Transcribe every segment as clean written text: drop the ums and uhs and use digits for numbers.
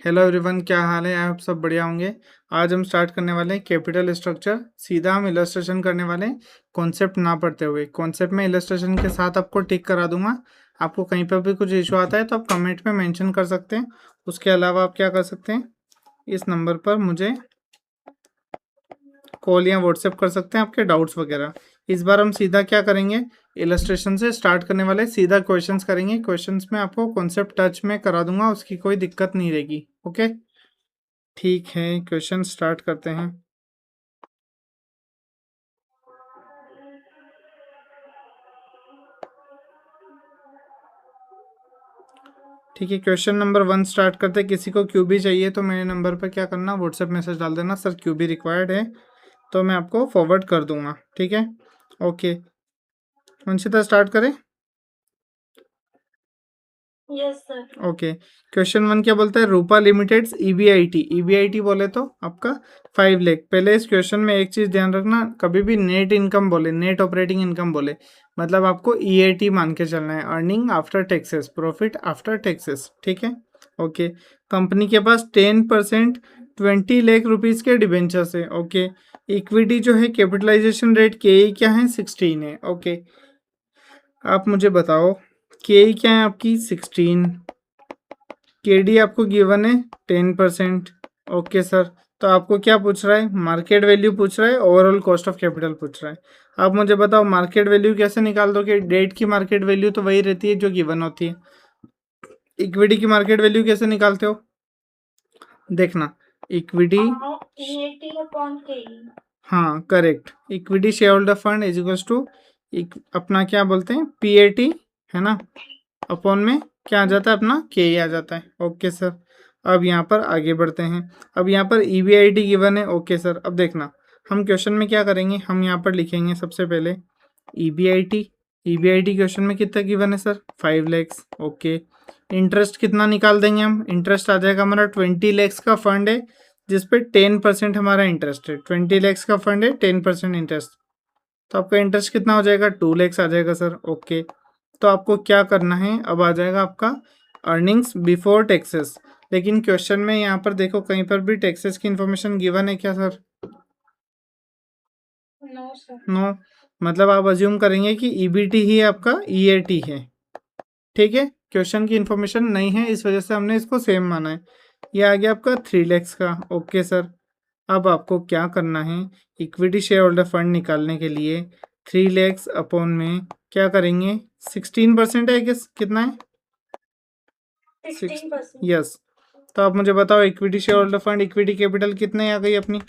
Hello everyone, क्या हाल है? आप सब बढ़िया होंगे। आज हम स्टार्ट करने वाले हैं कैपिटल स्ट्रक्चर। सीधा हम इलस्ट्रेशन करने वाले हैं, कॉन्सेप्ट ना पढ़ते हुए। कॉन्सेप्ट में इलस्ट्रेशन के साथ आपको टिक करा दूंगा। आपको कहीं पर भी कुछ इशू आता है तो आप कमेंट में मेंशन कर सकते हैं। उसके अलावा आप क्या कर सकते हैं, इस नंबर पर मुझे कॉल या व्हाट्सएप कर सकते हैं आपके डाउट्स वगैरह। इस बार हम सीधा क्या करेंगे, इलस्ट्रेशन से स्टार्ट करने वाले सीधा क्वेश्चंस करेंगे। क्वेश्चंस में आपको कॉन्सेप्ट टच में करा दूंगा, उसकी कोई दिक्कत नहीं रहेगी। ओके, ठीक है, क्वेश्चन स्टार्ट करते हैं। ठीक है, क्वेश्चन नंबर 1 स्टार्ट करते हैं। किसी को क्यूबी चाहिए तो मेरे नंबर पर क्या करना, व्हाट्सएप मैसेज डाल देना, सर क्यूबी रिक्वायर्ड है, तो मैं आपको फॉरवर्ड कर दूंगा। ठीक है, ओके, वंशिता स्टार्ट करें। Yes sir. ओके, क्वेश्चन 1 क्या बोलता है, रूपा लिमिटेड ईबीआईटी। ईबीआईटी बोले तो आपका 5 लाख। पहले इस क्वेश्चन में एक चीज ध्यान रखना, कभी भी नेट इनकम बोले, नेट ऑपरेटिंग इनकम बोले, मतलब आपको ईएटी मान के चलना है, earning after taxes, profit after taxes. ठीक है, ओके। कंपनी के पास 10% 20 लाख रुपीज के डिबेंचर्स है। ओके, इक्विटी जो है, कैपिटलाइजेशन रेट के क्या है, 16 है। ओके, आप मुझे बताओ के क्या है आपकी, 16। केडी आपको गिवन है 10%। ओके सर, तो आपको क्या पूछ रहा है, मार्केट वैल्यू पूछ रहा है, ओवरऑल कॉस्ट ऑफ कैपिटल पूछ रहा है। आप मुझे बताओ मार्केट वैल्यू कैसे निकाल दोगे, डेट की मार्केट वैल्यू तो वही रहती है जो गिवन होती है। इक्विटी की मार्केट वैल्यू कैसे निकालते हो, देखना, इक्विटी, हाँ correct, equity share holder fund is equals to अपना क्या बोलते हैं, पीएटी, है ना, अपॉन में क्या आ जाता है अपना, के आ जाता है। ओके सर, अब यहाँ पर आगे बढ़ते हैं। अब यहाँ पर ईबीआईटी गिवन है। ओके सर, अब देखना, हम क्वेश्चन में क्या करेंगे, हम यहाँ पर लिखेंगे सबसे पहले ईबीआईटी। ईबीआईटी क्वेश्चन में कितना गिवन है सर, 5 लैक्स। ओके, इंटरेस्ट कितना निकाल देंगे हम, इंटरेस्ट आ जाएगा हमारा 20 लैक्स का फंड है जिसपे 10% हमारा इंटरेस्ट है। 20 लैक्स का फंड है, 10% इंटरेस्ट, तो आपका इंटरेस्ट कितना हो जाएगा, 2 लैक्स आ जाएगा सर। ओके, तो आपको क्या करना है, अब आ जाएगा आपका अर्निंग्स बिफोर टैक्सेस। लेकिन क्वेश्चन में यहाँ पर देखो, कहीं पर भी टैक्सेस की इंफॉर्मेशन गिवन है क्या सर? No sir. नो, मतलब आप अज्यूम करेंगे कि ईबीटी ही आपका ईएटी है। ठीक है, क्वेश्चन की इंफॉर्मेशन नहीं है, इस वजह से हमने इसको सेम माना है। ये आ गया आपका 3 लैक्स का। ओके सर, अब आपको क्या करना है, इक्विटी शेयर होल्डर फंड निकालने के लिए 3 लैक्स अपॉन में क्या करेंगे, 16% है, कितना है, 16%। यस। तो आप मुझे बताओ equity share holder fund, equity capital कितने आ गई अपनी,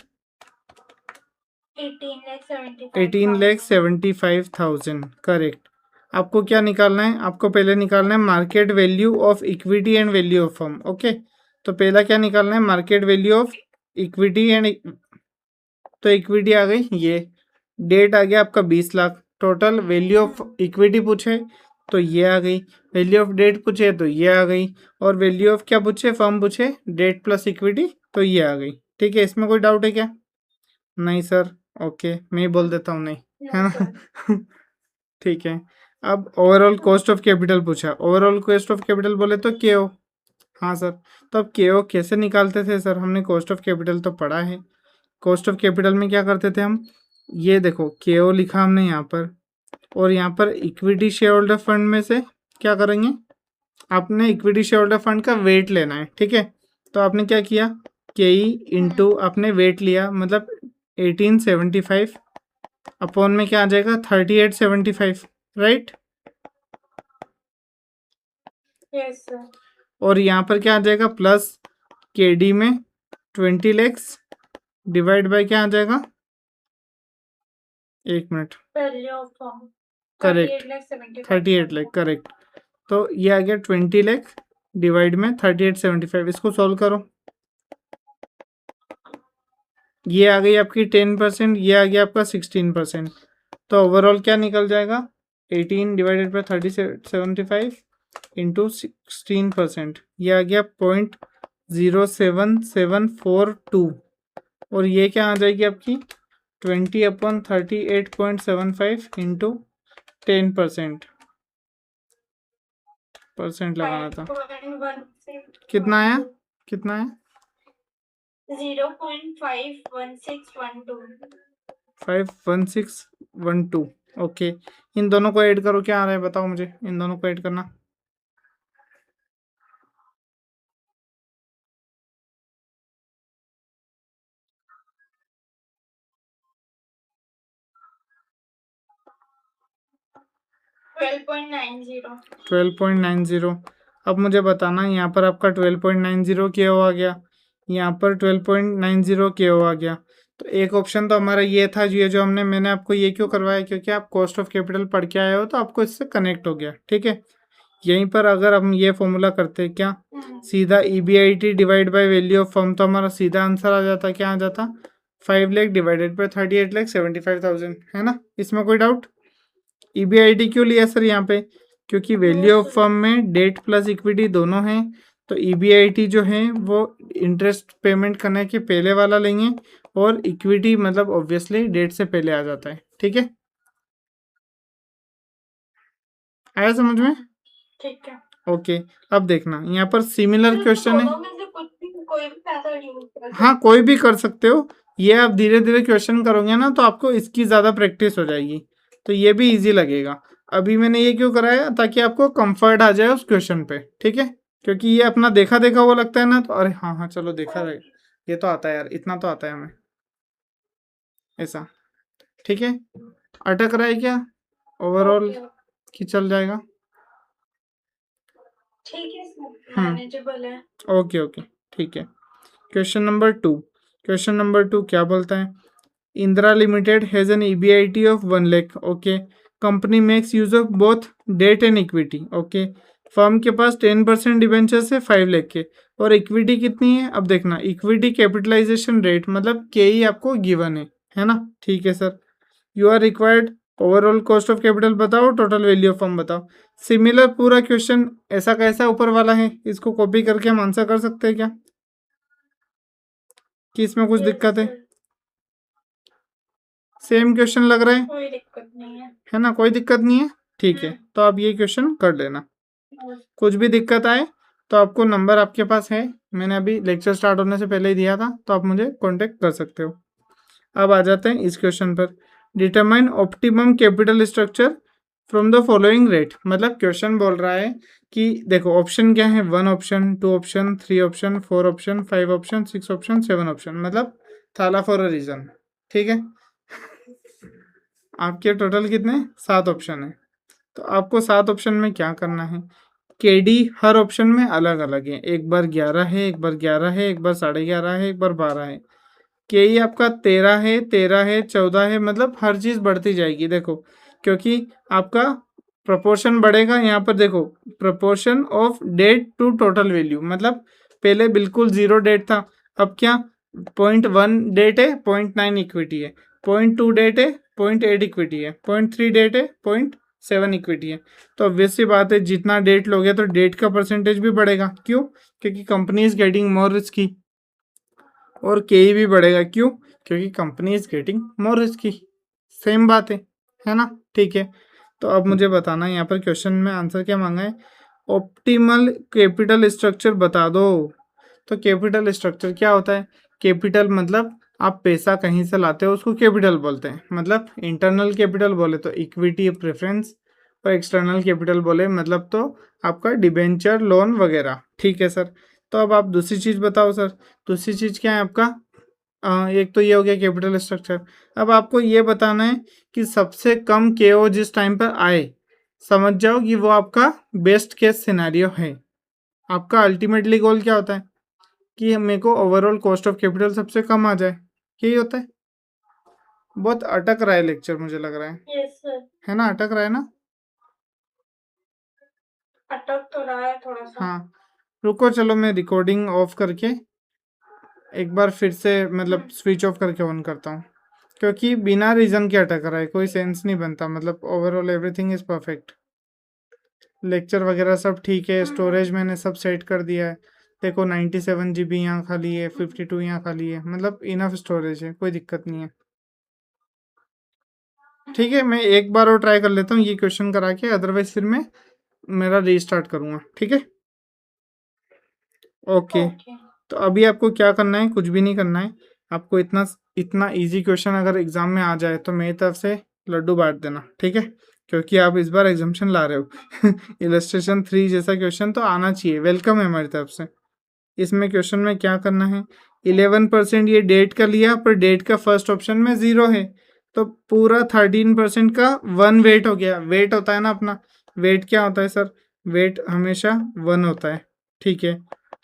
18,75,000। करेक्ट। आपको क्या निकालना है, आपको पहले निकालना है market value of equity and value of firm. Okay, तो पहला क्या निकालना है, market value of equity and, तो इक्विटी आ गई ये, डेट आ गया आपका 20 lakh, total value of equity पूछे तो ये आ गई, वैल्यू ऑफ डेट पूछे तो ये आ गई, और वैल्यू ऑफ क्या पूछे, फर्म पूछे, डेट प्लस इक्विटी, तो ये आ गई। ठीक है, इसमें कोई डाउट है क्या? नहीं सर, ओके, मैं ही बोल देता हूँ नहीं, है ना। ठीक है, अब ओवरऑल कॉस्ट ऑफ कैपिटल पूछा, ओवरऑल कॉस्ट ऑफ कैपिटल बोले तो केओ। हाँ सर, तो अब केओ कैसे निकालते थे सर, हमने कॉस्ट ऑफ कैपिटल तो पढ़ा है। कॉस्ट ऑफ कैपिटल में क्या करते थे हम, ये देखो केओ लिखा हमने यहाँ पर, और यहाँ पर इक्विटी शेयर होल्डर फंड में से क्या करेंगे, आपने इक्विटी शेयर होल्डर फंड का वेट लेना है। ठीक है, तो आपने क्या किया, के ई इंटू आपने वेट लिया, मतलब 1875 अपॉन में क्या आ जाएगा, 3875, राइट। Yes sir. और यहाँ पर क्या आ जाएगा, प्लस के डी में 20 लैक्स डिवाइड बाय क्या आ जाएगा, एक minute, value of firm correct, 38 lakh, correct. तो ये आ गया 20 लाख डिवाइड में 3875, इसको सॉल्व करो, ये आ गई आपकी 10%, ये आ गया आपका 16%, तो ओवरऑल क्या निकल जाएगा, 18 डिवाइडेड बाई 3075 इंटू 16%, ये आ गया 0.07742, और ये क्या आ जाएगी आपकी 20/38.75 इंटू 10%, परसेंट लगाना था, कितना आया, कितना है? 0.51612. 51612। ओके, इन दोनों को ऐड करो, क्या आ रहा है बताओ मुझे, इन दोनों को ऐड करना। 12.90. 12.90। अब मुझे बताना, यहाँ पर आपका 12.90 के ओ आ गया, यहाँ पर 12.90 के ओ आ गया। तो एक ऑप्शन तो हमारा ये था, ये जो मैंने आपको ये क्यों करवाया, क्योंकि आप कॉस्ट ऑफ कैपिटल पढ़ के आए हो तो आपको इससे कनेक्ट हो गया, ठीक है। यहीं पर अगर हम ये फॉर्मूला करते क्या, सीधा EBIT divide by value of firm, तो हमारा सीधा आंसर आ जाता, क्या आ जाता, 5 लाख डिवाइडेड बाय 38,75,000, है ना। इसमें कोई डाउट? EBIT क्यों लिया सर यहाँ पे, क्योंकि वैल्यू ऑफ फर्म में डेट प्लस इक्विटी दोनों हैं, तो EBIT जो है वो इंटरेस्ट पेमेंट करने के पहले वाला लेंगे, और इक्विटी मतलब ऑब्वियसली डेट से पहले आ जाता है, ठीक है। आया समझ में? ठीक है। ओके, अब देखना यहाँ पर सिमिलर क्वेश्चन है। दोनों में से कुछ भी, कोई भी मेथड यूज कर सकते हाँ, कोई भी कर सकते हो, ये आप धीरे धीरे क्वेश्चन करोगे ना तो आपको इसकी ज़्यादा प्रैक्टिस हो जाएगी, तो ये भी इजी लगेगा। अभी मैंने ये क्यों कराया, ताकि आपको कंफर्ट आ जाए उस क्वेश्चन पे, ठीक है। क्योंकि ये अपना देखा देखा वो लगता है ना, तो अरे हाँ हाँ चलो देखा रहे, ये तो आता है यार, इतना तो आता है हमें, ऐसा, ठीक है। अटक रहा है क्या ओवरऑल, ओके, कि चल जाएगा? ठीक है सर, मैनेजेबल है। ओके ओके, ठीक है। क्वेश्चन नंबर 2, क्वेश्चन नंबर 2 क्या बोलता है, Indira limited has an EBIT of 1 lakh, okay. Company makes use of both debt and equity, okay. Firm के पास 10% डिबेंचर्स है 5 लाख के, और इक्विटी कितनी है, अब देखना, इक्विटी कैपिटलाइजेशन रेट मतलब के ही आपको गिवन है ना, ठीक है sir. You are required overall cost of capital बताओ, टोटल वैल्यू ऑफ फर्म बताओ। सिमिलर पूरा क्वेश्चन ऐसा कैसा ऊपर वाला है, इसको कॉपी करके हम आंसर कर सकते हैं क्या, कि इसमें कुछ दिक्कत है? सेम क्वेश्चन लग रहा कोई दिक्कत नहीं है ना, कोई दिक्कत नहीं है, ठीक है। तो आप ये क्वेश्चन कर लेना, कुछ भी दिक्कत आए तो आपको नंबर आपके पास है, मैंने अभी लेक्चर स्टार्ट होने से पहले ही दिया था, तो आप मुझे कांटेक्ट कर सकते हो। अब आ जाते हैं इस क्वेश्चन पर, determine optimum capital structure from the following rate, मतलब क्वेश्चन बोल रहा है कि देखो ऑप्शन क्या है, 1 option, 2 option, 3 option, 4 option, 5 option, 6 option, 7 option, मतलब थाला फॉर अ रीजन, ठीक है। आपके टोटल कितने, 7 ऑप्शन है, तो आपको 7 ऑप्शन में क्या करना है, KD हर ऑप्शन में अलग अलग है, एक बार 11 है, एक बार 11 है, एक बार 11.5 है, एक बार 12 है। KE आपका 13 है, 13 है, 14 है, मतलब हर चीज़ बढ़ती जाएगी, देखो क्योंकि आपका प्रोपोर्शन बढ़ेगा, यहाँ पर देखो proportion of debt to total value, मतलब पहले बिल्कुल 0 डेट था, अब क्या 0.1 डेट है, 0.9 इक्विटी है, 0.2 डेट है, 0.8 इक्विटी है, 0.3 डेट है, 0.7 इक्विटी है। तो ऑब्वियस सी बात है, जितना डेट लोगे तो डेट का परसेंटेज भी बढ़ेगा, क्यों, क्योंकि company is getting more risky, और के भी बढ़ेगा, क्यों, क्योंकि company is getting more risky, same बात है ना, ठीक है। तो अब मुझे बताना यहाँ पर क्वेश्चन में आंसर क्या मांगा है, ऑप्टिमल कैपिटल स्ट्रक्चर बता दो। तो कैपिटल स्ट्रक्चर क्या होता है, कैपिटल मतलब आप पैसा कहीं से लाते हो उसको कैपिटल बोलते हैं, मतलब इंटरनल कैपिटल बोले तो इक्विटी प्रेफरेंस, और एक्सटर्नल कैपिटल बोले मतलब तो आपका डिबेंचर लोन वगैरह, ठीक है सर। तो अब आप दूसरी चीज़ बताओ सर, दूसरी चीज़ क्या है आपका, एक तो ये हो गया कैपिटल स्ट्रक्चर। अब आपको ये बताना है कि सबसे कम KO जिस टाइम पर आए, समझ जाओ कि वो आपका बेस्ट केस सिनेरियो है। आपका अल्टीमेटली गोल क्या होता है, कि मेरे को ओवरऑल कॉस्ट ऑफ कैपिटल सबसे कम आ जाए, यही होता है। बहुत अटक रहा है लेक्चर मुझे लग रहा यस सर, है ना, अटक रहा है ना। अटक तो रहा है थोड़ा सा। हाँ, रुको चलो मैं रिकॉर्डिंग ऑफ करके एक बार फिर से मतलब स्विच ऑफ करके ऑन करता हूँ, क्योंकि बिना रीज़न के अटक रहा है, कोई सेंस नहीं बनता, मतलब overall everything is perfect, lecture वगैरह सब ठीक है, स्टोरेज मैंने सब सेट कर दिया है, देखो 97 GB यहाँ खाली है, 52 यहाँ खाली है, मतलब इनफ स्टोरेज है, कोई दिक्कत नहीं है, ठीक है। मैं एक बार और ट्राई कर लेता हूँ ये क्वेश्चन करा के, अदरवाइज फिर मैं मेरा रीस्टार्ट करूँगा, ठीक है। ओके, ओके, तो अभी आपको क्या करना है, कुछ भी नहीं करना है। आपको इतना इतना इजी क्वेश्चन अगर एग्जाम में आ जाए तो मेरी तरफ से लड्डू बांट देना, ठीक है, क्योंकि आप इस बार एग्जामेशन ला रहे हो। इलस्ट्रेशन 3 जैसा क्वेश्चन तो आना चाहिए, वेलकम है हमारी तरफ से। इसमें क्वेश्चन में क्या करना है, 11% ये डेट का लिया, पर डेट का फर्स्ट ऑप्शन में 0 है, तो पूरा 13% का 1 वेट हो गया। वेट होता है ना अपना, वेट क्या होता है सर, वेट हमेशा 1 होता है, ठीक है।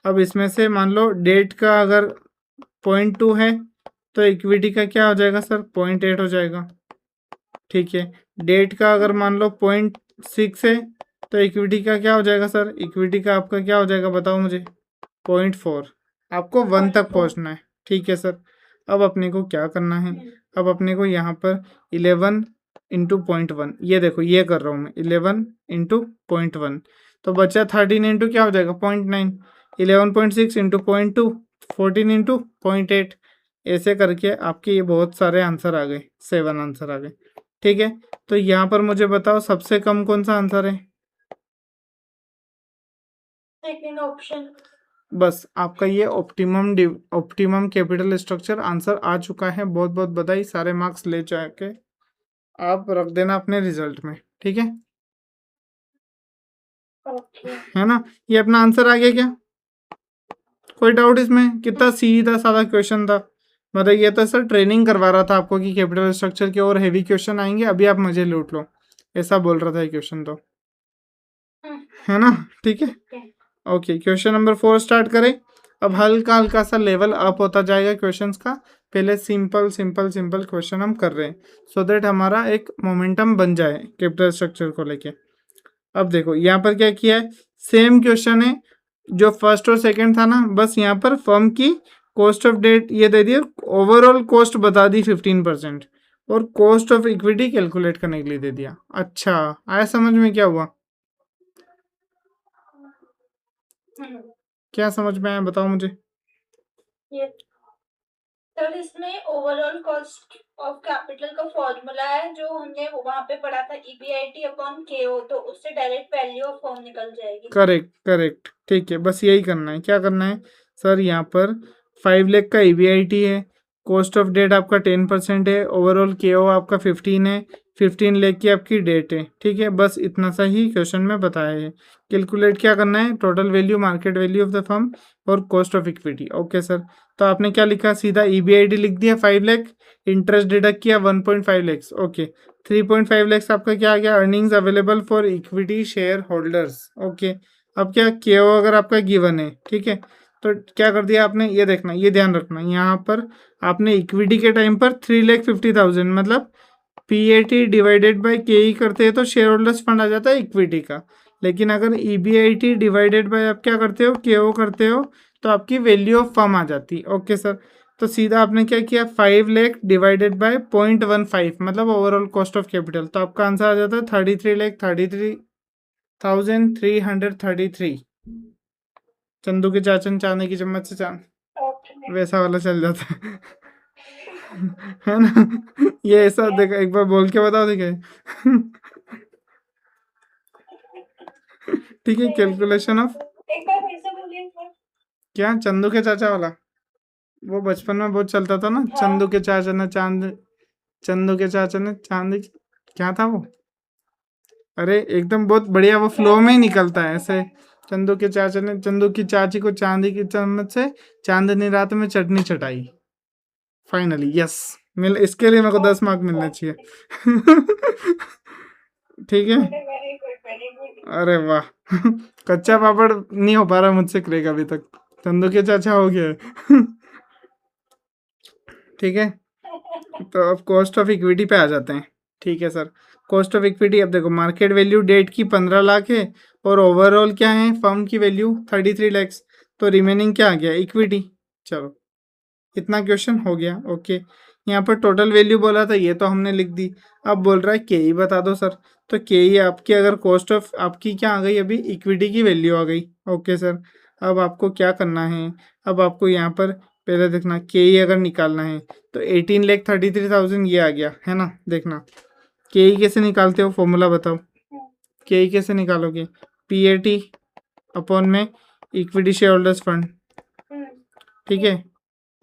अब इसमें से मान लो डेट का अगर 0.2 है तो इक्विटी का क्या हो जाएगा सर, 0.8 हो जाएगा, ठीक है। डेट का अगर मान लो 0.6 है तो इक्विटी का क्या हो जाएगा सर, इक्विटी का आपका क्या हो जाएगा बताओ मुझे, 0.4। आपको 1 तक पहुंचना है, ठीक है सर। अब अपने को क्या करना है, अब अपने को यहाँ पर 11 इंटू 0.1, ये देखो ये कर रहा हूँ मैं, 11 इंटू 0.1, तो बचा 13 इंटू क्या हो जाएगा 0.9, 11.6 इंटू 0.2, 14 इंटू 0.8, ऐसे करके आपके ये बहुत सारे आंसर आ गए, 7 आंसर आ गए, ठीक है। तो यहाँ पर मुझे बताओ सबसे कम कौन सा आंसर है, सेकंड ऑप्शन। बस आपका ये ऑप्टिमम कैपिटल स्ट्रक्चर आंसर आ चुका है। बहुत बहुत बधाई, सारे मार्क्स ले जाके आप रख देना अपने रिजल्ट में, ठीक है, ओके। है ना। ये अपना आंसर आ गया क्या, कोई डाउट इसमें, कितना सीधा साधा क्वेश्चन था। मतलब ये तो सर ट्रेनिंग करवा रहा था आपको कि कैपिटल स्ट्रक्चर के और हेवी क्वेश्चन आएंगे, अभी आप मजे लूट लो, ऐसा बोल रहा था ये क्वेश्चन तो, है ना, ठीक है। ओके, क्वेश्चन नंबर 4 स्टार्ट करें। अब हल्का हल्का सा लेवल अप होता जाएगा क्वेश्चंस का, पहले सिंपल सिंपल सिंपल क्वेश्चन हम कर रहे हैं सो दैट हमारा एक मोमेंटम बन जाए कैपिटल स्ट्रक्चर को लेके। अब देखो यहाँ पर क्या किया है, सेम क्वेश्चन है जो फर्स्ट और सेकंड था ना, बस यहाँ पर फर्म की कॉस्ट ऑफ डेट ये दे दिया, ओवरऑल कॉस्ट बता दी 15%, और कॉस्ट ऑफ इक्विटी कैलकुलेट करने के लिए दे दिया। अच्छा, आया समझ में क्या हुआ, क्या समझ में आया बताओ मुझे। ये सर इसमें ओवरऑल कॉस्ट ऑफ कैपिटल का फॉर्मूला है जो हमने वहां पे पढ़ा था, EBIT अपॉन KO, तो उससे डायरेक्ट वैल्यू ऑफ फॉर्म निकल जाएगी। करेक्ट करेक्ट, ठीक है, बस यही करना है। क्या करना है सर, यहाँ पर 5 लाख का EBIT है, कॉस्ट ऑफ डेट आपका 10% है, ओवरऑल KO आपका 15 है, 15 लाख की आपकी डेट है, ठीक है, बस इतना सा ही क्वेश्चन में बताया है। कैलकुलेट क्या करना है, total value, market value of the firm और cost of equity. Okay sir, तो आपने क्या लिखा, सीधा EBIT लिख दिया 5 लाख, इंटरेस्ट डिडक्ट किया 1.5 लैक्स, ओके, 3.5 लैक्स आपका क्या आ गया, earnings available for equity share holders. Okay, अब क्या KO अगर आपका गिवन है, ठीक है, तो क्या कर दिया आपने, ये देखना, ये ध्यान रखना, यहाँ पर आपने इक्विटी के टाइम पर 3,50,000 मतलब PAT डिवाइडेड बाय KE करते हैं तो शेयर होल्डर्स फंड आ जाता है इक्विटी का। लेकिन अगर EBIT डिवाइडेड बाय आप क्या करते हो, KO करते हो, तो आपकी वैल्यू ऑफ फर्म आ जाती। ओके सर, तो सीधा आपने क्या किया, 5 लाख डिवाइडेड बाय 0.15 मतलब ओवरऑल कॉस्ट ऑफ कैपिटल, तो आपका आंसर आ जाता है 33,33,333। चंदू के चाचन चांदी की चम्मच से चांद, वैसा वाला चल जाता है ना। ये ऐसा देखा, एक बार बोल के बताओ देखे। ठीक है, कैलकुलेशन ऑफ, एक बार फिर से बोलिए सर। क्या चंदू के चाचा वाला, वो बचपन में बहुत चलता था ना, हाँ। चंदू के चाचा ने चांद, चंदू के चाचा ने चांदी, क्या था वो, अरे एकदम बहुत बढ़िया, वो फ्लो में ही निकलता है ऐसे। चंदू के चाचा ने चंदू की चाची को चांदी की चम्मच से चांदनी रात में चटनी चटाई। फाइनली यस, मिल, इसके लिए मेरे को 10 मार्क मिलने चाहिए। ठीक है, वेरी गुड वेरी गुड। अरे वाह। कच्चा पापड़ नहीं हो पा रहा मुझसे क्रैक अभी तक, चंदू के चाचा हो गया है। ठीक है, तो अब कॉस्ट ऑफ इक्विटी पे आ जाते हैं। ठीक है सर, कॉस्ट ऑफ इक्विटी, अब देखो मार्केट वैल्यू डेट की 15 लाख है और ओवरऑल क्या है, फर्म की वैल्यू 33 लैक्स, तो रिमेनिंग क्या आ गया, इक्विटी। चलो, इतना क्वेश्चन हो गया। ओके, यहाँ पर टोटल वैल्यू बोला था, ये तो हमने लिख दी। अब बोल रहा है KE बता दो सर, तो KE आपकी अगर कॉस्ट ऑफ आपकी क्या आ गई, अभी इक्विटी की वैल्यू आ गई। ओके सर, अब आपको क्या करना है, अब आपको यहाँ पर पहले देखना, KE अगर निकालना है तो 18,33,000 ये आ गया है ना। देखना KE कैसे निकालते हो, फॉर्मूला बताओ, KE कैसे निकालोगे, PAT अपॉन में इक्विटी शेयर होल्डर्स फंड, ठीक है,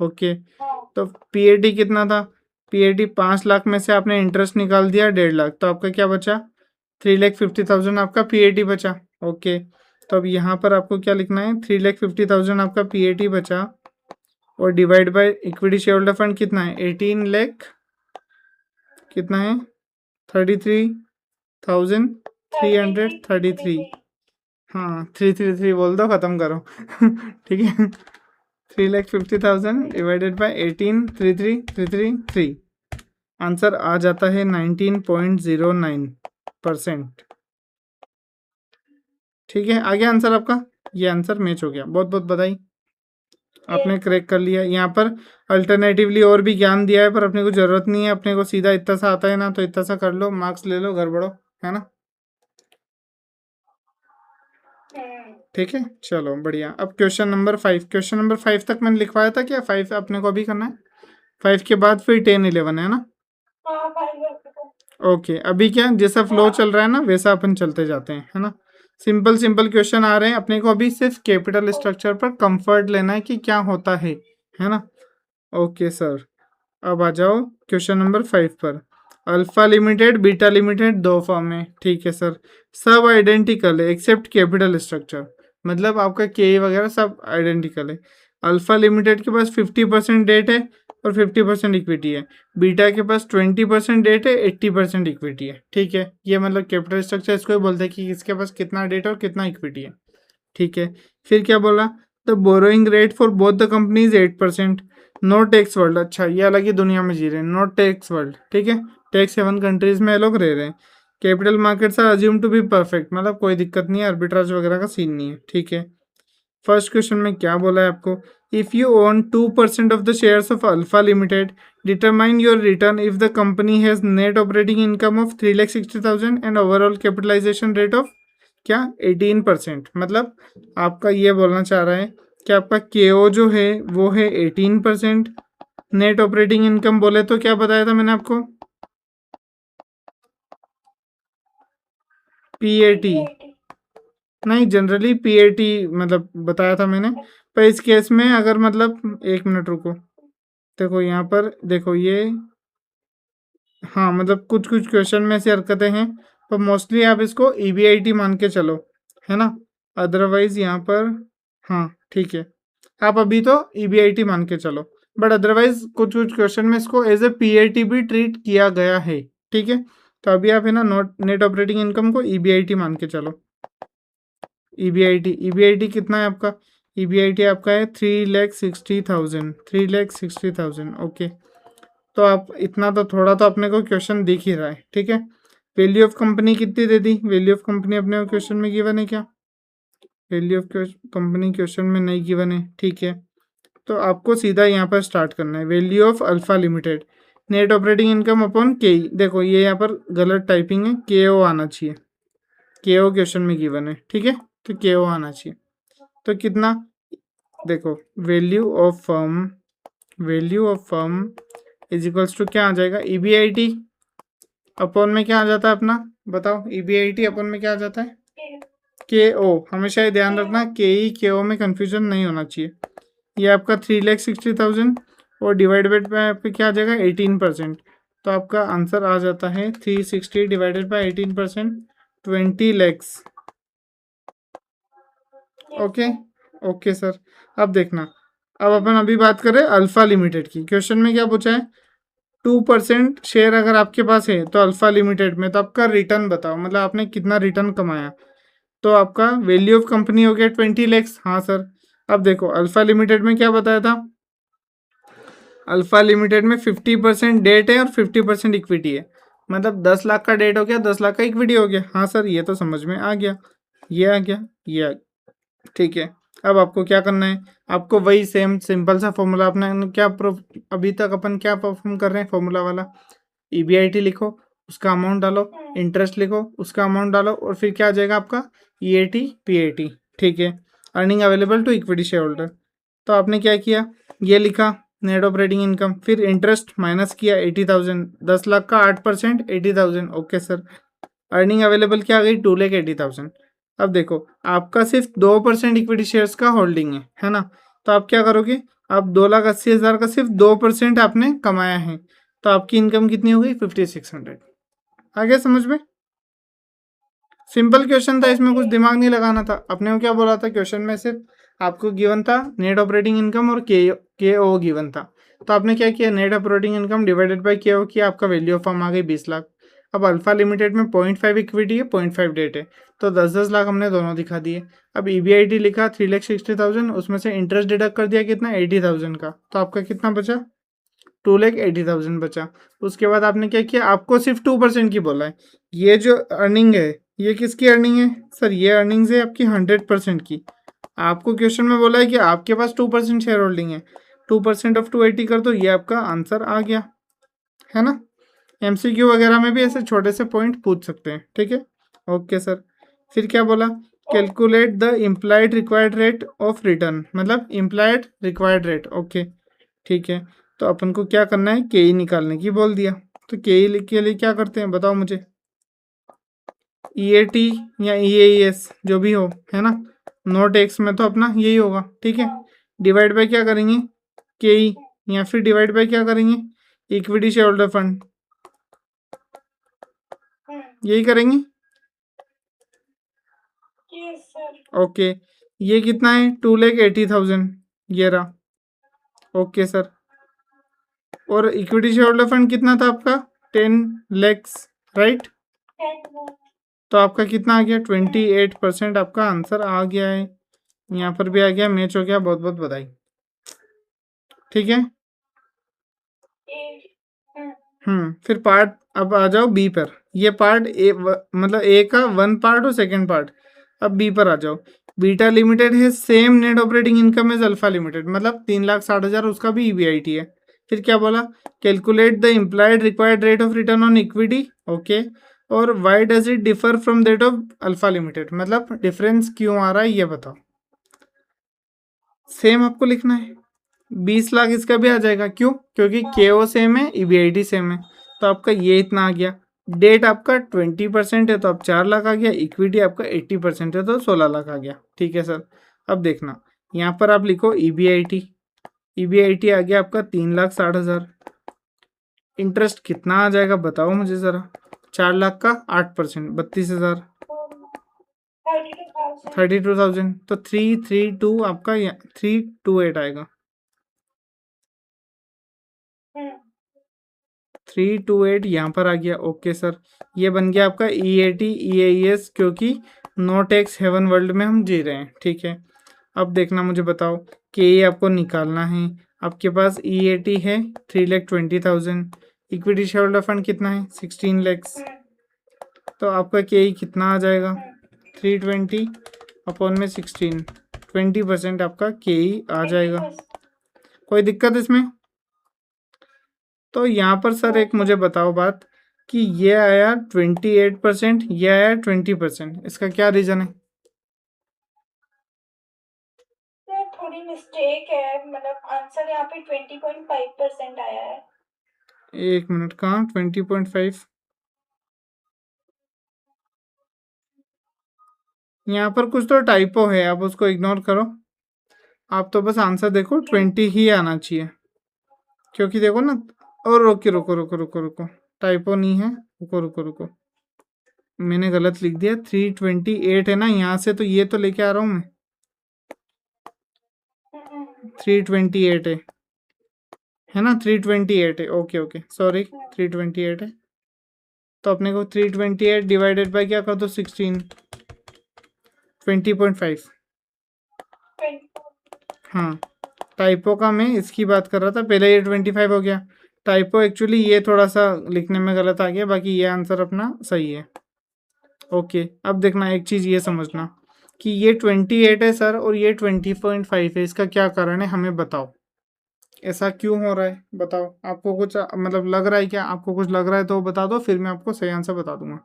ओके। हाँ तो पीएटी कितना था? पीएटी 5 लाख में से आपने इंटरेस्ट निकाल दिया 1.5 लाख, तो आपका क्या बचा? 3,50,000 आपका पीएटी बचा। ओके, तो अब यहाँ पर आपको क्या लिखना है? 3,50,000 आपका पीएटी बचा, और divide by equity share holder fund कितना है? 18 लाख कितना है? 33,333। हाँ 333 बोल दो, खत्म करो। ठीक है, 3,50,000 डिवाइडेड बाय 18,3333। आंसर आ जाता है 19.09%। ठीक है, आ गया आंसर आपका? ये आंसर मैच हो गया, बहुत बहुत बधाई, आपने क्रैक कर लिया। यहाँ पर अल्टरनेटिवली और भी ज्ञान दिया है, पर अपने को जरूरत नहीं है, अपने को सीधा इतना सा आता है ना, तो इतना सा कर लो, मार्क्स ले लो, घर बढ़ो, है ना? ठीक है, चलो बढ़िया। अब क्वेश्चन नंबर 5, क्वेश्चन नंबर 5 तक मैंने लिखवाया था क्या? 5 अपने को अभी करना है, 5 के बाद फिर 10 11 है ना? ओके, अभी क्या जैसा फ्लो चल रहा है ना, वैसा अपन चलते जाते हैं, है ना? सिंपल सिंपल क्वेश्चन आ रहे हैं, अपने को अभी सिर्फ कैपिटल स्ट्रक्चर पर कंफर्ट लेना है कि क्या होता है ना? ओके सर, अब आ जाओ क्वेश्चन नंबर 5 पर। अल्फा लिमिटेड बीटा लिमिटेड दो फॉर्म है, ठीक है सर, सब आइडेंटिकल है एक्सेप्ट कैपिटल स्ट्रक्चर, मतलब आपका के वगैरह सब आइडेंटिकल है। अल्फा लिमिटेड के पास 50% डेट है और 50% इक्विटी है, बीटा के पास 20% डेट है, 80% इक्विटी है। ठीक है, ये मतलब कैपिटल स्ट्रक्चर इसको ही बोलते हैं कि इसके पास कितना डेट और कितना इक्विटी है। ठीक है, फिर क्या बोला? The borrowing rate for both the companies 8%, no tax world. अच्छा, ये अलग ही दुनिया में जी रहे हैं, नो टैक्स वर्ल्ड। ठीक है, टैक्स हेवन कंट्रीज में ये लोग रह रहे हैं। Capital markets are assume to be perfect, मतलब कोई दिक्कत नहीं है, आर्बिट्राज वगैरह का सीन नहीं है। ठीक है, फर्स्ट क्वेश्चन में क्या बोला है आपको? If you own 2% of the shares of alpha Limited, determine your return if the company has net operating income of 3,60,000 and overall capitalization rate of क्या? 18%। मतलब आपका ये बोलना चाह रहा है कि आपका केओ जो है वो है 18%, नेट ऑपरेटिंग इनकम बोले तो क्या बताया था मैंने आपको? पीएटी नहीं, जनरली पीएटी मतलब बताया था मैंने, पर इस केस में अगर मतलब, एक मिनट रुको, देखो यहाँ पर देखो ये, हाँ मतलब कुछ कुछ क्वेश्चन में ऐसी हरकतें हैं, पर मोस्टली आप इसको ईबीआईटी मान के चलो, है ना? अदरवाइज यहाँ पर, हाँ ठीक है, आप अभी तो ईबीआईटी मान के चलो, बट अदरवाइज कुछ कुछ क्वेश्चन में इसको एज ए पीएटी भी ट्रीट किया गया है। ठीक है, तो अभी आप है ना नोट नेट ऑपरेटिंग इनकम को ईबीआईटी मान के चलो। ईबीआईटी कितना है आपका? ईबीआईटी आपका है 3,60,000, 3,60,000। ओके, तो आप इतना तो थोड़ा तो अपने को क्वेश्चन दिख ही रहा है। ठीक है, वैल्यू ऑफ कंपनी कितनी दे दी? वैल्यू ऑफ कंपनी अपने को क्वेश्चन में गिवन है क्या? वैल्यू ऑफ कंपनी क्वेश्चन में नहीं गिवन है। ठीक है, तो आपको सीधा यहाँ पर स्टार्ट करना है। Value of alpha limited, net operating income upon के। देखो ये यहाँ पर गलत टाइपिंग है, के ओ आना चाहिए, के ओ क्वेश्चन में गिवन है। ठीक है, तो के ओ आना चाहिए। तो कितना? देखो value of firm is equals to क्या आ जाएगा? ईबीआईटी अपॉन में क्या आ जाता है अपना? बताओ, ईबीआईटी अपॉन में क्या आ जाता है? के ओ। हमेशा ये ध्यान रखना, के ई के ओ में कंफ्यूजन नहीं होना चाहिए। ये आपका 3,60,000 और डिवाइडेड बाय आपका क्या आ जाएगा? 18%। तो आपका आंसर आ जाता है 360 divided by 18%, 20 lakhs. Okay, okay sir. अब देखना, अब अपन अभी बात करें अल्फा लिमिटेड की। क्वेश्चन में क्या पूछा है? 2% शेयर अगर आपके पास है तो अल्फा लिमिटेड में, तो आपका रिटर्न बताओ, मतलब आपने कितना रिटर्न कमाया। तो आपका वैल्यू ऑफ कंपनी हो गया 20 लैक्स। हाँ सर। अब देखो अल्फा लिमिटेड में क्या बताया था? अल्फा लिमिटेड में 50% डेट है और 50% इक्विटी है, मतलब 10 लाख का डेट हो गया, 10 लाख का इक्विटी हो गया। हाँ सर, ये तो समझ में आ गया, ये आ गया, ये आ गया। ठीक है, अब आपको क्या करना है? आपको वही सेम सिंपल सा फॉर्मूला अपना क्या अभी तक अपन क्या परफॉर्म कर रहे हैं, फॉर्मूला वाला। ईबीआईटी लिखो, उसका अमाउंट डालो, इंटरेस्ट लिखो, उसका अमाउंट डालो, और फिर क्या आ जाएगा आपका? EAT PAT. ठीक है, earning available to equity share holder. तो आपने क्या किया? ये लिखा नेट ऑपरेटिंग इनकम, फिर इंटरेस्ट माइनस किया 80,000, 10 लाख का 8% 80,000। ओके सर, अर्निंग अवेलेबल क्या आ गई? 2,80,000। अब देखो आपका सिर्फ 2% इक्विटी शेयर्स का होल्डिंग है ना? तो आप क्या करोगे? अब 2,80,000 का सिर्फ 2% आपने कमाया है, तो आपकी इनकम कितनी हो गई? 5600। आ गया समझ में? सिंपल क्वेश्चन था, इसमें कुछ दिमाग नहीं लगाना था। अपने को क्या बोला था क्वेश्चन में? सिर्फ आपको गिवन था नेट ऑपरेटिंग इनकम और के ओ गिवन था। तो आपने क्या किया? Net operating income divided by के ओ किया, आपका वैल्यू ऑफ फर्म आ गई 20 लाख। अब अल्फा लिमिटेड में 0.5 इक्विटी है, 0.5 डेट है, तो 10-10 लाख हमने दोनों दिखा दिए। अब EBIT लिखा 3,60,000, उसमें से इंटरेस्ट डिडक्ट कर दिया कितना? 80,000 का, तो आपका कितना बचा? 2,80,000 बचा। उसके बाद आपने क्या किया? आपको सिर्फ 2% की बोला है। ये जो अर्निंग है ये किसकी अर्निंग है सर? ये अर्निंग्स है आपकी 100% की। आपको क्वेश्चन में बोला है कि आपके पास 2% शेयर होल्डिंग है, 2% ऑफ 280 कर दो, ये आपका आंसर आ गया, है ना? MCQ वगैरह में भी ऐसे छोटे से पॉइंट पूछ सकते हैं, ठीक है? Okay sir. फिर क्या बोला? Calculate the implied required rate of return, मतलब इम्प्लाइड रिक्वायर्ड रेट। ओके ठीक है, तो अपन को क्या करना है? KE निकालने की बोल दिया। तो KE के लिए क्या करते हैं बताओ मुझे? EAT या EAS जो भी हो, है ना? नोट एक्स में तो अपना यही होगा, ठीक है? डिवाइड बाय क्या करेंगे? KE, या फिर डिवाइड बाय क्या करेंगे? इक्विटी शेयर होल्डर फंड, यही करेंगे। ओके, ये कितना है? 2,80,000, ये रहा। Okay sir. और इक्विटी शेयर होल्डर फंड कितना था आपका? 10 lakhs, राइट? तो आपका कितना आ गया? 28% आपका आंसर आ गया है। यहाँ पर भी आ गया, मैच हो गया, बहुत बहुत बधाई, ठीक है? फिर पार्ट, अब आ जाओ बी पर। ये पार्ट मतलब ए का 1 पार्ट और सेकंड पार्ट। अब बी पर आ जाओ। बीटा लिमिटेड है same net operating income as alpha limited, मतलब 3,60,000 उसका भी EBIT है। फिर क्या बोला? Calculate the implied required rate of return on equity. Okay, और why does it differ from that of alpha limited, मतलब डिफरेंस क्यों आ रहा है ये बताओ। सेम आपको लिखना है। 20 लाख इसका भी आ जाएगा, क्यों? क्योंकि KO सेम है, EBIT सेम है, तो आपका ये इतना आ गया। डेट आपका 20% है, तो अब 4 लाख आ गया। इक्विटी आपका 80% है, तो 16 लाख आ गया, ठीक है सर? अब देखना, यहाँ पर आप लिखो EBIT। EBIT आ गया आपका 3,60,000। इंटरेस्ट कितना आ जाएगा बताओ मुझे ज़रा? 4 लाख का 8%, 32,000, 32,000, तो 332 आपका 328 आएगा। 328 यहाँ पर आ गया। ओके सर, ये बन गया आपका EAT EAS, क्योंकि नो टैक्स हेवन वर्ल्ड में हम जी रहे हैं, ठीक है? अब देखना, मुझे बताओ KE आपको निकालना है। आपके पास EAT है 3,20,000, इक्विटी शेयर होल्डर फंड कितना है? 16 lakhs, तो आपका KE कितना आ जाएगा? 320 अपॉन में 16, 20% आपका KE आ जाएगा। कोई दिक्कत इसमें? तो यहाँ पर सर एक मुझे बताओ बात, कि ये आया 28%, ये आया 20%, इसका क्या रीज़न है? थोड़ी मिस्टेक है, मतलब आंसर यहाँ पे 20.5% आया है। एक मिनट, कहाँ 20.5? यहाँ पर कुछ तो टाइपो है, आप उसको इग्नोर करो। आप तो बस आंसर देखो, 20 ही आना चाहिए, क्योंकि देखो ना। और रुको रुको रुको रुको रुको, टाइपो नहीं है, रुको रुको रुको, मैंने गलत लिख दिया। 328 है ना यहाँ से, तो ये तो लेके आ रहा हूँ मैं, 328 है ना? 328 है, ओके ओके, सॉरी, 328 है। तो अपने को 328 डिवाइडेड बाय क्या कर दो? 16, 20.5। हाँ, टाइपो का मैं इसकी बात कर रहा था, पहले ये 25 हो गया। टाइपो एक्चुअली ये थोड़ा सा लिखने में गलत आ गया, बाकी ये आंसर अपना सही है। ओके, अब देखना एक चीज़ ये समझना, कि ये 28 है सर और ये 20.5 है, इसका क्या कारण है हमें बताओ। ऐसा क्यों हो रहा है बताओ? आपको कुछ मतलब लग रहा है क्या? आपको कुछ लग रहा है तो बता दो, फिर मैं आपको सही आंसर बता दूंगा।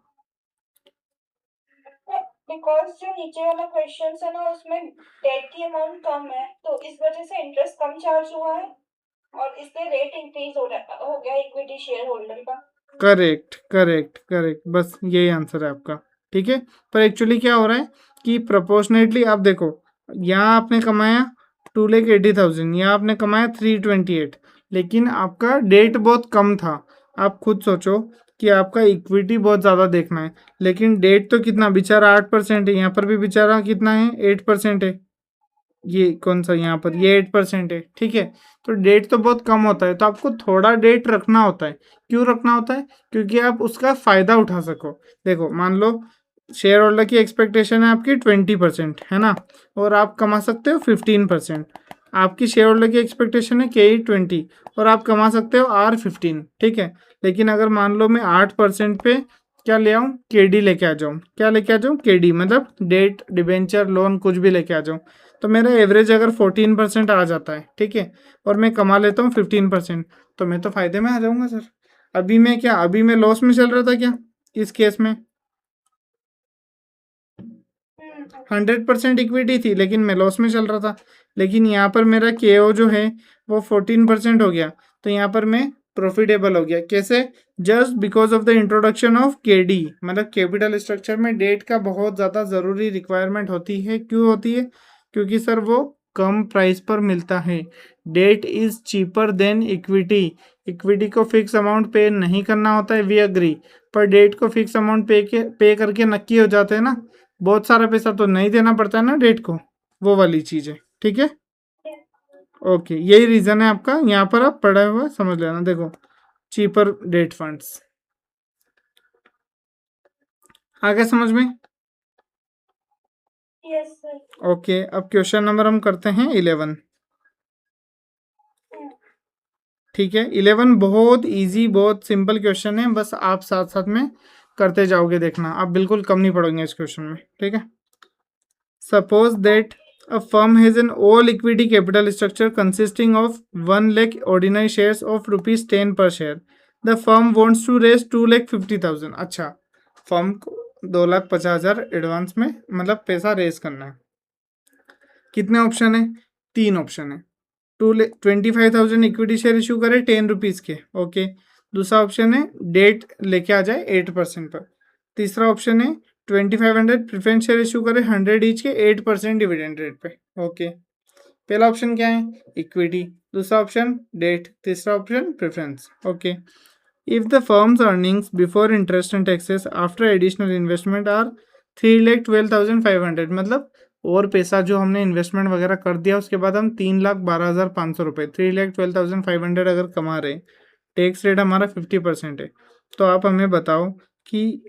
बिकॉज जो नीचे वाला क्वेश्चन है ना, उसमें डेट की अमाउंट कम है, तो इस वजह से इंटरेस्ट कम चार्ज हुआ है, और इसलिए रेट इंक्रीज हो गया इक्विटी शेयर होल्डर का। करेक्ट करेक्ट करेक्ट, बस यही आंसर है आपका, ठीक है? पर एक्चुअली क्या हो रहा है कि प्रोपोर्शनेटली आप देखो, यहाँ आपने कमाया 2,80,000, यहाँ आपने कमाया 328, लेकिन आपका डेट बहुत कम था। आप खुद सोचो कि आपका इक्विटी बहुत ज़्यादा देखना है, लेकिन डेट तो कितना बेचारा 8% है, यहाँ पर भी बेचारा कितना है 8% है, ये कौन सा यहाँ पर ये 8% है, ठीक है। तो डेट तो बहुत कम होता है, तो आपको थोड़ा डेट रखना होता है। क्यों रखना होता है? क्योंकि आप उसका फायदा उठा सको। देखो मान लो शेयर होल्डर की एक्सपेक्टेशन है आपकी 20%, है ना, और आप कमा सकते हो 15%। आपकी शेयर होल्डर की एक्सपेक्टेशन है KE20 और आप कमा सकते हो R15, ठीक है। लेकिन अगर मान लो मैं 8% पे क्या ले आऊँ, KD लेके आ जाऊँ। क्या लेके आ जाऊँ? KD मतलब डेट डिबेंचर लोन कुछ भी लेके आ जाऊँ, तो मेरा एवरेज अगर 14% आ जाता है, ठीक है, और मैं कमा लेता हूँ 15%, तो मैं तो फायदे में आ जाऊंगा सर। अभी मैं लॉस में चल रहा था क्या इस केस में? 100% इक्विटी थी लेकिन मैं लॉस में चल रहा था, लेकिन यहाँ पर मेरा KO जो है वो 14% हो गया, तो यहाँ पर मैं प्रॉफिटेबल हो गया। कैसे? Just because of the introduction of KD, मतलब कैपिटल स्ट्रक्चर में डेट का बहुत ज़्यादा ज़रूरी रिक्वायरमेंट होती है। क्यों होती है? क्योंकि सर वो कम प्राइस पर मिलता है। Debt is cheaper than equity. Equity को फिक्स अमाउंट पे नहीं करना होता है, वी अग्री, पर डेट को फिक्स अमाउंट पे करके नक्की हो जाते हैं ना, बहुत सारा पैसा तो नहीं देना पड़ता है ना डेट को, वो वाली चीज़ है, ठीक है। ओके, यही रीज़न है आपका, यहाँ पर आप पढ़ा हुआ समझ लेना। देखो चीपर डेट फंड्स, आगे समझ में? Yes sir. ओके, अब क्वेश्चन नंबर हम करते हैं 11, ठीक है। 11 बहुत इजी, बहुत सिंपल क्वेश्चन है, बस आप साथ साथ में करते जाओगे, देखना आप बिल्कुल कम नहीं पड़ोगे इस क्वेश्चन में, ठीक है। Suppose that a firm has an all equity capital structure consisting of 1 lakh ordinary shares of rupees 10 per share. The firm wants to raise 2,50,000. अच्छा, फर्म को 2,50,000 एडवांस में मतलब पैसा रेज करना है। कितने ऑप्शन है? 3 ऑप्शन है। 25,000 इक्विटी शेयर इशू करे 10 रुपीज़ के, ओके। दूसरा ऑप्शन है डेट लेके आ जाए 8% पर। तीसरा ऑप्शन है 2,500 प्रेफरेंस शेयर इशू करे 100 ईच के 8% डिविडेंड रेट पे, ओके। पहला ऑप्शन क्या है? इक्विटी। दूसरा ऑप्शन डेट। तीसरा option preference, okay. If the firm's earnings before interest and taxes after additional investment are 3,12,500, मतलब और पैसा जो हमने इन्वेस्टमेंट वगैरह कर दिया उसके बाद हम 3,12,500 रुपये, 3,12,500 अगर कमा रहे, टैक्स रेट हमारा 50% है, तो आप हमें बताओ कि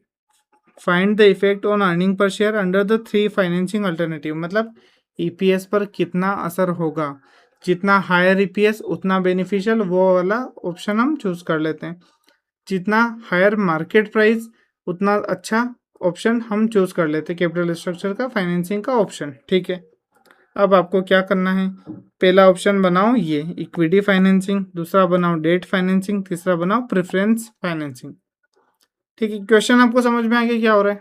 find the effect on earning per share under the 3 financing alternative, मतलब EPS पर कितना असर होगा। जितना हायर EPS उतना बेनिफिशियल, वो वाला ऑप्शन हम चूज कर लेते हैं। जितना हायर मार्केट प्राइस उतना अच्छा ऑप्शन हम चूज कर लेते हैं, कैपिटल स्ट्रक्चर का फाइनेंसिंग का ऑप्शन, ठीक है। अब आपको क्या करना है? पहला ऑप्शन बनाओ ये इक्विटी फाइनेंसिंग, दूसरा बनाओ डेट फाइनेंसिंग, तीसरा बनाओ प्रेफरेंस फाइनेंसिंग, ठीक है। क्वेश्चन आपको समझ में आ गया क्या हो रहा है?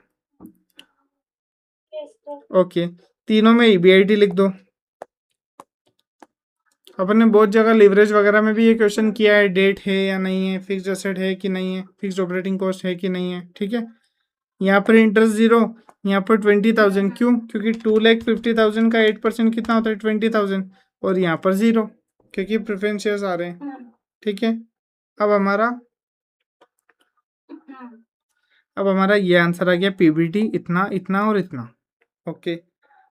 Yes sir. ओके, तीनों में EBIT लिख दो। अपन ने बहुत जगह लिवरेज वगैरह में भी ये क्वेश्चन किया है, डेट है या नहीं है, फिक्स्ड एसेट है कि नहीं है, फिक्स्ड ऑपरेटिंग कॉस्ट है कि नहीं है, ठीक है। यहाँ पर इंटरेस्ट 0, यहाँ पर 20,000, क्यों? क्योंकि 2,50,000 का 8% कितना होता है? 20,000, और यहाँ पर 0 क्योंकि प्रेफरेंस शेयर्स आ रहे हैं, ठीक है। अब हमारा ये आंसर आ गया, PBT इतना, इतना और इतना, ओके।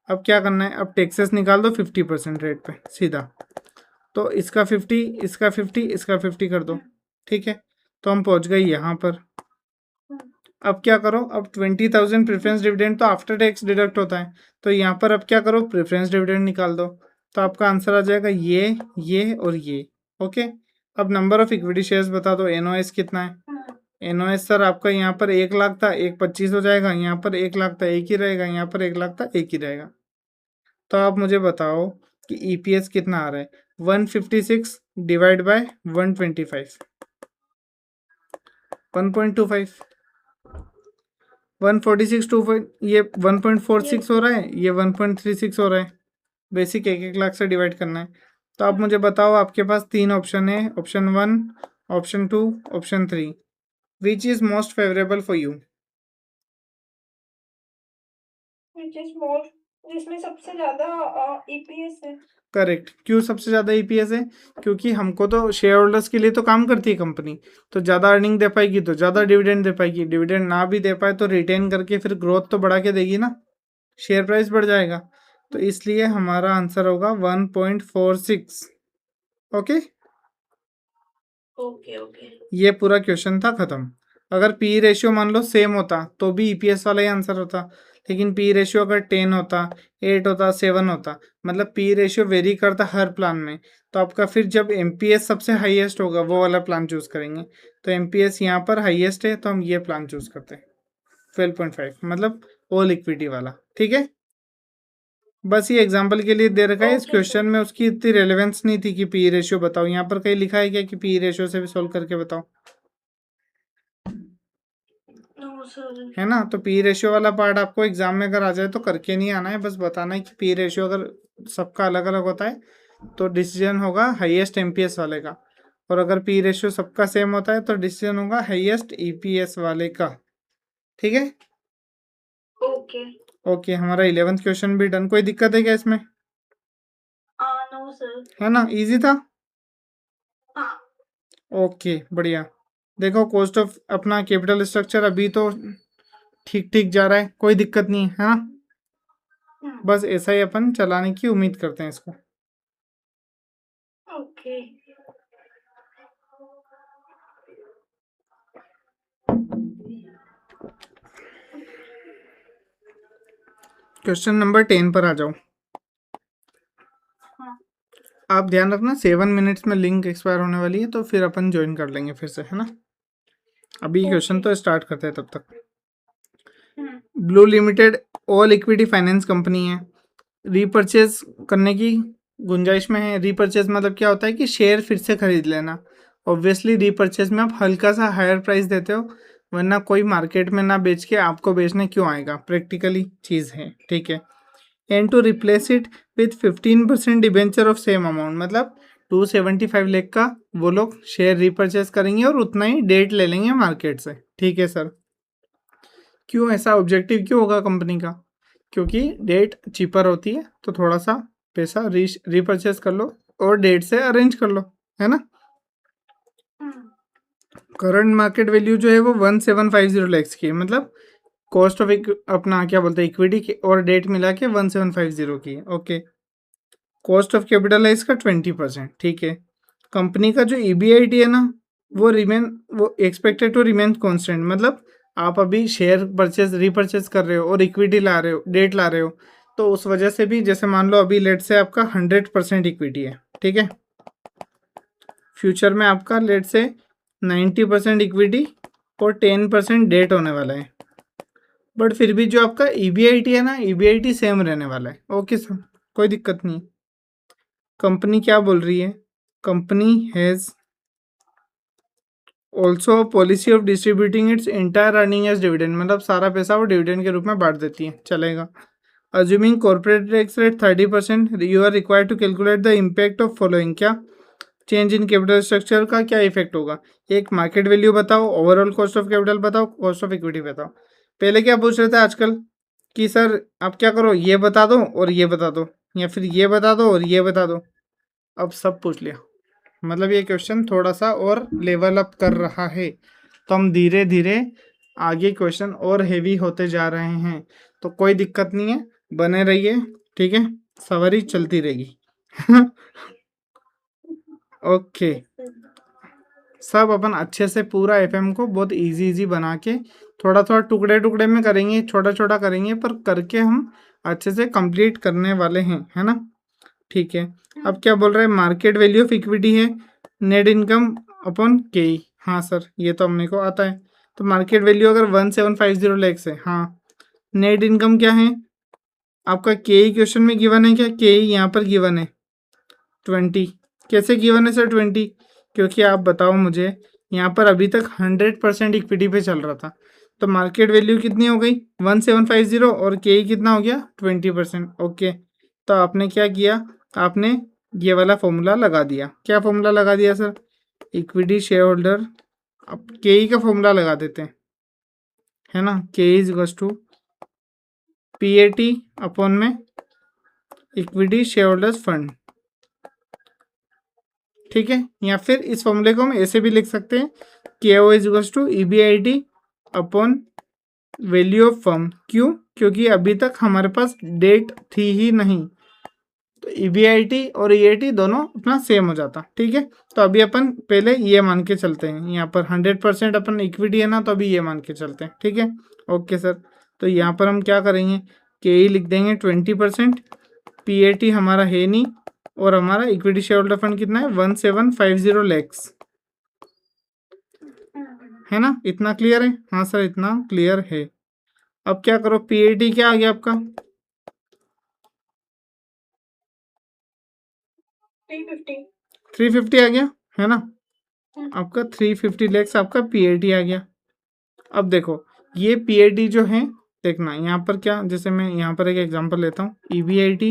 अब क्या करना है? अब टैक्सेस निकाल दो 50% रेट पे सीधा, तो इसका 50, इसका 50, इसका 50 कर दो, ठीक है। तो हम पहुंच गए यहाँ पर। अब क्या करो? अब 20,000 प्रेफरेंस डिविडेंड तो आफ्टर टैक्स डिडक्ट होता है, तो यहाँ पर अब क्या करो? प्रेफरेंस डिविडेंड निकाल दो, तो आपका आंसर आ जाएगा ये और ये, ओके। अब नंबर ऑफ इक्विटी शेयर्स बता दो, NOS कितना है? NOS सर आपका यहाँ पर 1 लाख था, 1,25 हो जाएगा, यहाँ पर 1 लाख था, 1 ही रहेगा, यहाँ पर 1 लाख था, 1 ही रहेगा। तो आप मुझे बताओ कि EPS कितना आ रहा है? 156 डिवाइड बाय 125, 1.25, 146 ये 1.46 हो रहा है, ये 1.36 हो रहा है। बेसिक 1 लाख से डिवाइड करना है। तो आप मुझे बताओ, आपके पास 3 ऑप्शन है, option 1, option 2, option 3, which is most favourable for you? Which is more जिसमें सबसे ज्यादा ईपीएस है। करेक्ट। क्यों सबसे ज़्यादा ईपीएस है? क्योंकि हमको तो शेयर होल्डर्स के लिए तो काम करती है कंपनी, तो ज़्यादा अर्निंग दे पाएगी तो ज़्यादा डिविडेंड दे पाएगी, डिविडेंड ना भी दे पाए तो रिटेन करके फिर ग्रोथ तो बढ़ा के देगी ना, शेयर प्राइस बढ़ जाएगा। तो इसलिए हमारा आंसर होगा 1.46। Okay, okay okay. ये पूरा क्वेश्चन था खत्म। अगर पी रेशियो मान लो सेम होता तो भी ईपीएस वाला ही आंसर होता, लेकिन पी रेशियो अगर 10 होता, 8 होता, 7 होता, मतलब पी रेशियो वेरी करता हर प्लान में, तो आपका फिर जब एमपीएस सबसे हाईएस्ट होगा वो वाला प्लान चूज करेंगे। तो एमपीएस यहाँ पर हाईएस्ट है तो हम ये प्लान चूज करते हैं 12.5, मतलब ऑल इक्विटी वाला। ठीक है, बस ये एग्जाम्पल के लिए दे रखा है, इस ओके क्वेश्चन सर। में उसकी इतनी रेलेवेंस नहीं थी कि पी रेशियो बताओ। यहाँ पर कहीं लिखा है क्या कि पी रेशियो से भी सोल्व करके बताओ? No sir. है ना, तो पी रेशियो वाला पार्ट आपको एग्जाम में अगर आ जाए तो करके नहीं आना है, बस बताना है कि पी रेशियो अगर सबका अलग अलग होता है तो डिसीजन होगा हाईएस्ट एमपीएस वाले का, और अगर पी रेशियो सबका सेम होता है तो डिसीजन होगा हाईएस्ट ईपीएस वाले का। ठीक है, ओके। ओके, हमारा 11th क्वेश्चन भी डन। कोई दिक्कत है क्या इसमें? No sir. है ना, इजी था। हाँ। ओके, बढ़िया। देखो कॉस्ट ऑफ अपना कैपिटल स्ट्रक्चर अभी तो ठीक ठीक जा रहा है, कोई दिक्कत नहीं है ना, बस ऐसा ही अपन चलाने की उम्मीद करते हैं इसको। ओके। क्वेश्चन नंबर 10 पर आ जाओ। हाँ। आप ध्यान रखना 7 मिनट्स में लिंक एक्सपायर होने वाली है, तो फिर अपन ज्वाइन कर लेंगे फिर से, है ना। अभी क्वेश्चन ओके। तो स्टार्ट करते हैं तब तक। Blue limited all equity finance company है, रीपरचेज करने की गुंजाइश में है। रीपरचेज मतलब क्या होता है कि शेयर फिर से खरीद लेना। ऑब्वियसली रीपरचेज में आप हल्का सा हायर प्राइस देते हो, वरना कोई मार्केट में ना बेच के आपको बेचने क्यों आएगा, प्रैक्टिकली चीज़ है। ठीक है, and to replace it with 15% debenture of same amount, मतलब 275 लाख का वो लोग शेयर रिपरचेज करेंगे और उतना ही डेट ले लेंगे मार्केट से। ठीक है सर, क्यों ऐसा ऑब्जेक्टिव क्यों होगा कंपनी का? क्योंकि डेट चीपर होती है तो थोड़ा सा पैसा रिपरचेज कर लो और डेट से अरेंज कर लो, है ना। करंट मार्केट वैल्यू जो है वो 1750 लैक्स की है, मतलब कॉस्ट ऑफ अपना क्या बोलते हैं इक्विटी की और डेट मिला के 1750 की है। ओके, कॉस्ट ऑफ कैपिटल है इसका 20%। ठीक है, कंपनी का जो ईबीआईटी है ना वो एक्सपेक्टेड टू रिमेन कांस्टेंट, मतलब आप अभी शेयर परचेज रिपरचेज कर रहे हो और इक्विटी ला रहे हो, डेट ला रहे हो, तो उस वजह से भी जैसे मान लो अभी लेट से आपका 100% इक्विटी है। ठीक है, फ्यूचर में आपका लेट से 90% इक्विटी और 10% डेट होने वाला है, बट फिर भी जो आपका ईबीआईटी है ना, ईबीआईटी सेम रहने वाला है। ओके सर, कोई दिक्कत नहीं। कंपनी क्या बोल रही है, company has also policy of distributing its entire earning as dividend, मतलब सारा पैसा वो डिविडेंड के रूप में बांट देती है, चलेगा। Assuming corporate tax rate 30%, you are required to calculate the impact of following, क्या चेंज इन कैपिटल स्ट्रक्चर का क्या इफेक्ट होगा। एक मार्केट वैल्यू बताओ, ओवरऑल कॉस्ट ऑफ कैपिटल बताओ, कॉस्ट ऑफ इक्विटी बताओ। पहले क्या पूछ रहे थे आजकल कि सर आप क्या करो, ये बता दो और ये बता दो, या फिर ये बता दो और ये बता दो। अब सब पूछ लिया, मतलब ये क्वेश्चन थोड़ा सा और लेवल अप कर रहा है, तो हम धीरे धीरे आगे क्वेश्चन और हेवी होते जा रहे हैं, तो कोई दिक्कत नहीं है, बने रहिए। ठीक है, सवारी चलती रहेगी। ओके, सब अपन अच्छे से पूरा एफएम को बहुत इजी इजी बना के थोड़ा थोड़ा टुकड़े टुकड़े में करेंगे, छोटा छोटा करेंगे, पर करके हम अच्छे से कंप्लीट करने वाले हैं, है ना। ठीक है, अब क्या बोल रहे हैं, मार्केट वैल्यू ऑफ इक्विटी है नेट इनकम अपॉन के। हाँ सर, ये तो हमने को आता है। तो मार्केट वैल्यू अगर 1750 लैक्स है, हाँ, नेट इनकम क्या है आपका, के ई क्वेश्चन में गिवन है क्या, के ई यहाँ पर गिवन है 20। कैसे गिवन है सर 20? क्योंकि आप बताओ मुझे, यहाँ पर अभी तक 100% इक्विटी पे चल रहा था, तो मार्केट वैल्यू कितनी हो गई 1750 और के ई कितना हो गया 20%। ओके, तो आपने क्या किया, आपने ये वाला फॉर्मूला लगा दिया। क्या फॉर्मूला लगा दिया सर, इक्विटी शेयर होल्डर, अब के ई का फॉर्मूला लगा देते हैं, है ना। K is to P A T upon में इक्विटी शेयर होल्डर्स फंड, ठीक है। या फिर इस फॉर्मूले को हम ऐसे भी लिख सकते हैं, KO is equals to EBIT upon value of firm. क्यों? क्योंकि अभी तक हमारे पास डेट थी ही नहीं, तो EBIT और EAT दोनों अपना सेम हो जाता, ठीक है। तो अभी अपन पहले ये मान के चलते हैं, यहाँ पर 100% अपन इक्विटी है ना, तो अभी ये मान के चलते हैं, ठीक है। ओके सर, तो यहाँ पर हम क्या करेंगे, KE लिख देंगे 20%, PAT हमारा है नहीं, और हमारा इक्विटी शेयर होल्डर फंड कितना है 1750 लैक्स, है ना। इतना क्लियर है? हाँ सर, इतना क्लियर है। अब क्या करो, PAT क्या आ गया आपका 350 आ गया, है ना। आपका 350 लैक्स आपका PAT आ गया। अब देखो ये PAT जो है, देखना यहाँ पर क्या, जैसे मैं यहाँ पर एक एग्जांपल लेता हूँ, EBIT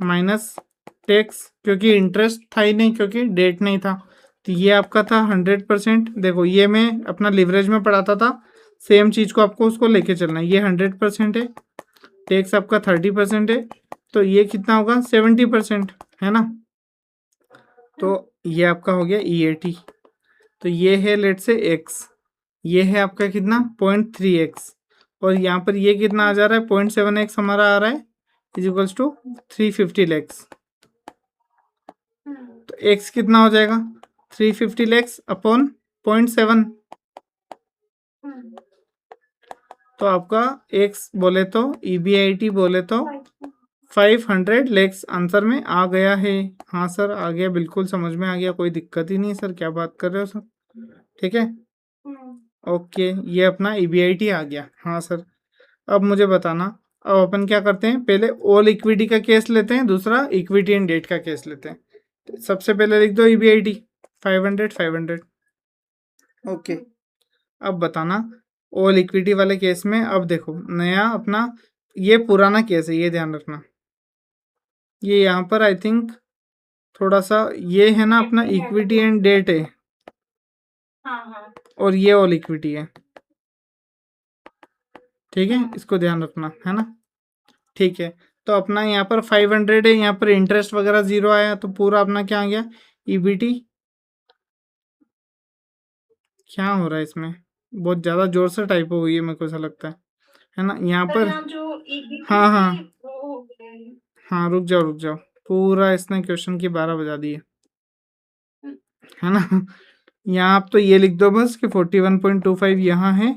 माइनस टैक्स, क्योंकि इंटरेस्ट था ही नहीं, क्योंकि डेट नहीं था, तो ये आपका था 100%। देखो ये मैं अपना लिवरेज में पढ़ाता था, सेम चीज़ को आपको उसको लेके चलना है। ये 100% है, टैक्स आपका 30% है, तो ये कितना होगा 70%, है ना। तो ये आपका हो गया EAT। तो ये है लेट से x, ये है आपका कितना 0.3x, और यहाँ पर ये कितना आ जा रहा है 0.7x हमारा आ रहा है, इज इक्वल्स टू 350 लैक्स। तो x कितना हो जाएगा 350 लैक्स अपॉन 0.7, तो आपका x बोले तो EBIT बोले तो 500 लैक्स आंसर में आ गया है। हाँ सर आ गया, बिल्कुल समझ में आ गया, कोई दिक्कत ही नहीं सर, क्या बात कर रहे हो सर, ठीक है। ओके, ये अपना EBIT आ गया। हाँ सर, अब मुझे बताना, अब अपन क्या करते हैं, पहले ऑल इक्विटी का केस लेते हैं, दूसरा इक्विटी एंड डेट का केस लेते हैं। तो सबसे पहले लिख दो EBIT 500। ओके, अब बताना ऑल इक्विटी वाले केस में, अब देखो नया अपना ये पुराना केस है, ये ध्यान रखना, ये यहाँ पर आई थिंक थोड़ा सा ये है ना अपना इक्विटी एंड डेट है, और ये ऑल इक्विटी है, ठीक है, इसको ध्यान रखना, है ना। ठीक है, तो अपना यहाँ पर 500 है, यहाँ पर इंटरेस्ट वगैरह 0 आया, तो पूरा अपना क्या आ गया EBT। क्या हो रहा है इसमें, बहुत ज़्यादा जोर से टाइप हो गई है, मेरे को ऐसा लगता है ना यहाँ पर। हाँ हाँ हाँ, रुक जाओ, पूरा इसने क्वेश्चन की 12 बजा दी है ना। यहाँ आप तो ये लिख दो बस कि 41.25 यहाँ है,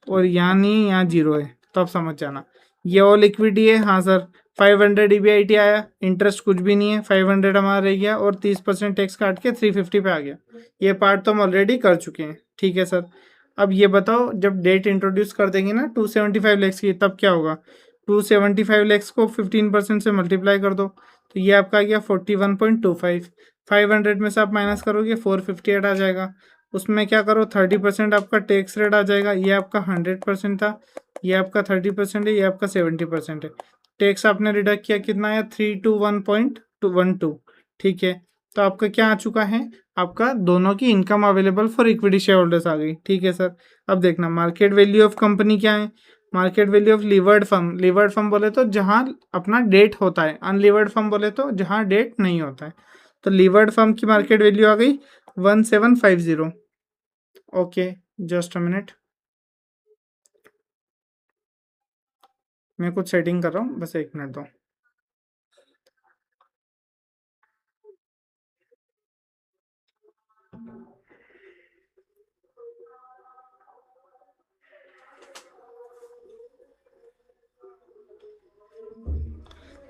और यहाँ नहीं, यहाँ 0 है, तो आप समझ जाना ये ऑल इक्विटी है। हाँ सर, 500 EBIT आया, इंटरेस्ट कुछ भी नहीं है, 500 हमारा रह गया, और 30% टैक्स काट के 350 पे आ गया। ये पार्ट तो हम ऑलरेडी कर चुके हैं, ठीक है सर। अब ये बताओ, जब डेट इंट्रोड्यूस कर देंगे ना 275 लैक्स की, तब क्या होगा, 275 लैक्स को 15% से मल्टीप्लाई कर दो, तो ये आपका आ गया 41.25। 500 में से आप माइनस करोगे 458 आ जाएगा, उसमें क्या करो 30% आपका टैक्स रेट आ जाएगा, ये आपका 100% था, ये आपका 30% है, ये आपका 70% है। टैक्स आपने डिडक्ट किया, कितना आया 321.12, ठीक है। तो आपका क्या आ चुका है, आपका दोनों की income available for equity share holders आ गई, ठीक है सर। अब देखना मार्केट वैल्यू ऑफ कंपनी क्या है, market value of levered firm, levered firm बोले तो जहाँ अपना डेट होता है, अनलीवर्ड फर्म बोले तो जहाँ डेट नहीं होता है। तो लीवर्ड फर्म की मार्केट वैल्यू आ गई 1750। ओके, जस्ट अ मिनट, मैं कुछ सेटिंग कर रहा हूँ, बस 1 मिनट दो।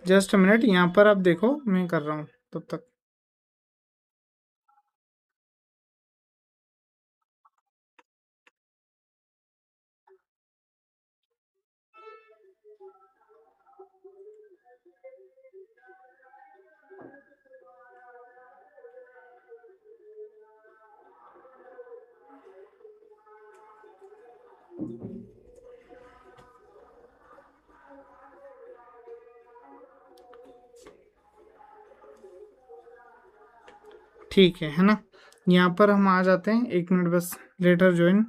जस्ट अ मिनट, यहाँ पर आप देखो, मैं कर रहा हूँ तब तक। ठीक है ना। यहाँ पर हम आ जाते हैं, 1 मिनट बस, later join.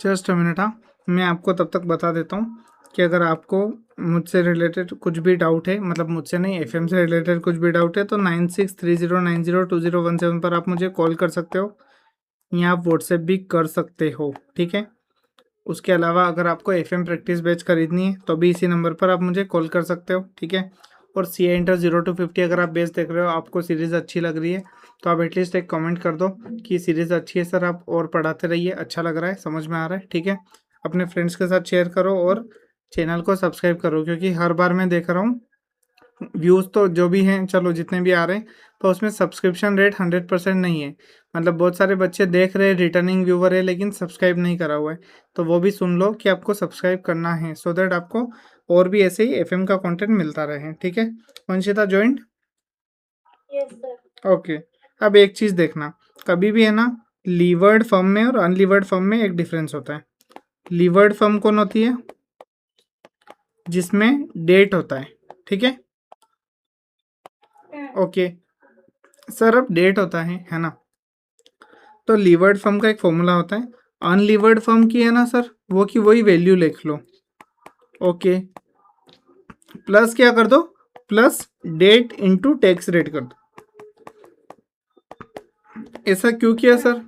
Just a minute. हाँ, मैं आपको तब तक बता देता हूँ कि अगर आपको मुझसे रिलेटेड कुछ भी डाउट है, मतलब मुझसे नहीं, एफएम से रिलेटेड कुछ भी डाउट है, तो 9630902017 पर आप मुझे कॉल कर सकते हो या आप व्हाट्सएप भी कर सकते हो, ठीक है। उसके अलावा अगर आपको एफएम प्रैक्टिस बैच खरीदनी है तो भी इसी नंबर पर आप मुझे कॉल कर सकते हो, ठीक है। और सी इंटर 0 to 50 अगर आप बैच देख रहे हो, आपको सीरीज़ अच्छी लग रही है, तो आप एटलीस्ट एक कमेंट कर दो कि सीरीज़ अच्छी है सर, आप और पढ़ाते रहिए, अच्छा लग रहा है, समझ में आ रहा है, ठीक है। अपने फ्रेंड्स के साथ शेयर करो और चैनल को सब्सक्राइब करो, क्योंकि हर बार मैं देख रहा हूँ व्यूज़ तो जो भी हैं, चलो जितने भी आ रहे हैं, तो उसमें सब्सक्रिप्शन रेट 100% नहीं है। मतलब बहुत सारे बच्चे देख रहे हैं, रिटर्निंग व्यूवर है, लेकिन सब्सक्राइब नहीं करा हुआ है। तो वो भी सुन लो कि आपको सब्सक्राइब करना है, सो दैट आपको और भी ऐसे ही एफएम का कंटेंट मिलता रहे, ठीक है। Vanshita joint? Yes sir. Okay. अब एक चीज़ देखना, कभी भी है ना, लीवर्ड फर्म में और अनलीवर्ड फर्म में एक डिफरेंस होता है। लीवर्ड फर्म कौन होती है? जिसमें डेट होता है, ठीक है। ओके सर, अब डेट होता है ना, तो लीवर्ड फर्म का एक फॉर्मूला होता है। अनलीवर्ड फर्म की है ना सर, वो की वही वैल्यू लिख लो, ओके। प्लस क्या कर दो, plus debt into tax rate कर दो। ऐसा क्यों किया sir?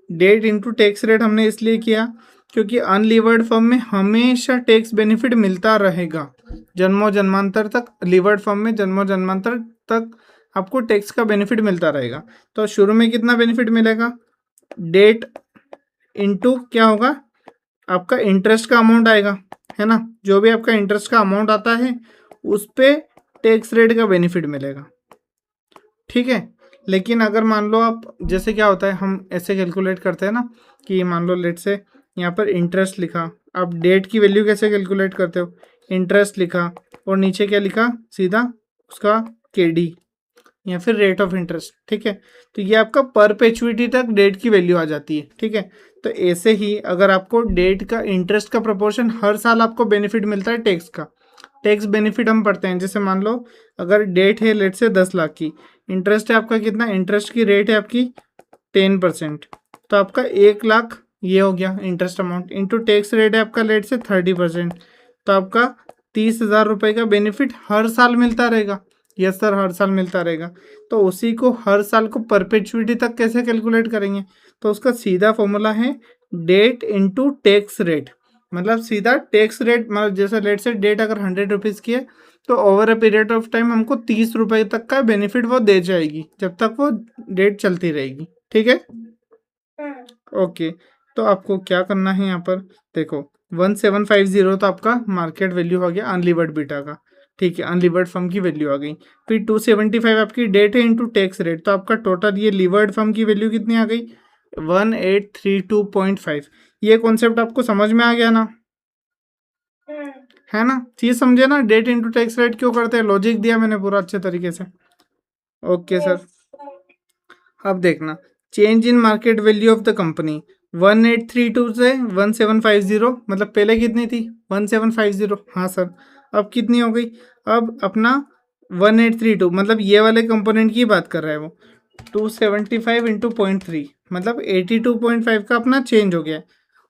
Debt into tax rate हमने इसलिए किया क्योंकि अनलीवर्ड फर्म में हमेशा टैक्स बेनिफिट मिलता रहेगा जन्मों जन्मांतर तक। लीवर्ड फर्म में जन्मों जन्मांतर तक आपको टैक्स का बेनिफिट मिलता रहेगा। तो शुरू में कितना बेनिफिट मिलेगा? डेट इंटू क्या होगा, आपका इंटरेस्ट का अमाउंट आएगा, है ना। जो भी आपका इंटरेस्ट का अमाउंट आता है उस पे टैक्स रेट का बेनिफिट मिलेगा, ठीक है। लेकिन अगर मान लो आप, जैसे क्या होता है, हम ऐसे कैलकुलेट करते हैं ना कि मान लो लेट से यहाँ पर इंटरेस्ट लिखा, आप डेट की वैल्यू कैसे कैलकुलेट करते हो? इंटरेस्ट लिखा और नीचे क्या लिखा, सीधा उसका केडी या फिर रेट ऑफ इंटरेस्ट, ठीक है। तो ये आपका परपेचुइटी तक डेट की वैल्यू आ जाती है, ठीक है। तो ऐसे ही अगर आपको डेट का इंटरेस्ट का प्रोपोर्शन हर साल आपको बेनिफिट मिलता है टैक्स का, टैक्स बेनिफिट हम पढ़ते हैं। जैसे मान लो अगर डेट है लेट से 10 लाख की, इंटरेस्ट है आपका कितना, इंटरेस्ट की रेट है आपकी 10%, तो आपका 1 लाख ये हो गया interest amount, into tax rate है आपका लेट से 30%, तो आपका 30,000 रुपये का बेनिफिट हर साल मिलता रहेगा। यस सर, हर साल मिलता रहेगा। तो उसी को हर साल को परपेचुइटी तक कैसे कैलकुलेट करेंगे? तो उसका सीधा फॉर्मूला है डेट इंटू टैक्स रेट। मतलब सीधा टैक्स रेट, मतलब जैसे लेट से डेट अगर 100 रुपीज़ की है, तो over a period of time हमको 30 रुपये तक का बेनिफिट वो दे जाएगी, जब तक वो डेट चलती रहेगी, ठीक है। ओके, तो आपको क्या करना है यहाँ पर, देखो 1750 तो आपका मार्केट वैल्यू आ गया अनलीवर्ड बीटा का, ठीक है। अनलीवर्ड फर्म की वैल्यू आ गई। फिर 275 आपकी डेट है इंटू टैक्स रेट, तो आपका टोटल ये लीवर्ड फर्म की वैल्यू कितनी आ गई? 1832.5। ये कॉन्सेप्ट आपको समझ में आ गया ना, है ना। चीज समझे ना, डेट इंटू टैक्स रेट क्यों करते हैं, लॉजिक दिया मैंने पूरा अच्छे तरीके से। ओके सर, अब देखना, change in market value of the company 1832 से 1750, मतलब पहले कितनी थी 1750, हाँ सर। अब कितनी हो गई? अब अपना 1832, मतलब ये वाले कंपोनेंट की बात कर रहा है वो, 275 इंटू 0.3, मतलब 82.5 का अपना चेंज हो गया।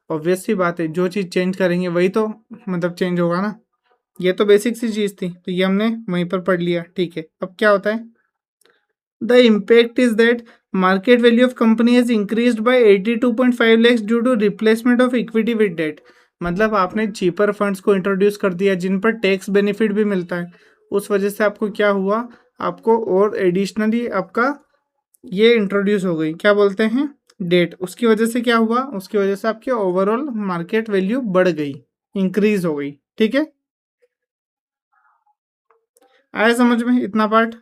ऑब्वियस सी बात है, जो चीज़ चेंज करेंगे वही तो मतलब चेंज होगा ना। ये तो बेसिक सी चीज़ थी, तो ये हमने वहीं पर पढ़ लिया, ठीक है। अब क्या होता है, the impact is that market value of company has increased by 82.5 lakhs due to replacement of equity with debt. मतलब आपने चीपर फंड्स को इंट्रोड्यूस कर दिया जिन पर टैक्स बेनिफिट भी मिलता है, उस वजह से आपको क्या हुआ, आपको और एडिशनली आपका ये इंट्रोड्यूस हो गई, क्या बोलते हैं, डेट। उसकी वजह से क्या हुआ, उसकी वजह से आपकी ओवरऑल मार्केट वैल्यू बढ़ गई, इंक्रीज हो गई, ठीक है। आया समझ में इतना पार्ट,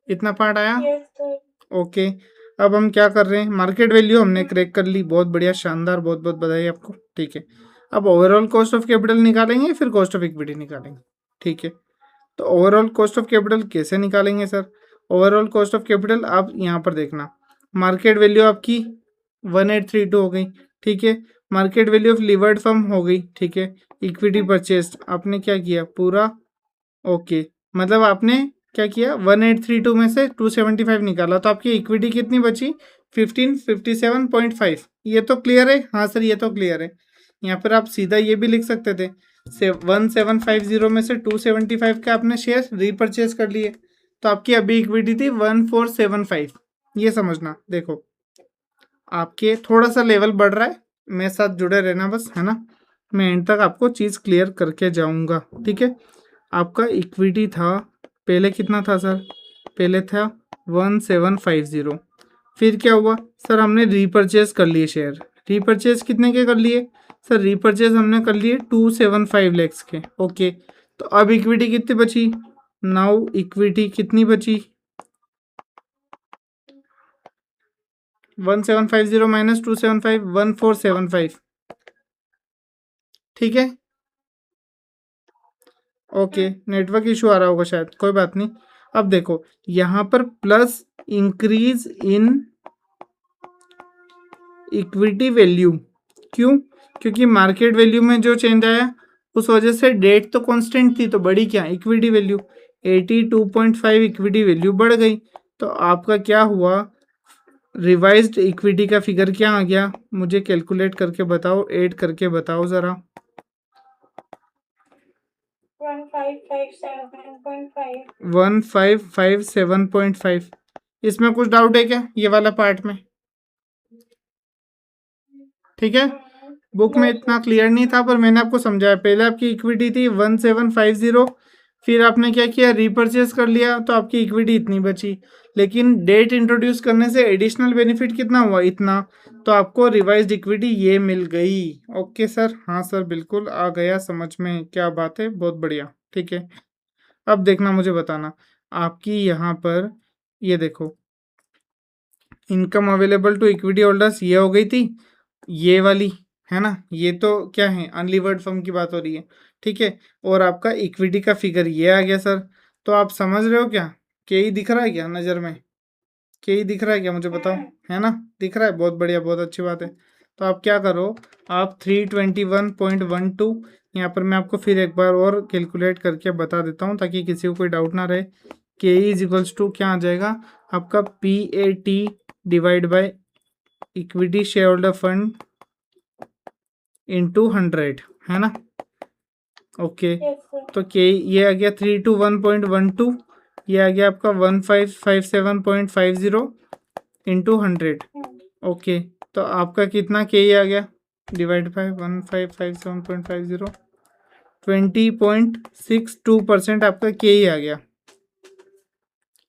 इतना पार्ट आया? ओके। अब हम क्या कर रहे हैं, मार्केट वैल्यू हमने क्रैक कर ली, बहुत बढ़िया, शानदार, बहुत बहुत बधाई आपको, ठीक है। अब ओवरऑल कॉस्ट ऑफ कैपिटल निकालेंगे, फिर कॉस्ट ऑफ इक्विटी निकालेंगे, ठीक है। तो ओवरऑल कॉस्ट ऑफ कैपिटल कैसे निकालेंगे sir? Overall cost of capital आप यहाँ पर देखना, मार्केट वैल्यू आपकी 1832 हो गई, ठीक है। Market value of levered firm हो गई, ठीक है। इक्विटी परचेज आपने क्या किया पूरा, ओके। मतलब आपने क्या किया, 1832 में से 275 निकाला, तो आपकी इक्विटी कितनी बची, 1557.5 ये तो क्लियर है। हाँ सर ये तो क्लियर है। यहाँ पर आप सीधा ये भी लिख सकते थे 1750 में से 275 के आपने शेयर रीपरचेज कर लिए, तो आपकी अभी इक्विटी थी 1475। ये समझना, देखो आपके थोड़ा सा लेवल बढ़ रहा है, मेरे साथ जुड़े रहना बस, है ना। मैं एंड तक आपको चीज़ क्लियर करके जाऊंगा, ठीक है। आपका इक्विटी था पहले कितना था सर, पहले था 1750। फिर क्या हुआ सर, हमने रीपरचेज कर लिए शेयर। रीपरचेज कितने के कर लिए सर, रीपरचेज हमने कर लिए 275 लैक्स के। ओके, तो अब इक्विटी कितनी बची, नाउ इक्विटी कितनी बची 1750 माइनस 275 1475, ठीक है। ओके, नेटवर्क इशू आ रहा होगा शायद, कोई बात नहीं। अब देखो यहाँ पर plus increase in equity value, क्यों, क्योंकि मार्केट वैल्यू में जो चेंज आया उस वजह से डेट तो कांस्टेंट थी, तो बढ़ी क्या इक्विटी वैल्यू, 82.5 इक्विटी वैल्यू बढ़ गई। तो आपका क्या हुआ, रिवाइज्ड इक्विटी का फिगर क्या आ गया, मुझे कैलकुलेट करके बताओ, ऐड करके बताओ ज़रा। 1557.5। इसमें कुछ डाउट है क्या ये वाला पार्ट में, ठीक है। बुक में इतना क्लियर नहीं था पर मैंने आपको समझाया। पहले आपकी इक्विटी थी 1750, फिर आपने क्या किया रीपरचेज कर लिया, तो आपकी इक्विटी इतनी बची। लेकिन डेट इंट्रोड्यूस करने से एडिशनल बेनिफिट कितना हुआ, इतना, तो आपको रिवाइज्ड इक्विटी ये मिल गई। ओके सर, हाँ सर बिल्कुल आ गया समझ में, क्या बात है, बहुत बढ़िया, ठीक है। अब देखना, मुझे बताना आपकी यहाँ पर, ये देखो income available to equity holders ये हो गई थी, ये वाली, है ना। ये तो क्या है, अनलीवर्ड फर्म की बात हो रही है, ठीक है। और आपका इक्विटी का फिगर ये आ गया सर। तो आप समझ रहे हो क्या, के ही दिख रहा है क्या नज़र में, के ही दिख रहा है क्या, मुझे बताओ, है ना, दिख रहा है, बहुत बढ़िया, बहुत अच्छी बात है। तो आप क्या करो, आप 321.12, यहाँ पर मैं आपको फिर एक बार और कैलकुलेट करके बता देता हूँ ताकि किसी को कोई डाउट ना रहे। के इक्वल्स टू क्या आ जाएगा आपका, PAT divide by equity share holder fund into 100, है ना। ओके, तो के ये आ गया 321.12, ये आ गया आपका 1557.50 इंटू 100। ओके, तो आपका कितना के आ गया, डिवाइड बाय 1557.50, 20.62% आपका के आ गया,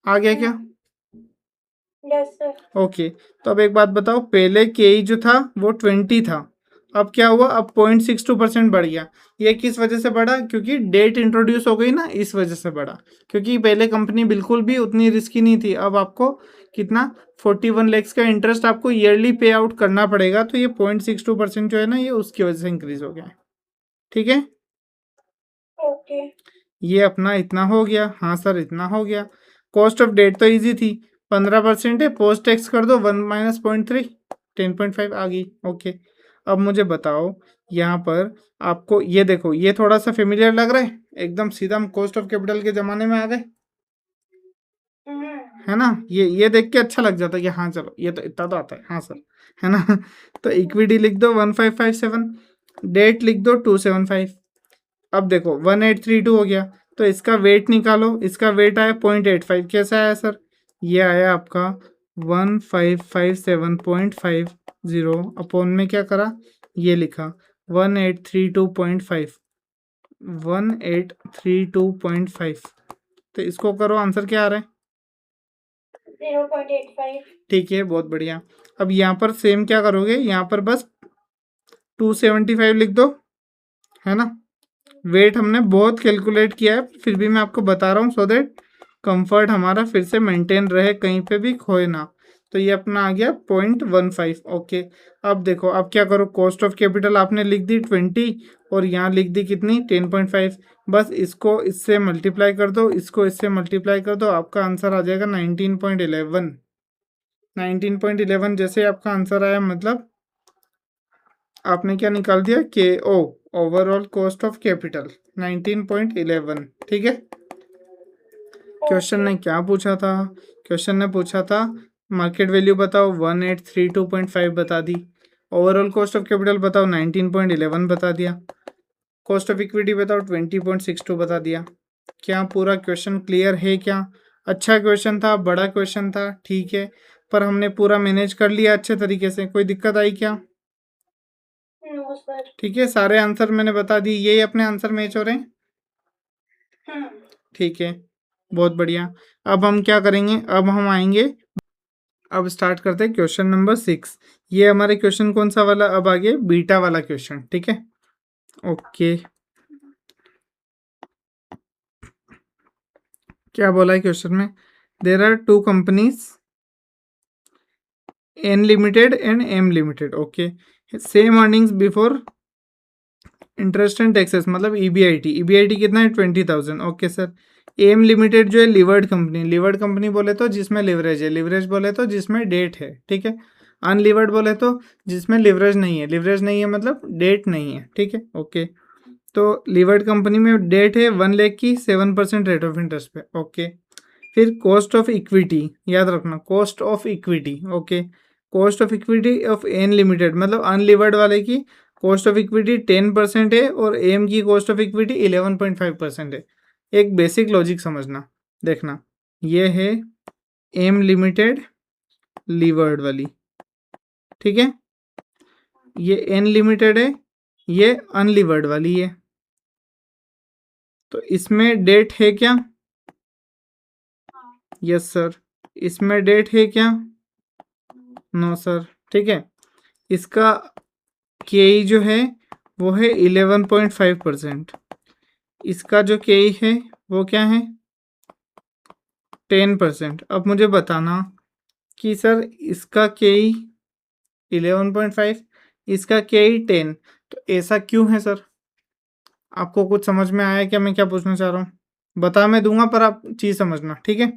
आ गया क्या। Yes sir. ओके, तो अब एक बात बताओ, पहले के जो था वो 20 था, अब क्या हुआ, अब 0.62% बढ़ गया। ये किस वजह से बढ़ा, क्योंकि डेट इंट्रोड्यूस हो गई ना, इस वजह से बढ़ा। क्योंकि पहले कंपनी बिल्कुल भी उतनी रिस्की नहीं थी, अब आपको कितना 41 लैक्स का इंटरेस्ट आपको ईयरली पे आउट करना पड़ेगा, तो ये 0.62% जो है ना, ये उसकी वजह से इंक्रीज हो गया है, ठीक है। ओके, ये अपना इतना हो गया, हाँ सर इतना हो गया। कॉस्ट ऑफ डेट तो इजी थी, 15% है, पोस्ट टैक्स कर दो 1 माइनस 0.3, 10.5 आ गई। ओके, अब मुझे बताओ यहाँ पर आपको ये देखो, ये थोड़ा सा फेमिलियर लग रहा है, एकदम सीधा हम कॉस्ट ऑफ कैपिटल के ज़माने में आ गए, है ना। ये देख के अच्छा लग जाता है कि हाँ चलो ये तो इतना तो आता है, हाँ सर, है ना। तो इक्विटी लिख दो 1557, डेट लिख दो 275। अब देखो 1832 हो गया, तो इसका वेट निकालो, इसका वेट आया 0.85, कैसा आया सर, ये आया आपका 1557.50 अपॉन में क्या करा, ये लिखा 1832.5, 1832.5, तो इसको करो, आंसर क्या आ रहा है, 0.85। ठीक है, बहुत बढ़िया। अब यहाँ पर सेम क्या करोगे, यहाँ पर बस 275 लिख दो, है ना। वेट हमने बहुत कैलकुलेट किया है, फिर भी मैं आपको बता रहा हूँ सो दैट कंफर्ट हमारा फिर से मेंटेन रहे, कहीं पे भी खोए ना। तो ये अपना आ गया 0.15। ओके, अब देखो, अब क्या करो, कॉस्ट ऑफ कैपिटल आपने लिख दी 20 और यहाँ लिख दी कितनी 10.5, बस इसको इससे मल्टीप्लाई कर दो, इसको इससे मल्टीप्लाई कर दो, आपका आंसर आ जाएगा 19.11। 19.11 जैसे आपका आंसर आया, मतलब आपने क्या निकाल दिया, के ओ ओवरऑल कॉस्ट ऑफ कैपिटल 19.11, ठीक है। क्वेश्चन ने क्या पूछा था, क्वेश्चन ने पूछा था मार्केट वैल्यू बताओ 1832.5 बता दी, ओवरऑल कॉस्ट ऑफ कैपिटल बताओ 19.11 बता दिया, कॉस्ट ऑफ इक्विटी बताओ 20.62 बता दिया। क्या पूरा क्वेश्चन क्लियर है क्या? अच्छा क्वेश्चन था, बड़ा क्वेश्चन था, ठीक है, पर हमने पूरा मैनेज कर लिया अच्छे तरीके से। कोई दिक्कत आई क्या? No sir. ठीक है, सारे आंसर मैंने बता दी, यही अपने आंसर मैच हो रहे हैं। ठीक है, बहुत बढ़िया। अब हम क्या करेंगे, अब हम आएंगे, अब स्टार्ट करते हैं क्वेश्चन नंबर 6। ये हमारे क्वेश्चन कौन सा वाला, अब आगे बीटा वाला क्वेश्चन, ठीक है। ओके, क्या बोला है क्वेश्चन में? There are two companies, N limited and M limited, okay, same earnings before interest and taxes, मतलब ईबीआईटी, ईबीआईटी कितना है 20,000, ओके सर। एम लिमिटेड जो है लिवर्ड कंपनी, लिवर्ड कंपनी बोले तो जिसमें लिवरेज है, लिवरेज बोले तो जिसमें डेट है, ठीक है। अनलिवर्ड बोले तो जिसमें लिवरेज नहीं है, लिवरेज नहीं है मतलब डेट नहीं है, ठीक है, ओके। तो लिवर्ड कंपनी में डेट है 1 लाख की, 7% रेट ऑफ इंटरेस्ट पे, ओके। फिर कॉस्ट ऑफ इक्विटी, याद रखना, cost of equity, okay. Cost of equity of N limited मतलब अनलिवर्ड वाले की कॉस्ट ऑफ इक्विटी 10% है और एम की कॉस्ट ऑफ इक्विटी 11.5% है। एक बेसिक लॉजिक समझना, देखना, ये है एम लिमिटेड लीवर्ड वाली, ठीक है, ये एन लिमिटेड है, ये अनलीवर्ड वाली है। तो इसमें डेट है क्या? Yes sir. इसमें डेट है क्या? नो सर, ठीक है। इसका के जो है वो है 11.5%, इसका जो के है वो क्या है 10%। अब मुझे बताना कि सर इसका के 11.5, इसका के 10, तो ऐसा क्यों है सर? आपको कुछ समझ में आया क्या मैं क्या पूछना चाह रहा हूँ? बता मैं दूंगा पर आप चीज़ समझना, ठीक है।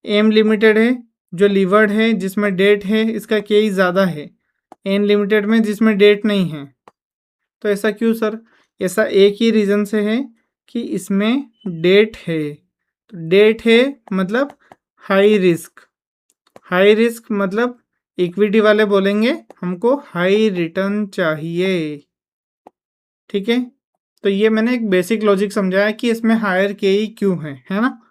एम लिमिटेड है जो लीवर्ड है जिसमें डेट है, इसका के ज़्यादा है एन लिमिटेड में जिसमें डेट नहीं है। तो ऐसा क्यों सर? ऐसा एक ही रीज़न से है कि इसमें डेट है, तो डेट है मतलब हाई रिस्क, हाई रिस्क मतलब इक्विटी वाले बोलेंगे हमको हाई रिटर्न चाहिए, ठीक है। तो ये मैंने एक बेसिक लॉजिक समझाया कि इसमें हायर के ही क्यों है ना।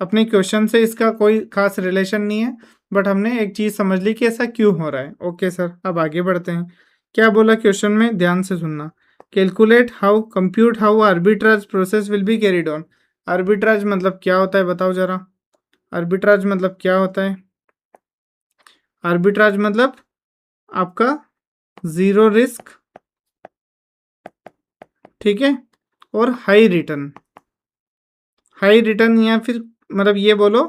अपने क्वेश्चन से इसका कोई खास रिलेशन नहीं है, बट हमने एक चीज़ समझ ली कि ऐसा क्यों हो रहा है। ओके सर, अब आगे बढ़ते हैं। क्या बोला क्वेश्चन में, ध्यान से सुनना। Calculate how, compute how arbitrage process will be carried on. Arbitrage मतलब क्या होता है बताओ जरा, आर्बिट्राज मतलब क्या होता है? आर्बिट्राज मतलब आपका ज़ीरो रिस्क, ठीक है, और हाई रिटर्न, हाई रिटर्न या फिर मतलब ये बोलो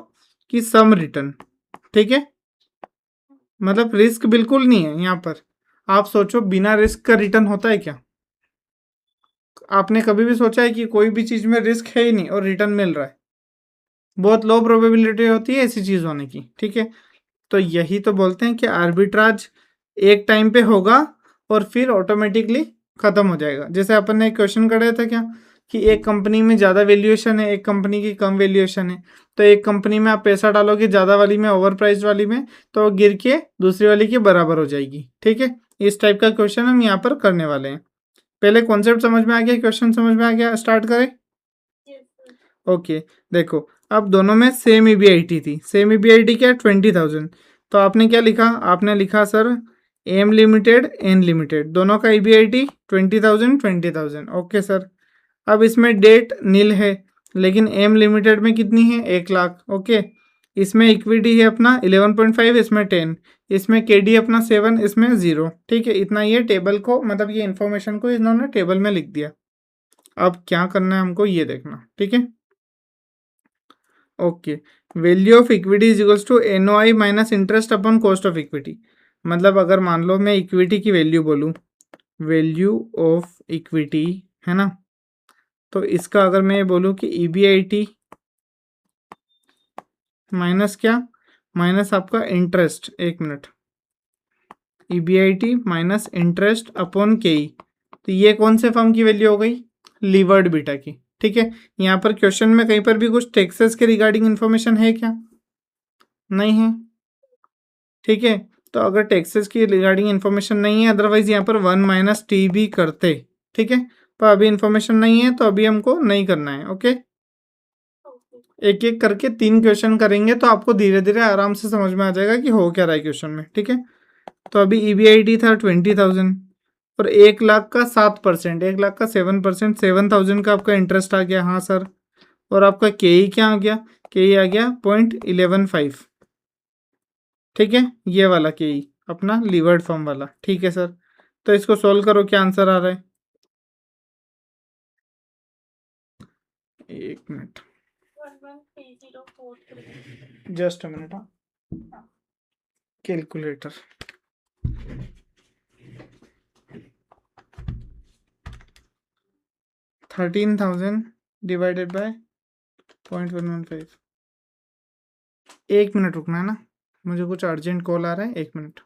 कि सम रिटर्न, ठीक है। मतलब रिस्क बिल्कुल नहीं है यहाँ पर। आप सोचो बिना रिस्क का रिटर्न होता है क्या? आपने कभी भी सोचा है कि कोई भी चीज़ में रिस्क है ही नहीं और रिटर्न मिल रहा है? बहुत लो प्रोबेबिलिटी होती है ऐसी चीज़ होने की, ठीक है। तो यही तो बोलते हैं कि आर्बिट्राज एक टाइम पे होगा और फिर ऑटोमेटिकली ख़त्म हो जाएगा। जैसे अपन ने एक क्वेश्चन कराया था क्या, कि एक कंपनी में ज़्यादा वैल्यूएशन है, एक कंपनी की कम वैल्यूएशन है, तो एक कंपनी में आप पैसा डालोगे ज़्यादा वाली में, ओवर प्राइस वाली में, तो वो गिर के दूसरी वाली के बराबर हो जाएगी, ठीक है। इस टाइप का क्वेश्चन हम यहाँ पर करने वाले हैं। पहले कॉन्सेप्ट समझ में आ गया, क्वेश्चन समझ में आ गया, स्टार्ट करें। ओके, देखो अब दोनों में सेम ईबीआईटी थी, सेम ईबीआईटी क्या है 20,000। तो आपने क्या लिखा, आपने लिखा sir M limited N limited दोनों का ईबीआईटी 20,000 20,000, ओके सर। अब इसमें डेट नील है, लेकिन एम लिमिटेड में कितनी है 1 लाख, ओके। इसमें इक्विटी है अपना 11.5, इसमें 10, इसमें केडी अपना 7, इसमें 0, ठीक है। इतना ये टेबल को मतलब ये इन्फॉर्मेशन को इन्होंने टेबल में लिख दिया। अब क्या करना है हमको ये देखना, ठीक है। Okay, value of equity is equals to NOI minus interest upon cost of equity. मतलब अगर मान लो मैं इक्विटी की वैल्यू बोलूँ, वैल्यू ऑफ इक्विटी है ना, तो इसका अगर मैं बोलूँ कि ईबीआईटी माइनस क्या, माइनस आपका इंटरेस्ट, एक minute, EBIT minus interest upon के ई, तो ये कौन से फर्म की वैल्यू हो गई, लीवर्ड बीटा की, ठीक है। यहाँ पर क्वेश्चन में कहीं पर भी कुछ टैक्सेस के रिगार्डिंग इन्फॉर्मेशन है क्या? नहीं है। ठीक है। तो अगर टैक्सेस की रिगार्डिंग इन्फॉर्मेशन नहीं है, अदरवाइज यहाँ पर 1 माइनस टी भी करते, ठीक है। पर अभी इन्फॉर्मेशन नहीं है तो अभी हमको नहीं करना है, ओके। एक एक करके 3 क्वेश्चन करेंगे तो आपको धीरे धीरे आराम से समझ में आ जाएगा कि हो क्या रहा है क्वेश्चन में, ठीक है। तो अभी EBIT था 20,000 और 1 लाख का 7%, 1 लाख का 7%, 7,000 का आपका इंटरेस्ट आ गया, हाँ सर। और आपका KE क्या आ गया, KE आ गया 0.115, ठीक है। ये वाला KE अपना लीवर्ड फॉर्म वाला, ठीक है सर। तो इसको सोल्व करो, क्या आंसर आ रहा है। एक मिनट, 113043 जस्ट अ मिनट, हाँ। Calculator, 13,000 divided by 0.115। एक मिनट रुकना है ना, मुझे कुछ अर्जेंट कॉल आ रहा है, एक मिनट।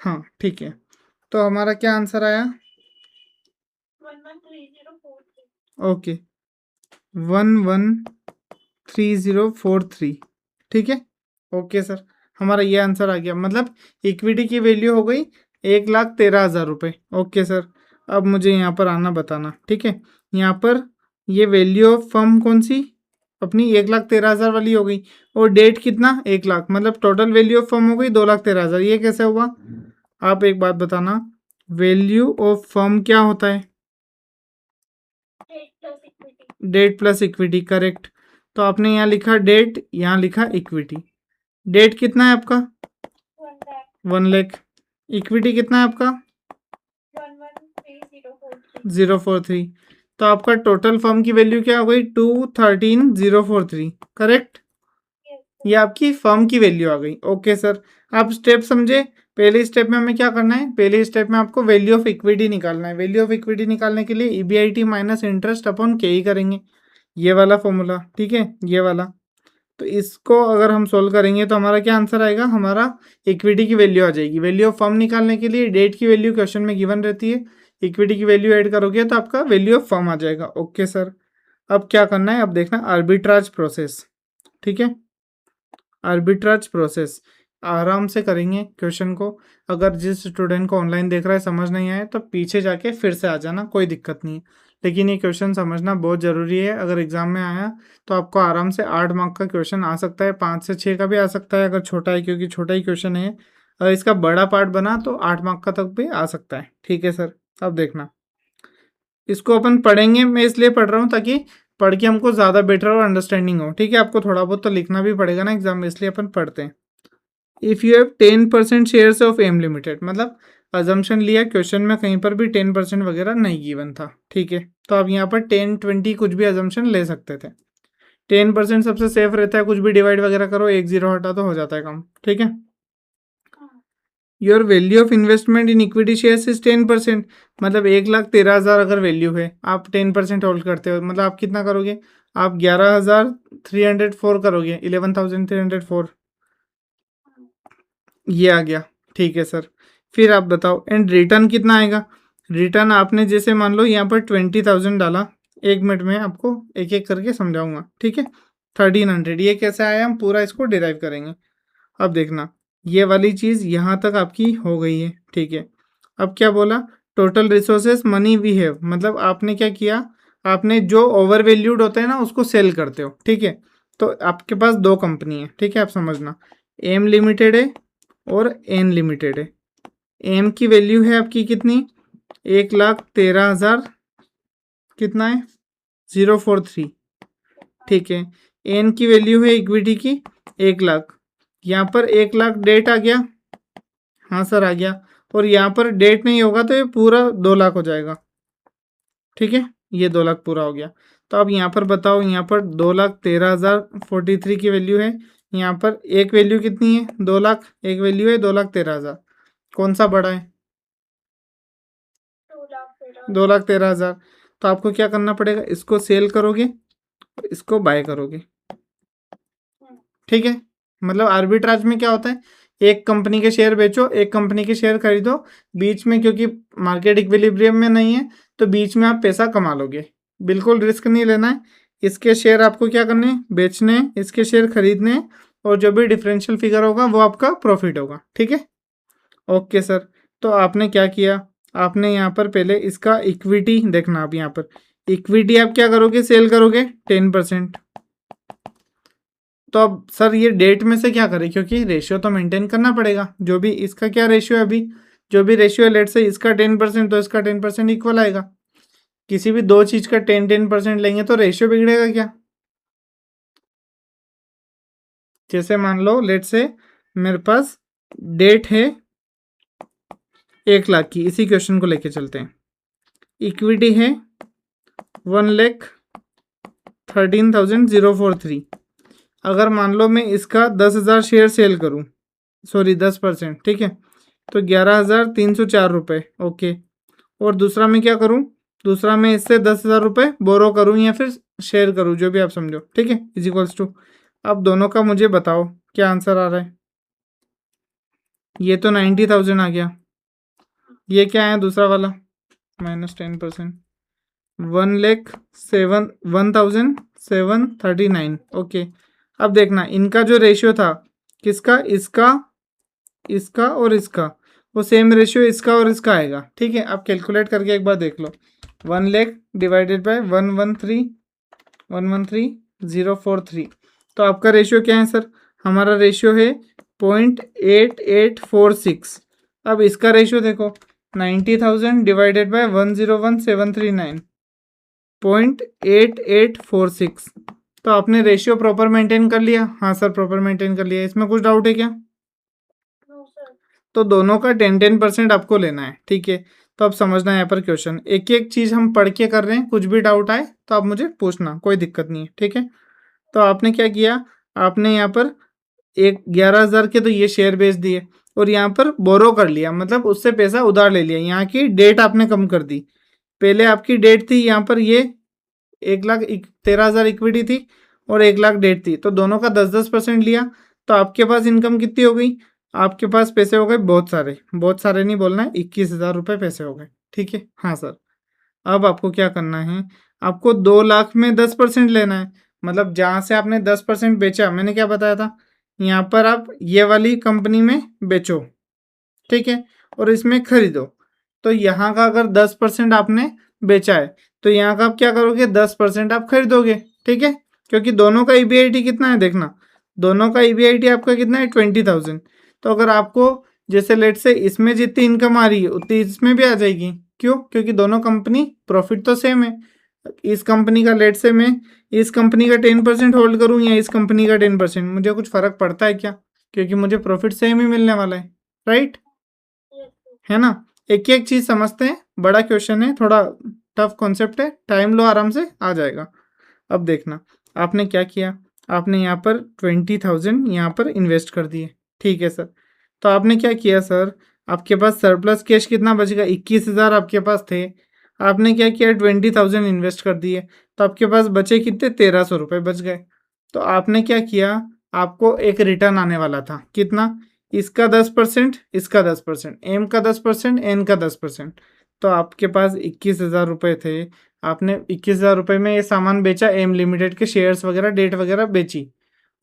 हाँ ठीक है, तो हमारा क्या आंसर आया, 113043 ओके 113043, ठीक है। ओके सर, हमारा ये आंसर आ गया, मतलब इक्विटी की वैल्यू हो गई 1,13,000 रुपये। ओके सर, अब मुझे यहाँ पर आना बताना, ठीक है। यहाँ पर ये वैल्यू ऑफ फर्म कौन सी, अपनी 1,13,000 वाली हो गई, और डेट कितना 1 लाख, मतलब टोटल वैल्यू ऑफ फर्म हो गई 2,13,000। ये कैसे हुआ, आप एक बात बताना, वैल्यू ऑफ फर्म क्या होता है, डेट प्लस इक्विटी, करेक्ट। तो आपने यहाँ लिखा डेट, यहाँ लिखा इक्विटी। डेट कितना है आपका 1 लाख, इक्विटी कितना है आपका 043। तो आपका टोटल फर्म की वैल्यू क्या हो गई 213,043, करेक्ट। ये आपकी फर्म की वैल्यू आ गई। ओके सर, आप स्टेप समझे। पहले स्टेप में हमें क्या करना है, पहले स्टेप में आपको वैल्यू ऑफ इक्विटी निकालना है। वैल्यू ऑफ इक्विटी निकालने के लिए EBIT minus interest upon KE करेंगे, ये वाला फॉर्मूला, ठीक है, ये वाला। तो इसको अगर हम सोल्व करेंगे तो हमारा क्या आंसर आएगा, हमारा इक्विटी की वैल्यू आ जाएगी। वैल्यू ऑफ फर्म निकालने के लिए डेट की वैल्यू क्वेश्चन में गिवन रहती है, इक्विटी की वैल्यू ऐड करोगे तो आपका वैल्यू ऑफ फर्म आ जाएगा। ओके सर, अब क्या करना है, अब देखना आर्बिट्राज प्रोसेस, ठीक है। आर्बिट्राज प्रोसेस आराम से करेंगे क्वेश्चन को। अगर जिस स्टूडेंट को ऑनलाइन देख रहा है समझ नहीं आए तो पीछे जाके फिर से आ जाना, कोई दिक्कत नहीं है। लेकिन ये क्वेश्चन समझना बहुत ज़रूरी है, अगर एग्जाम में आया तो आपको आराम से 8 मार्क का क्वेश्चन आ सकता है, 5 से 6 का भी आ सकता है अगर छोटा है, क्योंकि छोटा ही क्वेश्चन है। अगर इसका बड़ा पार्ट बना तो 8 मार्क का तक भी आ सकता है, ठीक है सर। अब देखना, इसको अपन पढ़ेंगे, मैं इसलिए पढ़ रहा हूँ ताकि पढ़ के हमको ज़्यादा बेटर और अंडरस्टैंडिंग हो, ठीक है। आपको थोड़ा बहुत तो लिखना भी पड़ेगा ना एग्जाम में, इसलिए अपन पढ़ते हैं। If you have 10% shares of M limited, मतलब अजम्पशन लिया क्वेश्चन में, कहीं पर भी 10% वगैरह नहीं गिवन था, ठीक है। तो आप यहाँ पर 10-20 कुछ भी अजम्पशन ले सकते थे। 10% सबसे सेफ रहता है, कुछ भी डिवाइड वगैरह करो, 1 0 हटा तो हो जाता है काम, ठीक है। Your value of investment in equity shares is 10%, मतलब 1,13,000 अगर वैल्यू है, आप 10% होल्ड करते हो, मतलब आप कितना करोगे, आप 11,304 करोगे, 11,304, ये आ गया, ठीक है सर। फिर आप बताओ एंड रिटर्न कितना आएगा। रिटर्न आपने जैसे मान लो यहाँ पर 20,000 डाला, 1 मिनट में आपको एक एक करके समझाऊंगा, ठीक है। 1,300 ये कैसे आया, हम पूरा इसको डिराइव करेंगे। अब देखना, ये वाली चीज़ यहाँ तक आपकी हो गई है, ठीक है। अब क्या बोला, total resources money we have, मतलब आपने क्या किया, आपने जो ओवर वैल्यूड होता है ना उसको सेल करते हो, ठीक है। तो आपके पास 2 कंपनी है, ठीक है, आप समझना, एम लिमिटेड है और एन लिमिटेड है। एम की वैल्यू है आपकी कितनी, 1,13,000, कितना है 043, ठीक है। एन की वैल्यू है इक्विटी की 1 लाख, यहाँ पर 1 लाख डेट आ गया, हाँ सर आ गया। और यहाँ पर डेट नहीं होगा तो ये पूरा 2 लाख हो जाएगा, ठीक है, ये 2 लाख पूरा हो गया। तो अब यहाँ पर बताओ, यहाँ पर 2,13,043 की वैल्यू है, यहाँ पर एक वैल्यू कितनी है 2 लाख, एक वैल्यू है 2,13,000, कौन सा बड़ा है, 2,13,000। तो आपको क्या करना पड़ेगा, इसको सेल करोगे, इसको बाय करोगे, ठीक है। मतलब आर्बिट्राज में क्या होता है, एक कंपनी के शेयर बेचो, एक कंपनी के शेयर खरीदो, बीच में क्योंकि मार्केट इक्विलिब्रियम में नहीं है तो बीच में आप पैसा कमा लोगे, बिल्कुल रिस्क नहीं लेना है। इसके शेयर आपको क्या करने हैं, बेचने हैं, इसके शेयर खरीदने हैं, और जो भी डिफरेंशियल फिगर होगा वो आपका प्रॉफिट होगा, ठीक है। ओके सर, तो आपने क्या किया, आपने यहाँ पर पहले इसका इक्विटी देखना, आप यहाँ पर इक्विटी आप क्या करोगे, सेल करोगे 10%। तो अब सर ये डेट में से क्या करें, क्योंकि रेशियो तो मेंटेन करना पड़ेगा, जो भी इसका क्या रेशियो है अभी, जो भी रेशियो है लेट से इसका 10% तो इसका 10% इक्वल आएगा। किसी भी दो चीज का 10% लेंगे तो रेशियो बिगड़ेगा क्या। जैसे मान लो लेट से मेरे पास डेट है 1 लाख की, इसी क्वेश्चन को लेके चलते हैं। इक्विटी है 1,13,043। अगर मान लो मैं इसका 10,000 शेयर सेल करूं, सॉरी 10%, ठीक है, तो 11,304 रुपये, ओके। और दूसरा मैं क्या करूं, दूसरा मैं इससे 10,000 रुपये बोरो करूं या फिर शेयर करूं, जो भी आप समझो, ठीक है, इज इक्वल्स टू। अब दोनों का मुझे बताओ क्या आंसर आ रहा है। ये तो 90,000 आ गया, ये क्या है दूसरा वाला, -10%, 1,07,139। ओके, अब देखना इनका जो रेशियो था, किसका, इसका, इसका और इसका, वो सेम रेशियो इसका और इसका आएगा, ठीक है। आप कैलकुलेट करके एक बार देख लो, 1 लाख डिवाइडेड बाय 113,043, तो आपका रेशियो क्या है सर, हमारा रेशियो है 0.8846। अब इसका रेशियो देखो, 90,000 डिवाइडेड बाय 101,739, 0.8846। तो आपने रेशियो प्रॉपर मेंटेन कर लिया, हाँ सर प्रॉपर मेंटेन कर लिया, इसमें कुछ डाउट है क्या। तो दोनों का 10% आपको लेना है, ठीक है। तो अब समझना है यहाँ पर क्वेश्चन, एक एक चीज हम पढ़ के कर रहे हैं, कुछ भी डाउट आए तो आप मुझे पूछना, कोई दिक्कत नहीं है, ठीक है। तो आपने क्या किया, आपने यहाँ पर 11,000 के तो ये शेयर बेच दिए, और यहाँ पर बोरो कर लिया, मतलब उससे पैसा उधार ले लिया, यहाँ की डेट आपने कम कर दी। पहले आपकी डेट थी यहाँ पर ये 1,13,000 इक्विटी थी, और 1 लाख डेट थी, तो दोनों का 10-10% लिया, तो आपके पास इनकम कितनी हो गई, आपके पास पैसे हो गए बहुत सारे, बहुत सारे नहीं बोलना है, 21,000 रुपये पैसे हो गए, ठीक है। हाँ सर, अब आपको क्या करना है, आपको 2 लाख में 10% लेना है, मतलब जहाँ से आपने 10% बेचा, मैंने क्या बताया था, यहाँ पर आप ये वाली कंपनी में बेचो, ठीक है, और इसमें खरीदो। तो यहाँ का अगर 10% आपने बेचा है, तो यहाँ का आप क्या करोगे, 10% आप खरीदोगे, ठीक है, क्योंकि दोनों का ईबीआईटी कितना है देखना, दोनों का ईबीआईटी आपका कितना है 20,000। तो अगर आपको जैसे लेट से इसमें जितनी इनकम आ रही है उतनी इसमें भी आ जाएगी, क्यों, क्योंकि दोनों कंपनी प्रॉफिट तो सेम है। इस कंपनी का लेट से मैं इस कंपनी का 10% होल्ड करूँ या इस कंपनी का 10%, मुझे कुछ फर्क पड़ता है क्या, क्योंकि मुझे प्रॉफिट सेम ही मिलने वाला है, राइट, है ना। एक एक चीज समझते हैं, बड़ा क्वेश्चन है, थोड़ा टफ कॉन्सेप्ट है, टाइम लो, आराम से आ जाएगा। अब देखना आपने क्या किया, आपने यहाँ पर 20,000 यहाँ पर इन्वेस्ट कर दिए, ठीक है सर। तो आपने क्या किया सर, आपके पास सरप्लस कैश कितना बच गया, 21,000 आपके पास थे, आपने क्या किया 20,000 इन्वेस्ट कर दिए, तो आपके पास बचे कितने, 1,300 रुपये बच गए। तो आपने क्या किया, आपको एक रिटर्न आने वाला था, कितना, इसका 10%, इसका 10%, एम का 10%, एन का 10%। तो आपके पास 21,000 रुपये थे, आपने 21,000 रुपये में ये सामान बेचा, एम लिमिटेड के शेयर्स वगैरह डेट वगैरह बेची,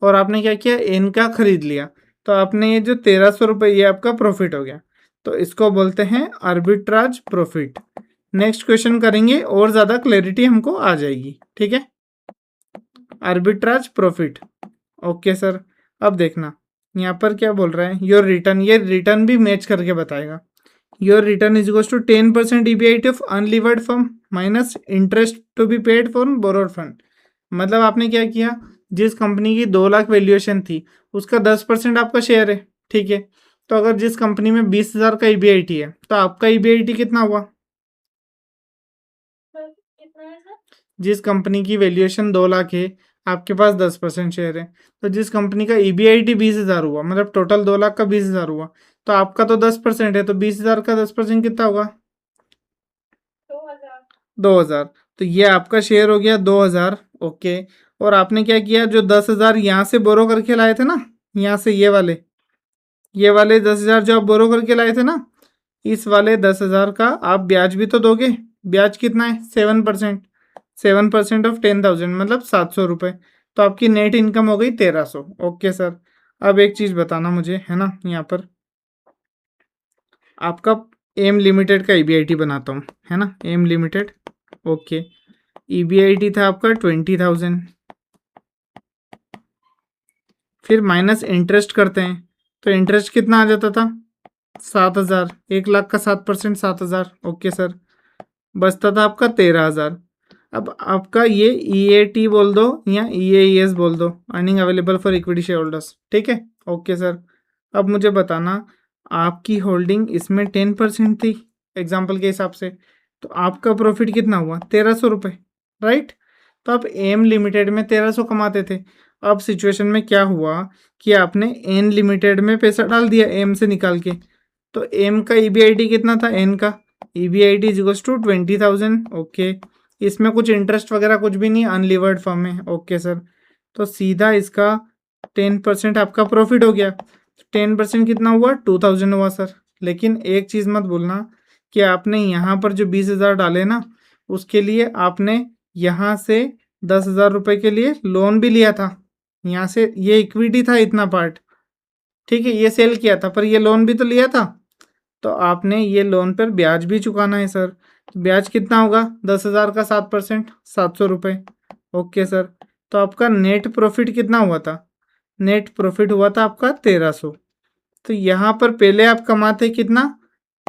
और आपने क्या किया, एन का खरीद लिया। तो आपने ये जो 1,300 रुपये ये आपका प्रॉफिट हो गया, तो इसको बोलते हैं आर्बिट्राज प्रॉफिट। नेक्स्ट क्वेश्चन करेंगे और ज़्यादा क्लैरिटी हमको आ जाएगी, ठीक है। Arbitrage profit, okay sir. अब देखना यहाँ पर क्या बोल रहा है, योर रिटर्न, ये रिटर्न भी मैच करके बताएगा। Your return is equals to 10% EBIT of unlevered firm minus interest to be paid for borrowed fund. मतलब आपने क्या किया, जिस कंपनी की 2 लाख वैल्यूएशन थी उसका 10% आपका शेयर है, ठीक है। तो अगर जिस कंपनी में 20,000 का ईबीआईटी है तो आपका ईबीआईटी कितना हुआ, कितना है सर, जिस कंपनी की वैल्यूएशन 2 लाख है, आपके पास 10% शेयर है, तो जिस कंपनी का ईबीआईटी 20,000 हुआ, मतलब टोटल 2 लाख का 20,000 हुआ, तो आपका तो 10% है, तो 20,000 का 10% कितना होगा, 2000। तो ये आपका शेयर हो गया 2000। ओके। और आपने क्या किया, जो 10,000 यहाँ से बोरो करके लाए थे ना, यहाँ से ये वाले 10,000 जो आप बोरो करके लाए थे ना, इस वाले 10,000 का आप ब्याज भी तो दोगे। ब्याज कितना है, 7%। 7% ऑफ 10,000 मतलब 700 रुपये। तो आपकी नेट इनकम हो गई 1300। Okay sir. अब एक चीज़ बताना मुझे, है ना, यहाँ पर आपका एम लिमिटेड का ईबीआईटी बनाता हूँ, है ना, एम लिमिटेड। ओके। ईबीआईटी था आपका 20,000। फिर माइनस इंटरेस्ट करते हैं, तो इंटरेस्ट कितना आ जाता था, 7,000। 1 लाख का 7%, 7,000। Okay sir. बचता था आपका 13,000। अब आपका ये ईएटी बोल दो या ईएईएस बोल दो, earning available for equity share holders, ठीक है। Okay sir. अब मुझे बताना, आपकी होल्डिंग इसमें 10% थी एग्जाम्पल के हिसाब से, तो आपका प्रॉफिट कितना हुआ, 1300 रुपये, राइट। तो आप एम लिमिटेड में 1300 कमाते थे। अब सिचुएशन में क्या हुआ कि आपने एन लिमिटेड में पैसा डाल दिया एम से निकाल के, तो एम का ईबीआईटी कितना था, एन का EBIT is equals to 20,000। Okay. इसमें कुछ इंटरेस्ट वगैरह कुछ भी नहीं, अनलिवर्ड फॉर्म है। Okay sir. तो सीधा इसका 10% आपका प्रॉफिट हो गया। 10% कितना हुआ, 2,000 हुआ सर। लेकिन एक चीज़ मत भूलना कि आपने यहाँ पर जो 20,000 डाले ना, उसके लिए आपने यहाँ से 10,000 रुपये के लिए लोन भी लिया था। यहाँ से ये इक्विटी था इतना पार्ट, ठीक है, ये सेल किया था, पर ये लोन भी तो लिया था। तो आपने ये लोन पर ब्याज भी चुकाना है सर। तो ब्याज कितना होगा, 10,000 का 7%, 700 रुपये। Okay sir. तो आपका नेट प्रॉफिट कितना हुआ था, नेट प्रॉफिट हुआ था आपका 1300। तो यहाँ पर पहले आप कमाते कितना,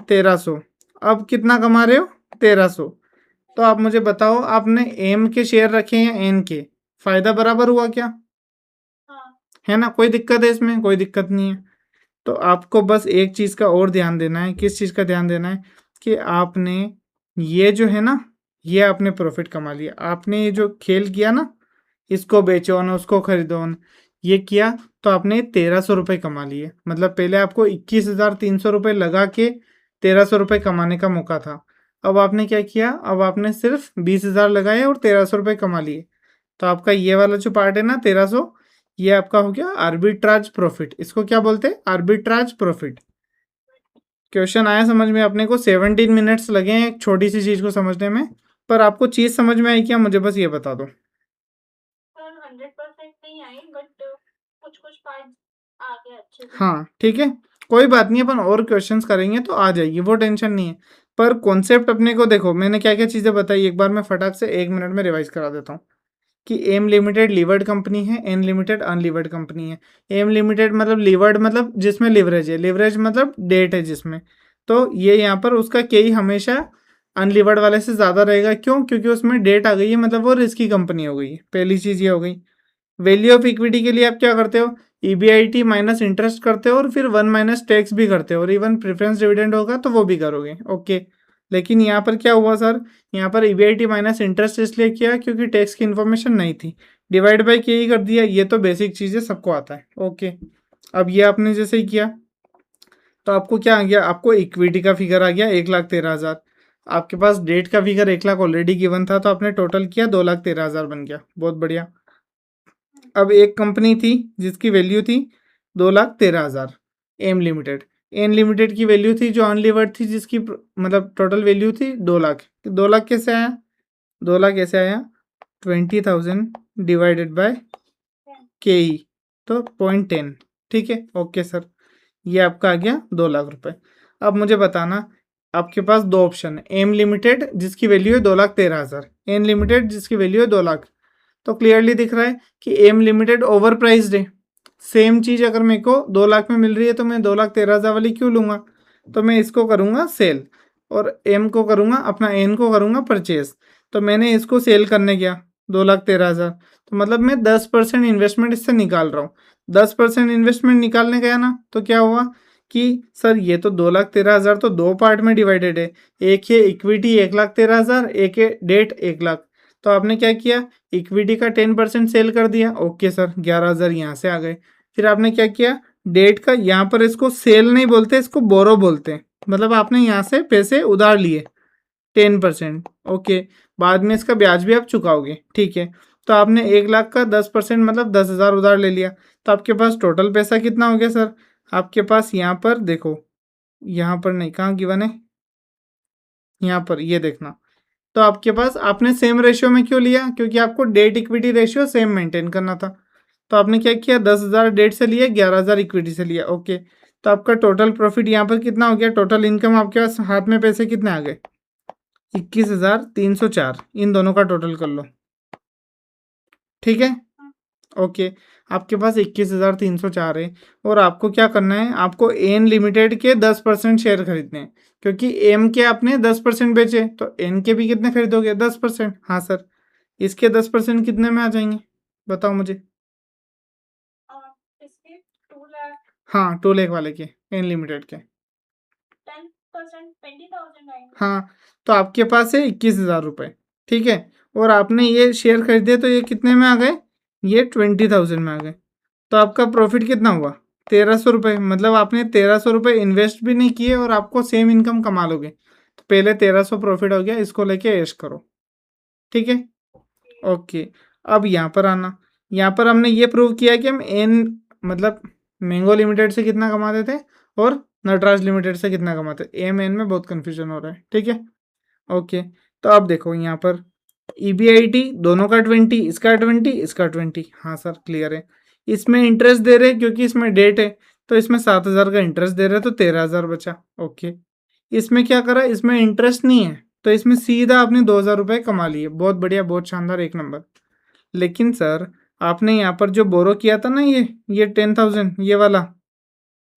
1300। अब कितना कमा रहे हो, 1300। तो आप मुझे बताओ, आपने एम के शेयर रखे हैं एन के, फायदा बराबर हुआ क्या, हाँ। है ना, कोई दिक्कत है इसमें, कोई दिक्कत नहीं है। तो आपको बस एक चीज़ का और ध्यान देना है, किस चीज़ का ध्यान देना है, कि आपने ये जो है ना, ये आपने प्रॉफिट कमा लिया, आपने ये जो खेल किया ना, इसको बेचो ना उसको खरीदो ना, ये किया, तो आपने 1,300 रुपये कमा लिए। मतलब पहले आपको 21,300 रुपये लगा के 1,300 रुपये कमाने का मौका था। अब आपने क्या किया, अब आपने सिर्फ 20,000 लगाए और 1,300 रुपये कमा लिए। तो आपका ये वाला जो पार्ट है ना, 1,300, ये आपका हो गया आर्बिट्राज प्रॉफिट। इसको क्या बोलते हैं, आर्बिट्राज प्रॉफिट। क्वेश्चन आया समझ में, अपने को 17 मिनट्स लगे हैं एक छोटी सी चीज़ को समझने में, पर आपको चीज़ समझ में आई क्या, मुझे बस ये बता दो। 100% नहीं आई, बट कुछ कुछ पार्ट आ गए अच्छे से। हाँ ठीक है, कोई बात नहीं, अपन और क्वेश्चंस करेंगे तो आ जाएगी, वो टेंशन नहीं है। पर कॉन्सेप्ट अपने को देखो, मैंने क्या क्या चीज़ें बताई, एक बार मैं फटाक से 1 मिनट में रिवाइज करा देता हूँ। कि एम लिमिटेड लीवर्ड कंपनी है, एन लिमिटेड अनलीवर्ड कंपनी है। एम लिमिटेड मतलब लीवर्ड मतलब जिसमें लिवरेज है, लिवरेज मतलब डेट है जिसमें। तो ये यहाँ पर उसका के ही हमेशा अनलीवर्ड वाले से ज़्यादा रहेगा, क्यों, क्योंकि उसमें डेट आ गई है, मतलब वो रिस्की कंपनी हो गई है। पहली चीज़ ये हो गई। वैल्यू ऑफ इक्विटी के लिए आप क्या करते हो, ईबीआईटी माइनस इंटरेस्ट करते हो और फिर 1 माइनस टैक्स भी करते हो, और इवन प्रेफरेंस डिविडेंड होगा तो वो भी करोगे। ओके। लेकिन यहाँ पर क्या हुआ सर, यहाँ पर ईबीआईटी माइनस इंटरेस्ट इसलिए किया क्योंकि टैक्स की इन्फॉर्मेशन नहीं थी, डिवाइड बाई के ही कर दिया, ये तो बेसिक चीज़ें सबको आता है। ओके। अब ये आपने जैसे ही किया, तो आपको क्या आ गया, आपको इक्विटी का फिगर आ गया 1,13,000। आपके पास डेट का फिगर 1 लाख ऑलरेडी गिवन था, तो आपने टोटल किया 2,13,000 बन गया, बहुत बढ़िया। अब एक कंपनी थी जिसकी वैल्यू थी 2,13,000, एम लिमिटेड। एन लिमिटेड की वैल्यू थी जो अनलिवर्ड थी, जिसकी मतलब टोटल वैल्यू थी 2 लाख। 2 लाख कैसे आया, 2 लाख ऐसे आया, 20,000 डिवाइडेड बाय के ई, तो 0.10, ठीक है। Okay sir. ये आपका आ गया 2 लाख रुपए। अब मुझे बताना, आपके पास दो ऑप्शन है, एम लिमिटेड जिसकी वैल्यू है 2,13,000, एन लिमिटेड जिसकी वैल्यू है 2 लाख। तो क्लियरली दिख रहा है कि एम लिमिटेड ओवर प्राइस्ड है। सेम चीज़ अगर मेरे को 2 लाख में मिल रही है तो मैं 2,13,000 वाली क्यों लूँगा, तो मैं इसको करूँगा सेल, और एम को करूँगा अपना, एन को करूँगा परचेज। तो मैंने इसको सेल करने गया 2,13,000, तो मतलब मैं 10% इन्वेस्टमेंट इससे निकाल रहा हूँ। 10% इन्वेस्टमेंट निकालने गया ना, तो क्या हुआ कि सर ये तो 2,13,000 तो दो पार्ट में डिवाइडेड है, एक है इक्विटी 1,13,000, एक है डेट 1 लाख। तो आपने क्या किया, इक्विटी का 10% सेल कर दिया। ओके सर, 11,000 यहाँ से आ गए। फिर आपने क्या किया, डेट का, यहाँ पर इसको सेल नहीं बोलते, इसको बोरो बोलते हैं, मतलब आपने यहाँ से पैसे उधार लिए। 10%। ओके, बाद में इसका ब्याज भी आप चुकाओगे, ठीक है। तो आपने 1 लाख का 10% मतलब 10,000 उधार ले लिया, तो आपके पास टोटल पैसा कितना हो गया सर? आपके पास यहाँ पर देखो, यहाँ पर नहीं, कहाँ गिवन है, यहाँ पर, ये देखना। तो आपके पास, आपने सेम रेशियो में क्यों लिया? क्योंकि आपको debt equity ratio same maintain करना था। तो आपने क्या किया, 10,000 डेट से लिया, 11,000 इक्विटी से लिया। ओके, तो आपका टोटल प्रॉफिट यहाँ पर कितना हो गया? टोटल इनकम आपके पास हाथ में पैसे कितने आ गए? 21,304। इन दोनों का टोटल कर लो, ठीक है। ओके, आपके पास 21,304 है, और आपको क्या करना है, आपको एन लिमिटेड के 10% शेयर खरीदने हैं, क्योंकि एम के आपने 10% बेचे, तो एन के भी कितने खरीदोगे? 10%। हाँ सर, इसके 10% कितने में आ जाएंगे, बताओ मुझे। इसके 2 लाख। हाँ, 2 लाख वाले के, एन लिमिटेड के। 10% 20,000 आएंगे। हाँ, तो आपके पास है 21,000 रुपये, ठीक है। और आपने ये शेयर खरीदे, तो ये कितने में आ गए? ये 20,000 में आ गए। तो आपका प्रॉफिट कितना हुआ? 1,300 रुपये। मतलब आपने 1,300 रुपये इन्वेस्ट भी नहीं किए और आपको सेम इनकम कमा लोगे। तो पहले 1,300 प्रॉफिट हो गया, इसको लेके ऐश करो, ठीक है। ओके, अब यहाँ पर आना। यहाँ पर हमने ये प्रूव किया कि हम एन मतलब मैंगो लिमिटेड से कितना कमाते थे और नटराज लिमिटेड से कितना कमाते। एम एन में बहुत कन्फ्यूजन हो रहा है, ठीक है। ओके, तो अब देखो यहाँ पर ईबीआईटी दोनों का 20, इसका 20, इसका 20। हाँ सर, क्लियर है। इसमें इंटरेस्ट दे रहे क्योंकि इसमें डेट है, तो इसमें 7,000 का इंटरेस्ट दे रहे, तो 13,000 बचा। ओके, इसमें क्या करा, इसमें इंटरेस्ट नहीं है, तो इसमें सीधा आपने 2,000 रुपये कमा लिए। बहुत बढ़िया, बहुत शानदार, एक नंबर। लेकिन सर, आपने यहाँ पर जो बोरो किया था ना, ये 10,000, ये वाला,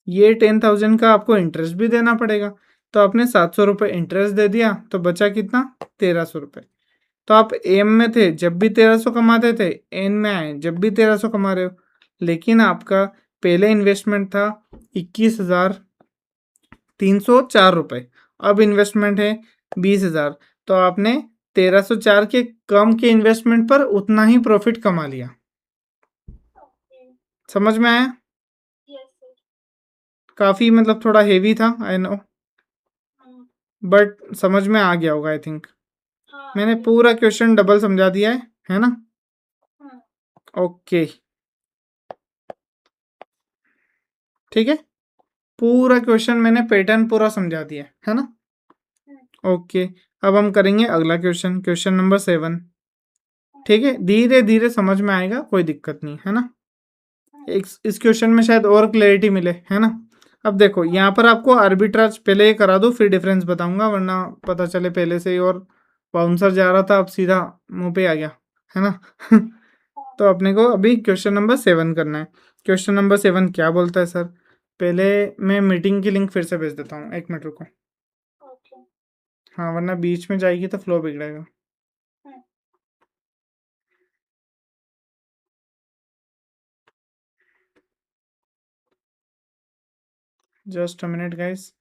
ये 10,000 का आपको इंटरेस्ट भी देना पड़ेगा। तो आपने 700 रुपये इंटरेस्ट दे दिया, तो बचा कितना? 1,300 रुपये। तो आप एम में थे जब भी 1,300 कमाते थे, एन में आए जब भी 1,300 कमा रहे हो। लेकिन आपका पहले इन्वेस्टमेंट था 21,304 रुपये, अब इन्वेस्टमेंट है 20,000। तो आपने 1,304 के कम के इन्वेस्टमेंट पर उतना ही प्रॉफिट कमा लिया। समझ में आया? काफ़ी मतलब थोड़ा हेवी था, आई नो, बट समझ में आ गया होगा आई थिंक। मैंने पूरा क्वेश्चन डबल समझा दिया है ना? ओके, ठीक है, पूरा क्वेश्चन मैंने पैटर्न पूरा समझा दिया है ना? ओके, अब हम करेंगे अगला क्वेश्चन, क्वेश्चन नंबर 7, ठीक है। धीरे धीरे समझ में आएगा, कोई दिक्कत नहीं है ना। इस क्वेश्चन में शायद और क्लैरिटी मिले, है ना। अब देखो, यहाँ पर आपको आर्बिट्राज पहले ये करा दूँ, फिर डिफरेंस बताऊंगा, वरना पता चले पहले से ही और बाउंसर जा रहा था, अब सीधा मुंह पे आ गया, है ना। तो अपने को अभी क्वेश्चन नंबर 7 करना है। क्वेश्चन नंबर 7 क्या बोलता है सर? पहले मैं मीटिंग की लिंक फिर से भेज देता हूँ, 1 मिनट रुको। हाँ, वरना बीच में जाएगी तो फ्लो बिगड़ेगा। Just a minute guys.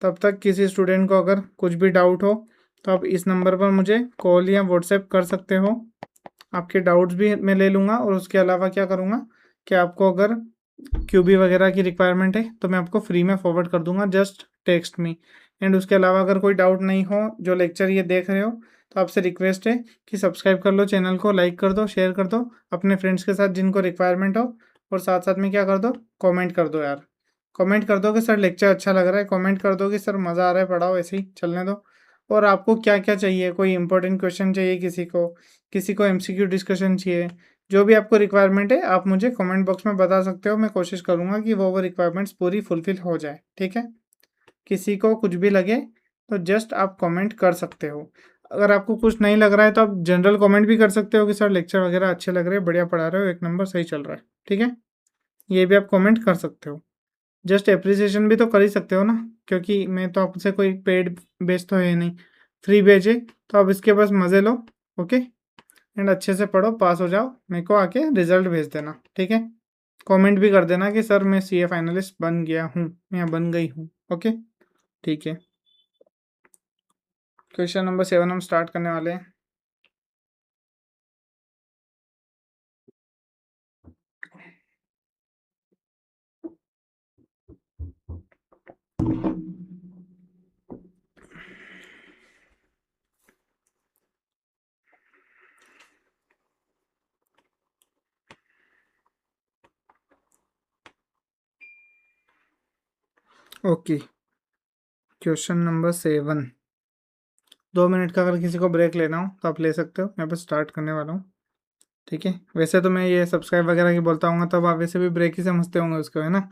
तब तक किसी स्टूडेंट को अगर कुछ भी डाउट हो, तो आप इस नंबर पर मुझे कॉल या व्हाट्सएप कर सकते हो। आपके डाउट्स भी मैं ले लूँगा, और उसके अलावा क्या करूँगा कि आपको अगर क्यूबी वगैरह की रिक्वायरमेंट है, तो मैं आपको फ्री में फॉरवर्ड कर दूंगा, जस्ट टेक्स्ट मी। एंड उसके अलावा अगर कोई डाउट नहीं हो, जो लेक्चर ये देख रहे हो, तो आपसे रिक्वेस्ट है कि सब्सक्राइब कर लो चैनल को, लाइक कर दो, शेयर कर दो अपने फ्रेंड्स के साथ जिनको रिक्वायरमेंट हो, और साथ साथ में क्या कर दो, कमेंट कर दो यार। कमेंट कर दो कि सर लेक्चर अच्छा लग रहा है, कमेंट कर दो कि सर मज़ा आ रहा है, पढ़ाओ, ऐसे ही चलने दो। और आपको क्या क्या चाहिए, कोई इंपॉर्टेंट क्वेश्चन चाहिए, किसी को एमसीक्यू डिस्कशन चाहिए, जो भी आपको रिक्वायरमेंट है, आप मुझे कमेंट बॉक्स में बता सकते हो। मैं कोशिश करूँगा कि वो रिक्वायरमेंट्स पूरी फुलफिल हो जाए, ठीक है। किसी को कुछ भी लगे तो जस्ट आप कमेंट कर सकते हो। अगर आपको कुछ नहीं लग रहा है, तो आप जनरल कमेंट भी कर सकते हो कि सर लेक्चर वगैरह अच्छे लग रहे हैं, बढ़िया पढ़ा रहे हो, 1 नंबर, सही चल रहा है, ठीक है। ये भी आप कमेंट कर सकते हो। जस्ट अप्रिसिएशन भी तो कर ही सकते हो ना, क्योंकि मैं तो आपसे कोई पेड बेच तो है नहीं, फ्री बेच है, तो आप इसके बस मज़े लो। ओके, एंड अच्छे से पढ़ो, पास हो जाओ, मेरे को आके रिजल्ट भेज देना, ठीक है। कमेंट भी कर देना कि सर मैं सीए फाइनलिस्ट बन गया हूँ या बन गई हूँ। ओके, ठीक है। क्वेश्चन नंबर 7 हम स्टार्ट करने वाले हैं। Okay, question number 7। 2 मिनट का अगर किसी को ब्रेक लेना हो तो आप ले सकते हो, मैं बस स्टार्ट करने वाला हूँ। ठीक है, वैसे तो मैं ये सब्सक्राइब वगैरह की बोलता हूँ तब आप वैसे भी ब्रेक ही समझते होंगे उसको, है ना।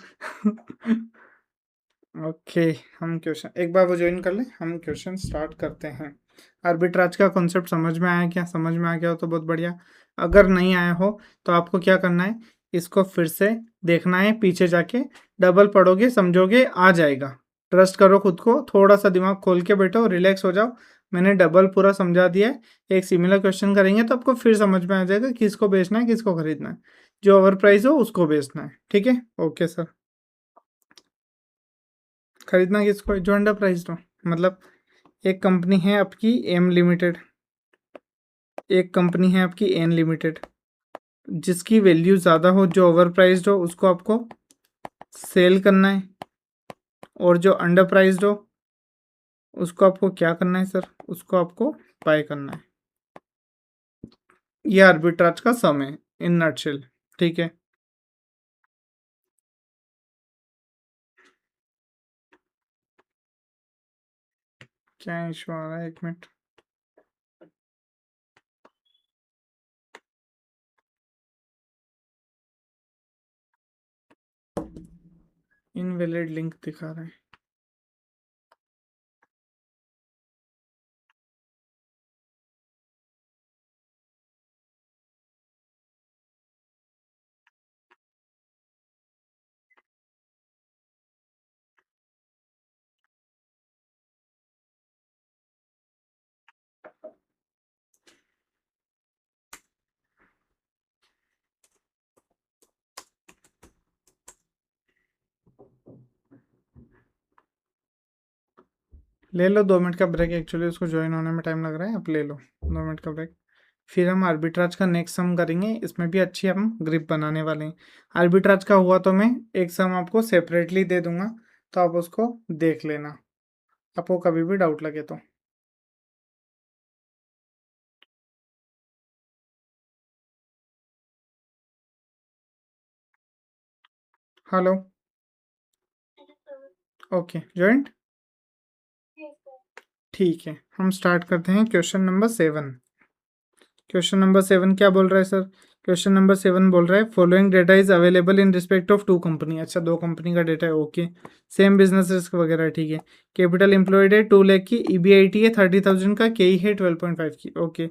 ओके, हम क्वेश्चन एक बार वो ज्वाइन कर लें, हम क्वेश्चन स्टार्ट करते हैं। आर्बिट्राज का कॉन्सेप्ट समझ में आया क्या? समझ में आ गया हो तो बहुत बढ़िया। अगर नहीं आया हो तो आपको क्या करना है, इसको फिर से देखना है, पीछे जाके डबल पढ़ोगे, समझोगे, आ जाएगा। ट्रस्ट करो खुद को, थोड़ा सा दिमाग खोल के बैठो, रिलैक्स हो जाओ। मैंने डबल पूरा समझा दिया है। एक सिमिलर क्वेश्चन करेंगे तो आपको फिर समझ में आ जाएगा किसको बेचना है, किसको खरीदना है। जो ओवर प्राइस हो उसको बेचना है। ठीक है, ओके सर। खरीदना किसको है? जो अंडर प्राइस हो। मतलब एक कंपनी है आपकी एम लिमिटेड, एक कंपनी है आपकी एन लिमिटेड। जिसकी वैल्यू ज़्यादा हो, जो ओवर प्राइस्ड हो, उसको आपको सेल करना है। और जो अंडर प्राइस्ड हो उसको आपको क्या करना है सर? उसको आपको बाय करना है। ये आर्बिट्राज का सम है इन नटशेल। ठीक है, क्या इशू आ रहा है? 1 मिनट। इनवैलिड लिंक दिखा रहा है। ले लो 2 मिनट का ब्रेक, एक्चुअली उसको ज्वाइन होने में टाइम लग रहा है, आप ले लो 2 मिनट का ब्रेक। फिर हम आर्बिट्राज का नेक्स्ट सम करेंगे, इसमें भी अच्छी हम ग्रिप बनाने वाले हैं। आर्बिट्राज का हुआ तो मैं एक सम आपको सेपरेटली दे दूंगा, तो आप उसको देख लेना, आपको कभी भी डाउट लगे तो। Hello, okay joint. ठीक है, हम स्टार्ट करते हैं क्वेश्चन नंबर 7। क्वेश्चन नंबर 7 क्या बोल रहा है सर? क्वेश्चन नंबर 7 बोल रहा है following data is available in respect of 2 company. अच्छा, 2 कंपनी का डेटा है, ओके। सेम बिजनेस रिस्क वगैरह, ठीक है। कैपिटल एम्प्लॉयड है 2 लाख की, ईबीआईटी है 30,000 का, केई है 12.5 की, ओके।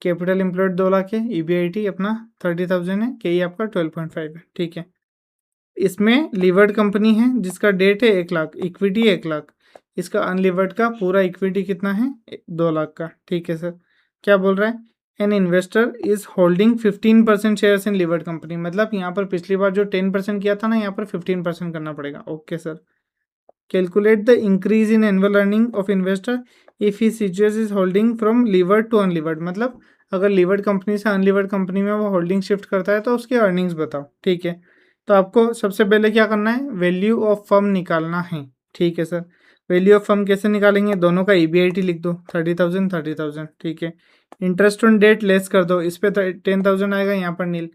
कैपिटल एम्प्लॉयड 2 लाख है, ईबीआईटी अपना 30,000 है, केई आपका 12.5 है, ठीक है। इसमें लीवर्ड कंपनी है जिसका डेट है 1 लाख, इक्विटी 1 लाख। इसका अनलीवर्ड का पूरा इक्विटी कितना है? 2 लाख का, ठीक है सर। क्या बोल रहा है? An investor is holding 15% shares in levered company. मतलब यहाँ पर पिछली बार जो 10% किया था ना, यहाँ पर 15% करना पड़ेगा, okay sir. Calculate the increase in annual earning of investor if he switches is holding from levered to unlevered. मतलब अगर लीवर्ड कंपनी से अनलीवर्ड कंपनी में वो होल्डिंग शिफ्ट करता है तो उसकी अर्निंग्स बताओ, ठीक है। तो आपको सबसे पहले क्या करना है? वैल्यू ऑफ फर्म निकालना है, ठीक है सर। वैल्यू ऑफ फर्म कैसे निकालेंगे? दोनों का ईबीआईटी लिख दो, 30,000 30,000, ठीक है। इंटरेस्ट ऑन डेट लेस कर दो, इस पर 10,000 आएगा, यहाँ पर नील।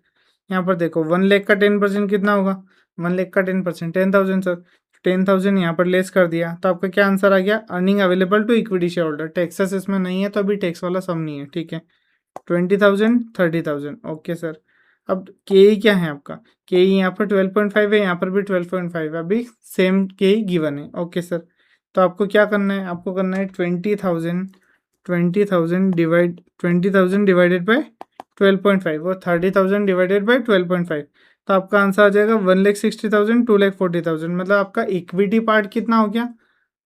यहाँ पर देखो 1 लाख का 10% कितना होगा? 1 लाख का 10% 10,000 सर। 10,000 यहाँ पर लेस कर दिया तो आपका क्या आंसर आ गया? Earning available to equity share holder. Taxes इसमें नहीं है तो अभी टैक्स वाला सम नहीं है, ठीक है। 20,000 30,000, ओके सर। अब के क्या है आपका? के यहाँ पर 12.5 है, यहाँ पर भी 12.5 है, अभी सेम के गिवन है, ओके सर। तो आपको क्या करना है? आपको करना है 20,000 डिवाइडेड बाई 12.5 और 30,000 डिवाइडेड बाई 12.5। तो आपका आंसर आ जाएगा 1,60,000 2,40,000। मतलब आपका इक्विटी पार्ट कितना हो गया?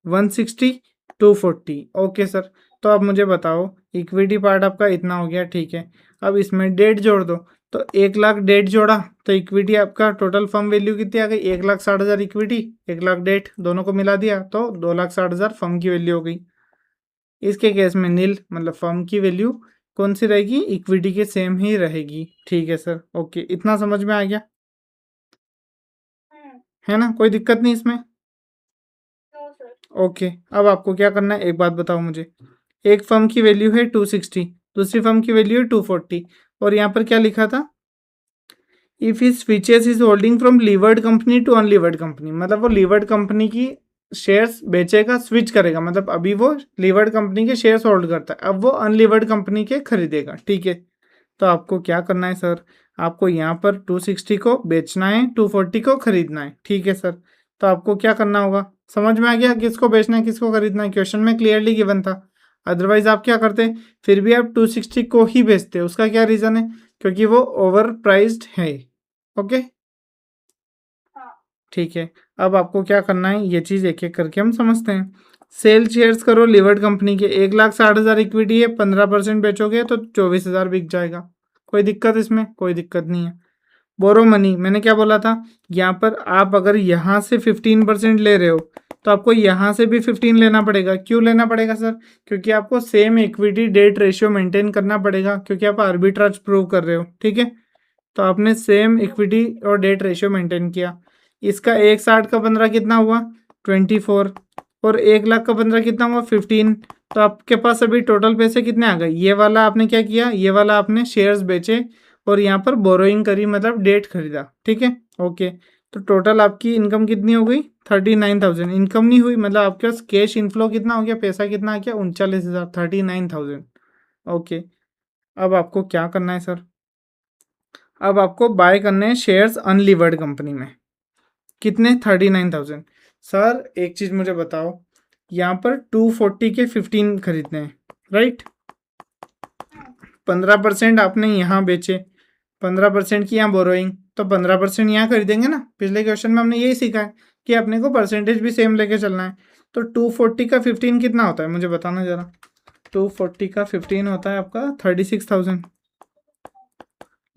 160 240, ओके सर। तो आप मुझे बताओ, इक्विटी पार्ट आपका इतना हो गया, ठीक है। अब इसमें डेट जोड़ दो, तो 1 लाख डेट जोड़ा तो इक्विटी आपका टोटल फर्म वैल्यू कितनी आ गई? 1,60,000 इक्विटी, 1 लाख डेट, दोनों को मिला दिया तो 2,60,000 फर्म की वैल्यू हो गई। इसके केस में नील, मतलब फर्म की वैल्यू कौन सी रहेगी? इक्विटी के सेम ही रहेगी, ठीक है सर, ओके। इतना समझ में आ गया है ना? कोई दिक्कत नहीं इसमें? ओके, अब आपको क्या करना है एक बात बताओ मुझे। एक फर्म की वैल्यू है 260, दूसरी फर्म की वैल्यू है 240, और यहाँ पर क्या लिखा था? If he switches is holding from levered company to unlevered company. मतलब वो लीवर्ड कंपनी की शेयर्स बेचेगा, स्विच करेगा, मतलब अभी वो लीवर्ड कंपनी के शेयर्स होल्ड करता है, अब वो अनलीवर्ड कंपनी के खरीदेगा, ठीक है। तो आपको क्या करना है सर, आपको यहाँ पर 260 को बेचना है, 240 को खरीदना है, ठीक है सर। तो आपको क्या करना होगा, समझ में आ गया किसको बेचना है किसको खरीदना है, क्वेश्चन में क्लियरली गिवन था। अदरवाइज आप क्या करते, फिर भी आप 260 को ही बेचते, उसका क्या रीज़न है, क्योंकि वो ओवर प्राइस्ड है। ओके, हाँ ठीक है। अब आपको क्या करना है, ये चीज़ एक एक करके हम समझते हैं। सेल शेयर्स करो लीवर्ड कंपनी के, 1,60,000 इक्विटी है, 15% बेचोगे तो 24,000 बिक जाएगा। कोई दिक्कत इसमें, कोई दिक्कत नहीं है। बोरो मनी, मैंने क्या बोला था, यहाँ पर आप अगर यहाँ से 15% ले रहे हो तो आपको यहाँ से भी 15 लेना पड़ेगा। क्यों लेना पड़ेगा सर, क्योंकि आपको same equity debt ratio maintain करना पड़ेगा, क्योंकि आप आर्बिट्राज प्रूव कर रहे हो, ठीक है। तो आपने सेम इक्विटी और डेट रेशियो मेंटेन किया। इसका 1,60 का 15 कितना हुआ, 24, और 1,00,000 का 15 कितना हुआ, 15। तो आपके पास अभी टोटल पैसे कितने आ गए, ये वाला आपने क्या किया, ये वाला आपने शेयर्स बेचे और यहाँ पर बोरोइंग करी, मतलब डेट खरीदा, ठीक है। ओके, तो टोटल आपकी इनकम कितनी हो गई, 39,000। इनकम नहीं हुई, मतलब आपके पास कैश इनफ्लो कितना हो गया, पैसा कितना आ गया, 39,000, 39,000। ओके, अब आपको क्या करना है सर, अब आपको बाय करने हैं शेयर्स अनलीवर्ड कंपनी में, कितने, 39,000। सर एक चीज़ मुझे बताओ, यहाँ पर 240 के 15 खरीदने हैं, राइट। 15% आपने यहाँ बेचे, 15% की यहाँ बोरोइंग, तो 15% यहाँ खरीदेंगे ना। पिछले क्वेश्चन में हमने यही सीखा है कि अपने को परसेंटेज भी सेम लेके चलना है। तो 240 का 15 कितना होता है, मुझे बताना ज़रा। 240 का 15 होता है आपका 36,000।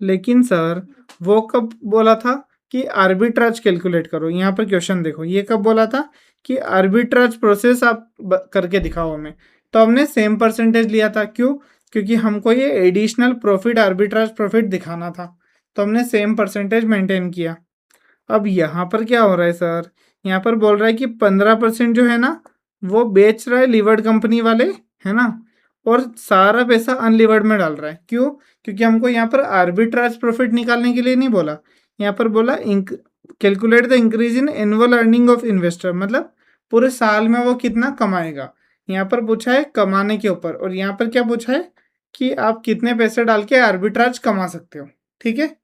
लेकिन सर वो कब बोला था कि आर्बिट्राज कैलकुलेट करो, यहाँ पर क्वेश्चन देखो, ये कब बोला था कि आर्बिट्राज प्रोसेस आप करके दिखाओ हमें। तो हमने सेम परसेंटेज लिया था, क्यों, क्योंकि हमको ये एडिशनल प्रॉफिट, आर्बिट्राज प्रॉफिट दिखाना था, तो हमने सेम परसेंटेज मेंटेन किया। अब यहाँ पर क्या हो रहा है सर, यहाँ पर बोल रहा है कि 15% जो है ना वो बेच रहा है लीवर्ड कंपनी वाले, है ना, और सारा पैसा अनलीवर्ड में डाल रहा है। क्यों, क्योंकि हमको यहाँ पर आर्बिट्राज प्रॉफिट निकालने के लिए नहीं बोला, यहाँ पर बोला calculate the increase in annual earning of investor, मतलब पूरे साल में वो कितना कमाएगा। यहाँ पर पूछा है कमाने के ऊपर, और यहाँ पर क्या पूछा है कि आप कितने पैसे डाल के आर्बिट्राज कमा सकते हो, ठीक है।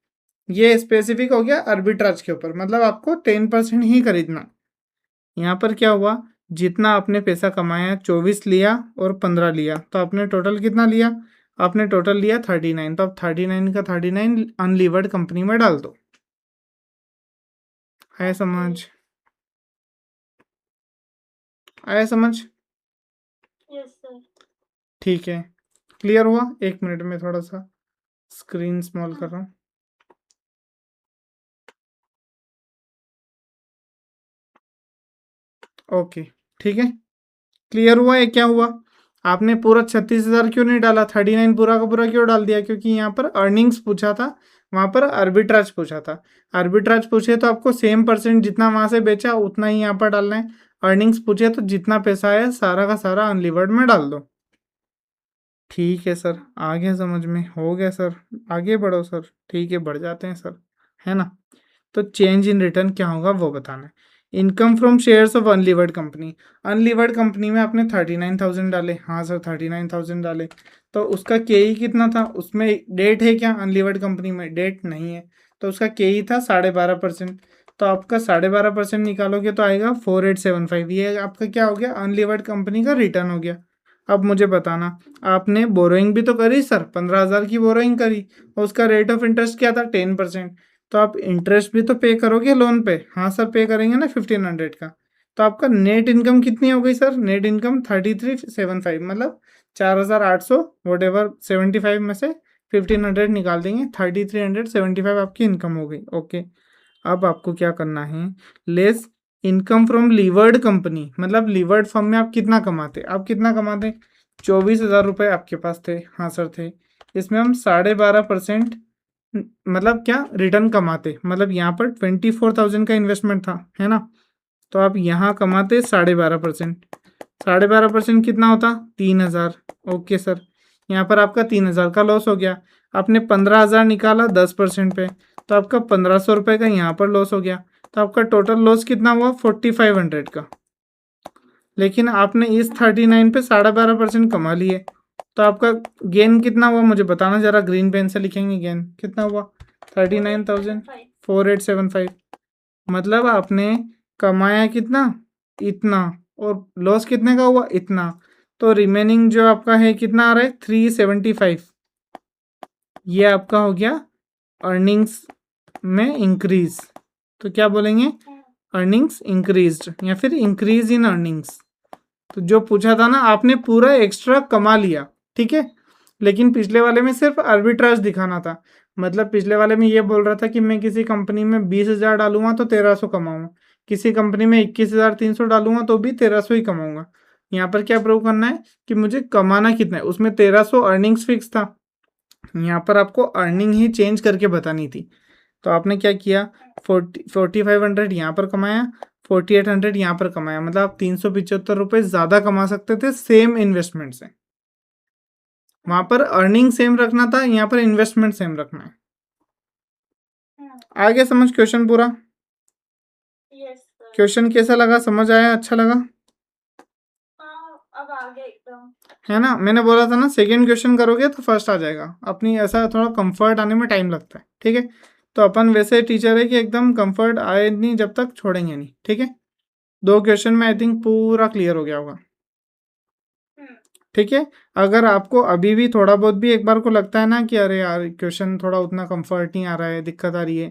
ये स्पेसिफिक हो गया आर्बिट्राज के ऊपर, मतलब आपको 10% ही खरीदना। यहाँ पर क्या हुआ, जितना आपने पैसा कमाया 24 लिया और 15 लिया, तो आपने टोटल कितना लिया, आपने टोटल लिया 39। तो आप 39 का 39 अनलीवर्ड कंपनी में डाल दो। आया समझ, आया समझ, यस सर। ठीक है। क्लियर हुआ, एक मिनट में थोड़ा सा स्क्रीन स्मॉल कर रहा हूँ। ओके, ठीक है, क्लियर हुआ है। क्या हुआ, आपने पूरा 36,000 क्यों नहीं डाला, 39 पूरा का पूरा क्यों डाल दिया, क्योंकि यहाँ पर अर्निंग्स पूछा था, वहाँ पर आर्बिट्राज पूछा था। आर्बिट्राज पूछे तो आपको सेम परसेंट जितना वहाँ से बेचा उतना ही यहाँ पर डालना है। अर्निंग्स पूछे तो जितना पैसा आया सारा का सारा अनलिवर्ड में डाल दो। ठीक है सर, आ गया समझ में, हो गया सर, आगे बढ़ो सर, ठीक है बढ़ जाते हैं सर, है ना। तो चेंज इन रिटर्न क्या होगा वो बताना है। Income from shares of unlevered company, unlevered company में आपने 39,000 डाले, हाँ सर 39,000 डाले, तो उसका के ई कितना था, उसमें डेट है क्या, अनलीवर्ड कंपनी में डेट नहीं है, तो उसका के ई था 12.5%। तो आपका 12.5% निकालोगे तो आएगा 4,875। ये आपका क्या हो गया, अनलीवर्ड कंपनी का रिटर्न हो गया। अब मुझे बताना, आपने बोरोइंग भी तो करी सर, 15,000 की बोरोइंग करी, और उसका रेट ऑफ इंटरेस्ट क्या था, 10%। तो आप इंटरेस्ट भी तो पे करोगे लोन पे, हाँ सर पे करेंगे ना 1,500 का। तो आपका नेट इनकम कितनी हो गई सर, नेट इनकम 3375, मतलब 4,800, वट एवर 75 में से 1,500 निकाल देंगे, 3,375 आपकी इनकम हो गई। ओके, अब आपको क्या करना है, less income from levered company, मतलब लीवर्ड फर्म में आप कितना कमाते, आप कितना कमाते, 24,000 रुपये आपके पास थे, हाँ सर थे। इसमें हम 12.5% मतलब क्या रिटर्न कमाते, मतलब यहाँ पर 24,000 का इन्वेस्टमेंट था, है ना। तो आप यहाँ कमाते 12.5%, 12.5% कितना होता, 3,000। ओके सर, यहाँ पर आपका 3,000 का लॉस हो गया। आपने 15,000 निकाला 10% पे, तो आपका 1,500 रुपये का यहाँ पर लॉस हो गया। तो आपका टोटल लॉस कितना हुआ, 4,500 का। लेकिन आपने इस 39 पे 12.5% कमा लिए, तो आपका गेन कितना हुआ मुझे बताना जरा, ग्रीन पेन से लिखेंगे गेन कितना हुआ, 39,4875। मतलब आपने कमाया कितना, इतना, और लॉस कितने का हुआ, इतना। तो रिमेनिंग जो आपका है कितना आ रहा है, 375। ये आपका हो गया अर्निंग्स में इंक्रीज। तो क्या बोलेंगे, अर्निंग्स इंक्रीज्ड या फिर इंक्रीज इन अर्निंग्स। तो जो पूछा था ना, आपने पूरा एक्स्ट्रा कमा लिया, ठीक है। लेकिन पिछले वाले में सिर्फ आर्बिट्राज दिखाना था। मतलब पिछले वाले में ये बोल रहा था कि मैं किसी कंपनी में 20,000 डालूंगा तो 1300 कमाऊंगा, किसी कंपनी में 21,300 डालूंगा तो भी 1300 ही कमाऊंगा। यहाँ पर क्या प्रूव करना है कि मुझे कमाना कितना है, उसमें 1300 अर्निंग्स फिक्स था, यहाँ पर आपको अर्निंग ही चेंज करके बतानी थी। तो आपने क्या किया, 4500 यहाँ पर कमाया, 4800 यहाँ पर कमाया। मतलब आप 375 रुपये ज़्यादा कमा सकते थे सेम इन्वेस्टमेंट से। वहाँ पर अर्निंग सेम रखना था, यहाँ पर इन्वेस्टमेंट सेम रखना है। आगे समझ क्वेश्चन पूरा। क्वेश्चन कैसा लगा, समझ आया, अच्छा लगा? अब आगे एकदम है ना, मैंने बोला था ना सेकंड क्वेश्चन करोगे तो फर्स्ट आ जाएगा। अपनी ऐसा थोड़ा कंफर्ट आने में टाइम लगता है, ठीक है। तो अपन वैसे टीचर है कि एकदम कंफर्ट आए नहीं जब तक छोड़ेंगे नहीं, ठीक है। 2 क्वेश्चन में आई थिंक पूरा क्लियर हो गया होगा, ठीक है। अगर आपको अभी भी थोड़ा बहुत भी एक बार को लगता है ना कि अरे यार क्वेश्चन थोड़ा उतना कंफर्ट नहीं आ रहा है, दिक्कत आ रही है,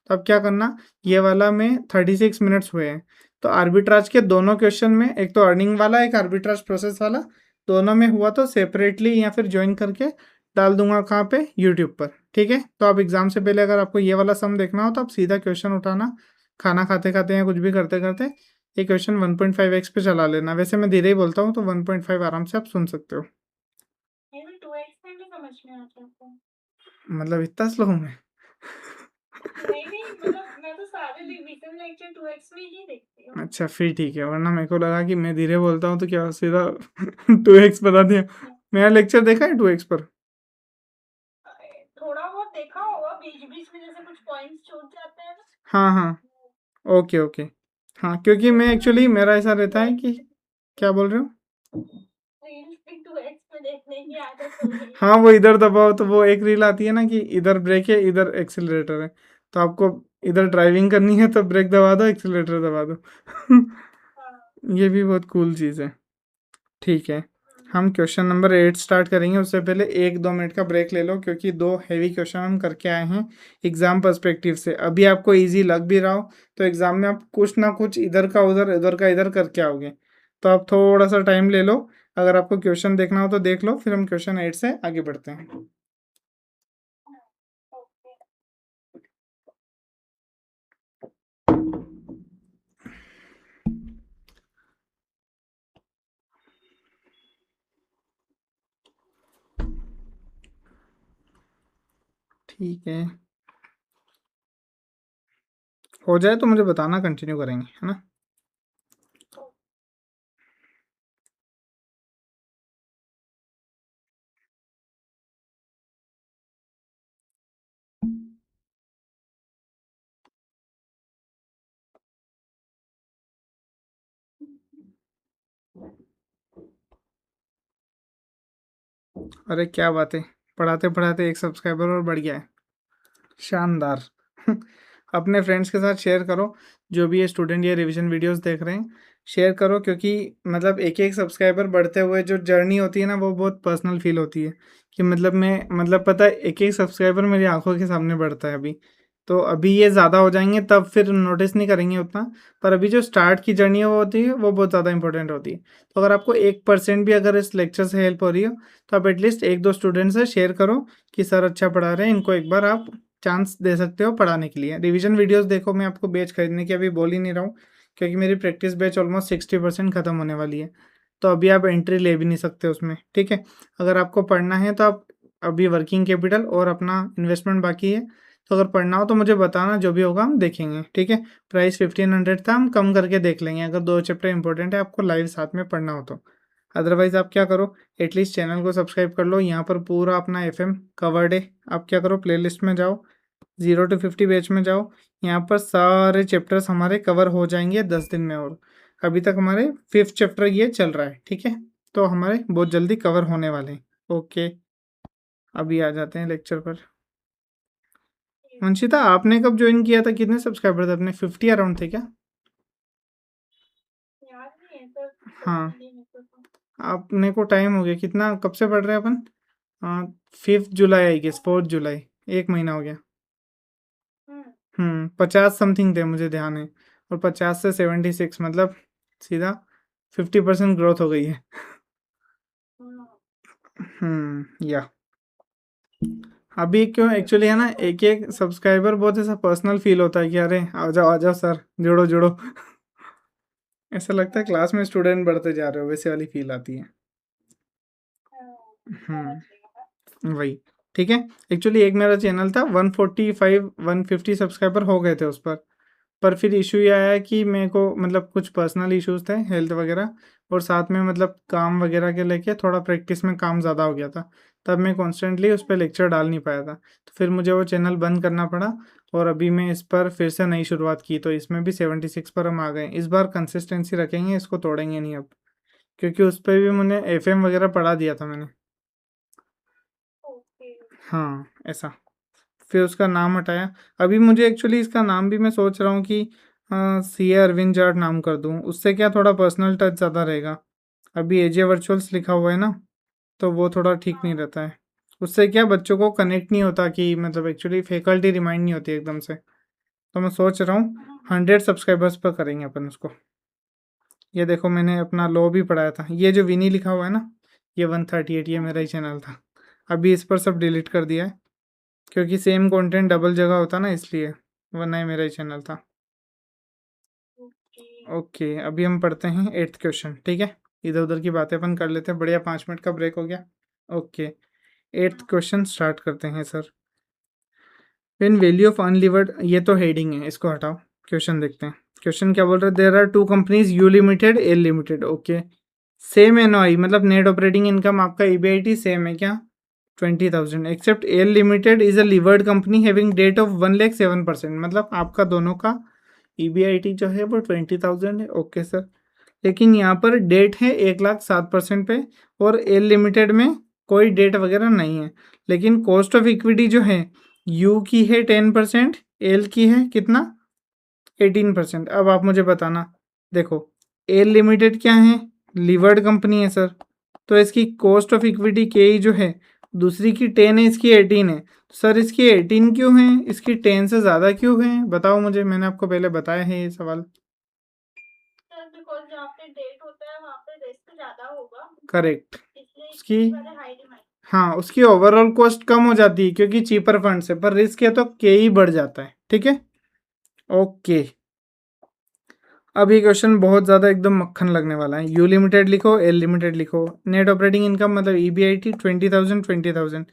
तो अब क्या करना, ये वाला में 36 मिनट्स हुए हैं, तो आर्बिट्राज के दोनों क्वेश्चन में, एक तो अर्निंग वाला एक आर्बिट्राज प्रोसेस वाला, दोनों में हुआ तो सेपरेटली या फिर ज्वाइन करके डाल दूंगा कहाँ पे, यूट्यूब पर, ठीक है। तो आप एग्जाम से पहले अगर आपको ये वाला सम देखना हो तो आप सीधा क्वेश्चन उठाना, खाना खाते खाते या कुछ भी करते करते ये क्वेश्चन 1.5x पे चला लेना। वैसे मैं धीरे ही बोलता हूँ तो 1.5 आराम से आप सुन सकते हो। ये भी 2x में भी समझ में आता है। मतलब इतना स्लो हूँ मैं? नहीं मतलब मैं तो सारे रिवीजन लेक्चर 2x में ही देखती हूँ। अच्छा फिर ठीक है, वरना मेरे को लगा कि मैं धीरे बोलता हूँ तो क्या सीधा 2x बता दिया। मेरा लेक्चर देखा है 2x पर? थोड़ा बहुत देखा होगा, बीच बीच में जैसे कुछ पॉइंट्स छूट जाते हैं ना। हाँ हाँ, ओके ओके। हाँ क्योंकि मैं एक्चुअली मेरा ऐसा रहता है कि, क्या बोल रहे हो? रील्स भी 2x में देखने की आदत हो गई है। हाँ वो इधर दबाओ तो वो एक रील आती है ना कि इधर ब्रेक है इधर एक्सीलरेटर है, तो आपको इधर ड्राइविंग करनी है तो ब्रेक दबा दो एक्सीलरेटर दबा दो। ये भी बहुत कूल चीज़ है, ठीक है। हम क्वेश्चन नंबर 8 स्टार्ट करेंगे, उससे पहले 1-2 मिनट का ब्रेक ले लो, क्योंकि 2 हैवी क्वेश्चन हम करके आए हैं एग्जाम पर्सपेक्टिव से। अभी आपको इजी लग भी रहा हो तो एग्जाम में आप कुछ ना कुछ इधर का उधर का इधर करके आओगे, तो आप थोड़ा सा टाइम ले लो। अगर आपको क्वेश्चन देखना हो तो देख लो, फिर हम क्वेश्चन 8 से आगे बढ़ते हैं। ठीक है, हो जाए तो मुझे बताना, कंटिन्यू करेंगे, है ना। अरे क्या बात है, पढ़ाते पढ़ाते एक सब्सक्राइबर और बढ़ गया है, शानदार। अपने फ्रेंड्स के साथ शेयर करो, जो भी ये स्टूडेंट ये रिवीजन वीडियोस देख रहे हैं, शेयर करो, क्योंकि मतलब एक एक सब्सक्राइबर बढ़ते हुए जो जर्नी होती है ना, वो बहुत पर्सनल फील होती है कि मतलब मैं, मतलब पता है एक एक सब्सक्राइबर मेरी आंखों के सामने बढ़ता है अभी। तो अभी ये ज़्यादा हो जाएंगे तब फिर नोटिस नहीं करेंगे उतना, पर अभी जो स्टार्ट की जर्नी है वो होती है, वो बहुत ज़्यादा इंपॉर्टेंट होती है। तो अगर आपको 1% भी अगर इस लेक्चर से हेल्प हो रही हो तो आप एटलीस्ट 1-2 स्टूडेंट से शेयर करो कि सर अच्छा पढ़ा रहे हैं, इनको एक बार आप चांस दे सकते हो पढ़ाने के लिए। रिवीजन वीडियोस देखो, मैं आपको बैच खरीदने की अभी बोल ही नहीं रहा हूँ, क्योंकि मेरी प्रैक्टिस बैच ऑलमोस्ट 60% ख़त्म होने वाली है, तो अभी आप एंट्री ले भी नहीं सकते उसमें, ठीक है। अगर आपको पढ़ना है तो आप, अभी वर्किंग कैपिटल और अपना इन्वेस्टमेंट बाकी है, तो अगर पढ़ना हो तो मुझे बताना, जो भी होगा हम देखेंगे, ठीक है। प्राइस 1500 था, हम कम करके देख लेंगे अगर 2 चैप्टर इंपॉर्टेंट है आपको लाइव साथ में पढ़ना हो तो। अदरवाइज़ आप क्या करो, एटलीस्ट चैनल को सब्सक्राइब कर लो, यहाँ पर पूरा अपना FM कवर्ड है। आप क्या करो, प्लेलिस्ट में जाओ, 0 to 50 बैच में जाओ, यहाँ पर सारे चैप्टर्स हमारे कवर हो जाएंगे 10 दिन में। और अभी तक हमारे 5th चैप्टर ये चल रहा है, ठीक है? तो हमारे बहुत जल्दी कवर होने वाले हैं। ओके, अभी आ जाते हैं लेक्चर पर। मंशिता, आपने कब ज्वाइन किया था? कितने सब्सक्राइबर थे अपने? 50 अराउंड थे क्या? याद नहीं है सर, हाँ, नहीं मेरे को तो। आपने को टाइम हो गया कितना? कब से पढ़ रहे हैं अपन? 5 जुलाई आई गेस, 4 जुलाई, 1 महीना हो गया। हम्म 50 समथिंग थे, मुझे ध्यान है। और 50 से 76 मतलब सीधा 50% ग्रोथ हो गई है। या अभी क्यों एक्चुअली है ना, एक एक सब्सक्राइबर बहुत ऐसा पर्सनल फील होता है कि अरे आ जाओ सर, जुड़ो जुड़ो। ऐसा लगता है क्लास में स्टूडेंट बढ़ते जा रहे हो, वैसे वाली फील आती है। वही, ठीक है। एक्चुअली एक मेरा चैनल था, 145 150 सब्सक्राइबर हो गए थे उस पर फिर इशू ये आया कि मेरे को मतलब कुछ पर्सनल इश्यूज थे, हेल्थ वगैरह, और साथ में मतलब काम वगैरह के लेके थोड़ा प्रैक्टिस में काम ज़्यादा हो गया था। तब मैं कॉन्स्टेंटली उस पर लेक्चर डाल नहीं पाया था, तो फिर मुझे वो चैनल बंद करना पड़ा। और अभी मैं इस पर फिर से नई शुरुआत की, तो इसमें भी 76 पर हम आ गए। इस बार कंसिस्टेंसी रखेंगे, इसको तोड़ेंगे नहीं अब, क्योंकि उस पर भी मैंने FM वगैरह पढ़ा दिया था मैंने। हाँ, ऐसा। फिर उसका नाम हटाया। अभी मुझे एक्चुअली इसका नाम भी मैं सोच रहा हूँ कि CA अरविंद जाट नाम कर दूँ, उससे क्या थोड़ा पर्सनल टच ज़्यादा रहेगा। अभी AJ वर्चुअल्स लिखा हुआ है ना, तो वो थोड़ा ठीक नहीं रहता है। उससे क्या बच्चों को कनेक्ट नहीं होता कि मतलब एक्चुअली फैकल्टी रिमाइंड नहीं होती एकदम से। तो मैं सोच रहा हूँ 100 सब्सक्राइबर्स पर करेंगे अपन उसको। ये देखो, मैंने अपना लॉ भी पढ़ाया था। ये जो विनी लिखा हुआ है ना, ये 138, ये मेरा ही चैनल था। अभी इस पर सब डिलीट कर दिया है, क्योंकि सेम कंटेंट डबल जगह होता ना, इसलिए, वरना ये मेरा ही चैनल था। ओके, अभी हम पढ़ते हैं 8th क्वेश्चन, ठीक है? इधर उधर की बातें अपन कर लेते हैं, बढ़िया। 5 मिनट का ब्रेक हो गया। ओके, 8th क्वेश्चन स्टार्ट करते हैं sir. When value of unlevered, ये तो हेडिंग है, इसको हटाओ। क्वेश्चन देखते हैं। क्वेश्चन क्या बोल रहा है? There are 2 companies, U limited, L limited. Okay, same NOI मतलब नेट ऑपरेटिंग इनकम आपका EBIT सेम है क्या? 20,000, except L limited is a levered company having debt of 1,07%। मतलब आपका दोनों का EBIT जो है वो 20,000 है। ओके सर, लेकिन यहाँ पर डेट है 1,07% पे, और एल लिमिटेड में कोई डेट वगैरह नहीं है। लेकिन कॉस्ट ऑफ इक्विटी जो है, यू की है 10%, एल की है कितना? 18%। अब आप मुझे बताना, देखो एल लिमिटेड क्या है? लिवर्ड कंपनी है सर, तो इसकी कॉस्ट ऑफ इक्विटी के जो है, दूसरी की 10 है, इसकी 18 है। सर इसकी 18 क्यों है? इसकी 10 से ज़्यादा क्यों है? बताओ मुझे, मैंने आपको पहले बताया है ये सवाल। बिकॉज जहाँ पे डेट होता है वहाँ पे रिस्क ज्यादा होगा, करेक्ट, इसलिए उसकी, हाई डिमांड। हाँ, उसकी ओवरऑल कॉस्ट कम हो जाती है क्योंकि चीपर फंड से, पर रिस्क है तो के ही बढ़ जाता है, ठीक है? ओके, अब ये क्वेश्चन बहुत ज़्यादा एकदम मक्खन लगने वाला है। यू लिमिटेड लिखो, एल लिमिटेड लिखो, नेट ऑपरेटिंग इनकम मतलब EBIT 20,000 20,000,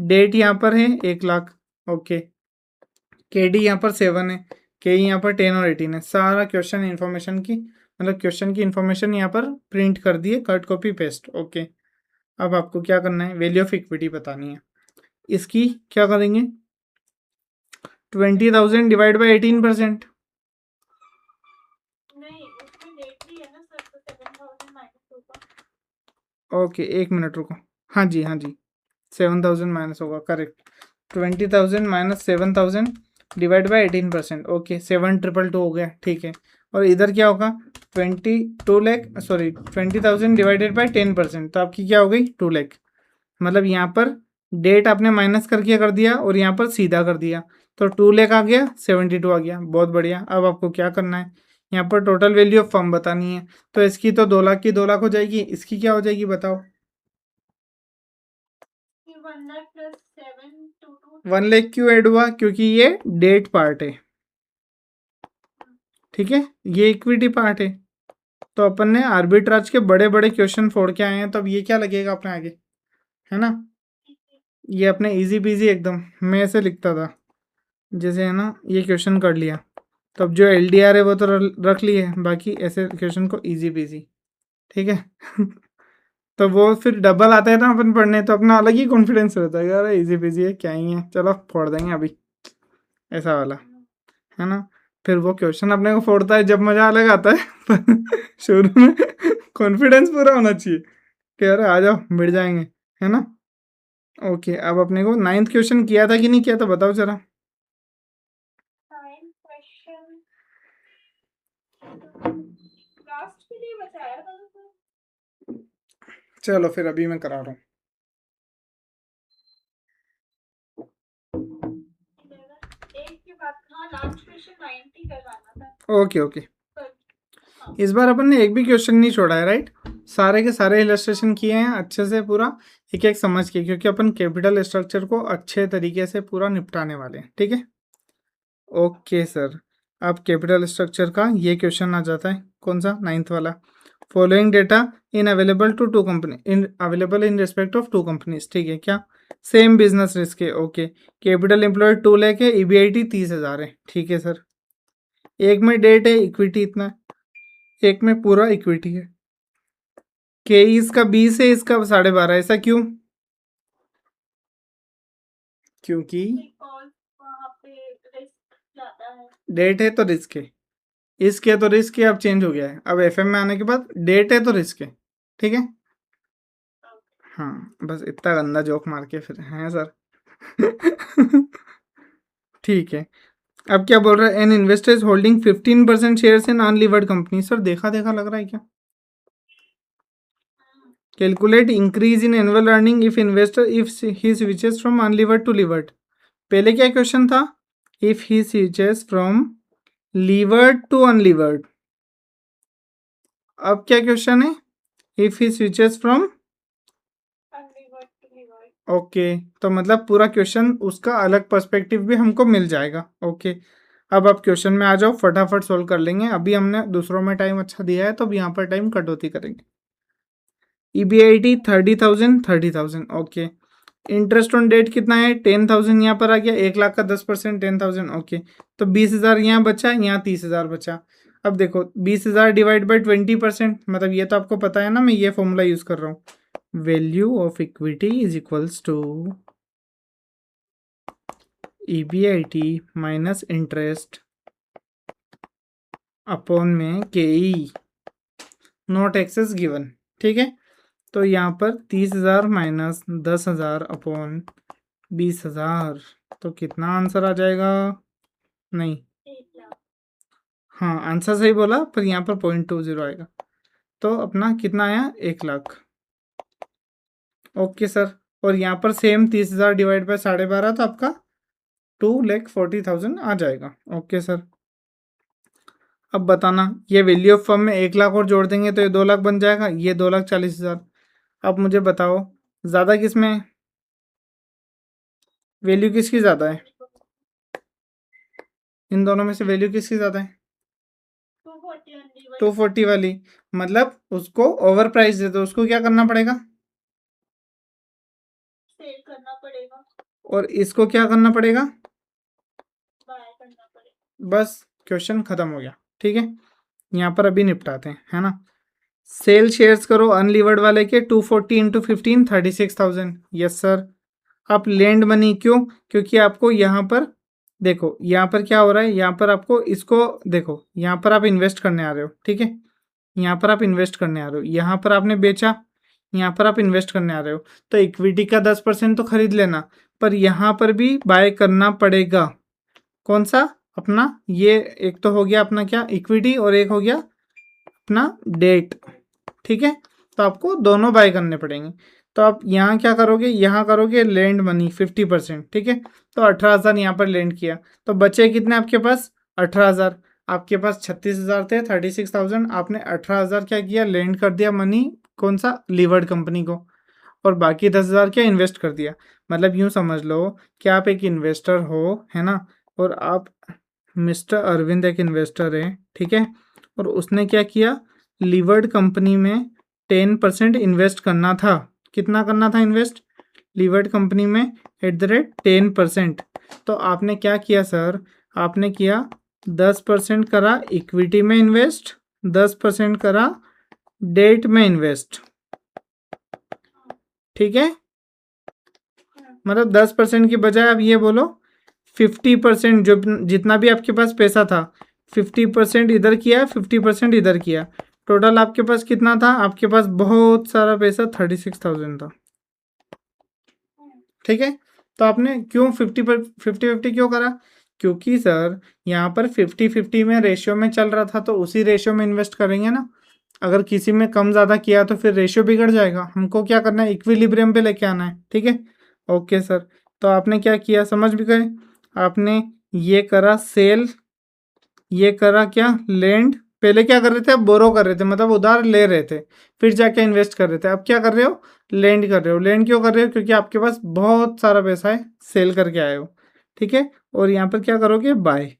डेट यहाँ पर है 1,00,000। ओके, KD यहाँ पर 7 है, के यहाँ पर 10 और 18 है। सारा क्वेश्चन इन्फॉर्मेशन की मतलब क्वेश्चन की इन्फॉर्मेशन यहाँ पर प्रिंट कर दिए, कट कॉपी पेस्ट। ओके, अब आपको क्या करना है? वैल्यू ऑफ इक्विटी बतानी है। इसकी क्या करेंगे? 20,000 डिवाइड बाई 18%। नहीं, उसमें डेट भी है ना सर, तो 7,000 माइनस होगा। ओके, 1 मिनट रुको। हाँ जी, हाँ जी, 7,000 माइनस होगा, correct. 20,000 minus 7,000 divide by 18%। Okay, 7,222 हो गया, ठीक है। और इधर क्या होगा? 22 लाख, सॉरी 20,000 डिवाइडेड बाई 10%, तो आपकी क्या हो गई? 2 लाख। मतलब यहाँ पर डेट आपने माइनस करके कर दिया और यहाँ पर सीधा कर दिया, तो 2 लाख आ गया, 72 आ गया। बहुत बढ़िया। अब आपको क्या करना है? यहाँ पर टोटल वैल्यू ऑफ फर्म बतानी है। तो इसकी तो 2 लाख की 2 लाख हो जाएगी, इसकी क्या हो जाएगी बताओ? 1 लाख प्लस 722। 1 लाख क्यों ऐड हुआ? क्योंकि ये डेट पार्ट है, ठीक है, ये इक्विटी पार्ट है। तो अपन ने आर्बिट्राज के बड़े बड़े क्वेश्चन फोड़ के आए हैं, तो अब ये क्या लगेगा अपने आगे, है ना? ये अपने इजी पीजी एकदम, मैं ऐसे लिखता था जैसे, है ना, ये क्वेश्चन कर लिया, तो अब जो LDR है वो तो रख लिए, बाकी ऐसे क्वेश्चन को इजी पीजी, ठीक है? तो वो फिर डबल आता है ना अपन पढ़ने, तो अपना अलग ही कॉन्फिडेंस रहता है, यार इजी पीजी है, क्या ही है, चलो फोड़ देंगे अभी, ऐसा वाला, है ना? फिर वो क्वेश्चन अपने को फोड़ता है जब मजा अलग आता है पर शुरू में कॉन्फिडेंस पूरा होना चाहिए कि अरे आ जाओ मिट जाएंगे, है ना। ओके, अब अपने को 9th क्वेश्चन किया था कि नहीं किया था बताओ जरा। 9 क्वेश्चन लास्ट के लिए बचाया था तो। चलो फिर अभी मैं करा रहा हूँ। एक के बाद हाँ लास्ट क्वेश्चन 90 करवाना था। ओके ओके, हाँ। इस बार अपन ने एक भी क्वेश्चन नहीं छोड़ा है, राइट। सारे के सारे इलस्ट्रेशन किए हैं अच्छे से पूरा, एक एक समझ के, क्योंकि अपन कैपिटल स्ट्रक्चर को अच्छे तरीके से पूरा निपटाने वाले हैं, ठीक है। ओके सर, अब कैपिटल स्ट्रक्चर का ये क्वेश्चन आ जाता है, कौन सा 9th वाला। Following data in available to two company in available in respect of two companies, ठीक है क्या। सेम बिजनेस रिस्क है, ओके। कैपिटल एम्प्लॉयड 2 लाख है, ईबीआईटी 30,000 है, ठीक है सर। एक में डेट है, इक्विटी इतना है, एक में पूरा इक्विटी है। के इसका 20 है, इसका 12.5, ऐसा क्यों। क्योंकि बिकॉज वहाँ पे रिस्क ज्यादा है। डेट है तो रिस्क है, इसके तो रिस्क है, अब चेंज हो गया है, अब एफएम में आने के बाद डेट है तो रिस्क है, ठीक है। हाँ बस इतना गंदा जोक मार के फिर हैं सर ठीक है। अब क्या बोल रहा है, an investor is holding 15% shares in unlevered company. Sir देखा देखा लग रहा है क्या। Calculate increase in annual earning if investor if he switches from unlevered to levered. पहले क्या क्वेश्चन था, if he switches from levered to unlevered. अब क्या क्वेश्चन है, if he switches from. Okay, तो मतलब पूरा क्वेश्चन उसका अलग पर्सपेक्टिव भी हमको मिल जाएगा, ओके। अब आप क्वेश्चन में आ जाओ, फटाफट सोल्व कर लेंगे, अभी हमने दूसरों में टाइम अच्छा दिया है तो अब यहाँ पर टाइम कटौती करेंगे। EBIT 30,000 30,000, okay. Interest on debt कितना है 10,000, यहाँ पर आ गया 1 लाख का 10% 10,000, ओके। तो 20,000 यहाँ बचा, यहाँ 30,000 बचा। अब देखो 20,000 डिवाइड बाई 20%, मतलब ये तो आपको पता है ना, मैं ये फॉर्मूला यूज कर रहा हूँ। Value of equity is equals to EBIT minus interest upon में KE नॉट एक्सेस गिवन, ठीक है। तो यहाँ पर 30,000 माइनस 10,000 अपॉन 20,000, तो कितना आंसर आ जाएगा, नहीं हाँ आंसर सही बोला, पर यहाँ पर 0.20 आएगा, तो अपना कितना आया 1 लाख, ओके सर। और यहाँ पर सेम 30,000 डिवाइड बाय 12.5, तो आपका 2,40,000 आ जाएगा, ओके सर। अब बताना, ये वैल्यू ऑफ फर्म में 1 लाख और जोड़ देंगे तो ये 2 लाख बन जाएगा, ये 2,40,000। अब मुझे बताओ ज़्यादा किस में है, वैल्यू किसकी ज़्यादा है, इन दोनों में से वैल्यू किसकी ज़्यादा है, 240 वाली। मतलब उसको ओवर प्राइस दे दो, उसको क्या करना पड़ेगा, सेल करना पड़ेगा, और इसको क्या करना पड़ेगा, बाय करना पड़ेगा। बस क्वेश्चन खत्म हो गया, ठीक है। यहाँ पर अभी निपटाते हैं, है ना। सेल शेयर्स करो अनलीवर्ड वाले के 240 इंटू 15 36,000, यस सर। आप लैंड मनी क्यों, क्योंकि आपको यहाँ पर देखो, यहाँ पर क्या हो रहा है, यहाँ पर आपको इसको देखो, यहाँ पर आप इन्वेस्ट करने आ रहे हो, ठीक है। यहाँ पर आप इन्वेस्ट करने आ रहे हो, यहाँ पर आपने बेचा, यहाँ पर आप इन्वेस्ट करने आ रहे हो, तो इक्विटी का 10% तो खरीद लेना, पर यहाँ पर भी बाय करना पड़ेगा। कौन सा, अपना ये एक तो हो गया अपना क्या इक्विटी, और एक हो गया अपना डेट, ठीक है। तो आपको दोनों बाय करने पड़ेंगे। तो आप यहाँ क्या करोगे, यहाँ करोगे लैंड मनी 50%, ठीक है। तो 18,000 यहाँ पर लैंड किया, तो बचे कितने आपके पास 18,000, आपके पास 36,000 थे, 36,000, आपने 18,000 क्या किया, लैंड कर दिया मनी, कौन सा लीवर्ड कंपनी को, और बाकी 10,000 क्या इन्वेस्ट कर दिया। मतलब यूँ समझ लो कि आप एक इन्वेस्टर हो, है ना, और आप मिस्टर अरविंद एक इन्वेस्टर है, ठीक है। और उसने क्या किया, लीवर्ड कंपनी में 10% इन्वेस्ट करना था, कितना करना था इन्वेस्ट लीवर्ड कंपनी में, @10%। तो आपने क्या किया सर, आपने किया 10% करा इक्विटी में इन्वेस्ट, 10% करा डेट में इन्वेस्ट, ठीक है। मतलब 10% की बजाय आप ये बोलो 50%, जो जितना भी आपके पास पैसा था 50% इधर किया, 50% इधर किया, टोटल आपके पास कितना था? आपके पास बहुत सारा पैसा 36,000 था। ठीक है, तो आपने क्यों 50-50 क्यों करा? क्योंकि सर यहाँ पर 50-50 में रेशियो में चल रहा था, तो उसी रेशियो में इन्वेस्ट करेंगे ना। अगर किसी में कम ज़्यादा किया तो फिर रेशियो बिगड़ जाएगा। हमको क्या करना है? इक्विलिब्रियम पे लेके आना है। ठीक है, ओके सर। तो आपने क्या किया, समझ भी गए? आपने ये करा सेल, ये करा क्या, लैंड। पहले क्या कर रहे थे? आप बोरो कर रहे थे, मतलब उधार ले रहे थे, फिर जाके इन्वेस्ट कर रहे थे। अब क्या कर रहे हो? लैंड कर रहे हो। लैंड क्यों कर रहे हो? क्योंकि आपके पास बहुत सारा पैसा है, सेल करके आए हो। ठीक है, और यहाँ पर क्या करोगे? बाय।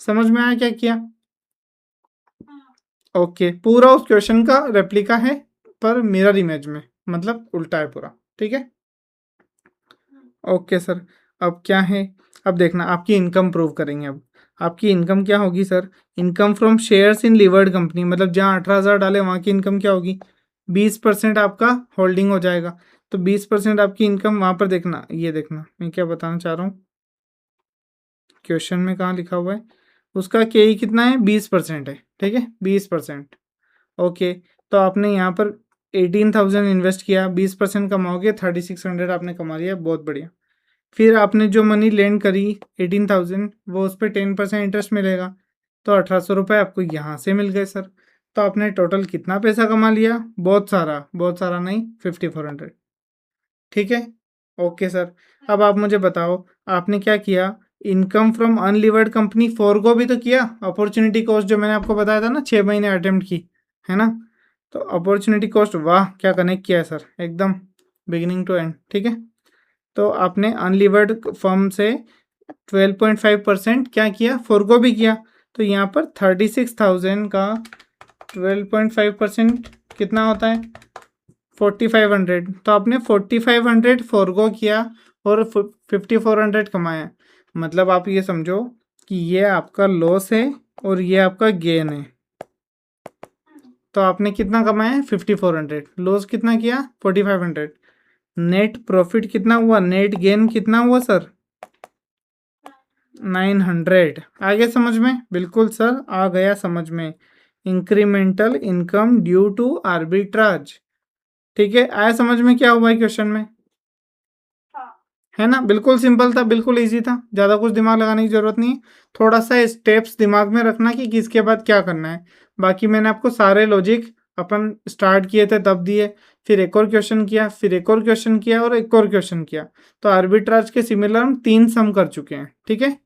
समझ में आया क्या किया? ओके, पूरा उस क्वेश्चन का रेप्लिका है, पर मिरर इमेज में, मतलब उल्टा है पूरा। ठीक है, ओके सर। अब क्या है? अब देखना, आपकी इनकम प्रूव करेंगे। अब आपकी इनकम क्या होगी sir? Income from shares in levered company, मतलब जहाँ 18,000 डाले वहाँ की इनकम क्या होगी? 20% आपका होल्डिंग हो जाएगा, तो 20% आपकी इनकम वहाँ पर देखना। ये देखना मैं क्या बताना चाह रहा हूँ, क्वेश्चन में कहाँ लिखा हुआ है? उसका के ई कितना है? 20% है। ठीक है, 20%। ओके, तो आपने यहाँ पर 18,000 इन्वेस्ट किया, 20% कमाओगे, 3600 आपने कमा लिया, बहुत बढ़िया। फिर आपने जो मनी लेंड करी 18,000, वो उस पर 10% इंटरेस्ट मिलेगा, तो 1,800 आपको यहाँ से मिल गए सर। तो आपने टोटल कितना पैसा कमा लिया? बहुत सारा, बहुत सारा नहीं, 5,400। ठीक है, ओके सर। अब आप मुझे बताओ, आपने क्या किया? इनकम फ्रॉम अनलिवर्ड कंपनी 4 को भी तो किया, अपॉर्चुनिटी कॉस्ट जो मैंने आपको बताया था ना, 6 महीने अटेम्प्ट की, है ना। तो अपॉर्चुनिटी कॉस्ट, वाह क्या कनेक्ट किया है सर, एकदम बिगिनिंग टू एंड। ठीक है, तो आपने अनलिवर्ड फर्म से 12.5% क्या किया? 4 को भी किया, तो यहाँ पर 36,000 का 12.5% कितना होता है? 4,500। तो आपने 4,500 4 को किया और 5,400 कमाया। मतलब आप ये समझो कि ये आपका लॉस है और ये आपका गेन है। तो आपने कितना कमाया है? 5,400। लॉस कितना किया? 4,500। नेट प्रॉफिट कितना हुआ? नेट गेन कितना हुआ सर? 900। आ गया समझ में? बिल्कुल सर, आ गया समझ में। Incremental income due to arbitrage. ठीक है, आया समझ में क्या हुआ है क्वेश्चन में? है ना, बिल्कुल सिंपल था, बिल्कुल इजी था, ज़्यादा कुछ दिमाग लगाने की ज़रूरत नहीं है। थोड़ा सा स्टेप्स दिमाग में रखना कि किसके बाद क्या करना है। बाकी मैंने आपको सारे लॉजिक अपन स्टार्ट किए थे तब दिए, फिर एक और क्वेश्चन किया, फिर एक और क्वेश्चन किया और एक और क्वेश्चन किया। तो आर्बिट्राज के सिमिलर हम 3 सम कर चुके हैं। ठीक है,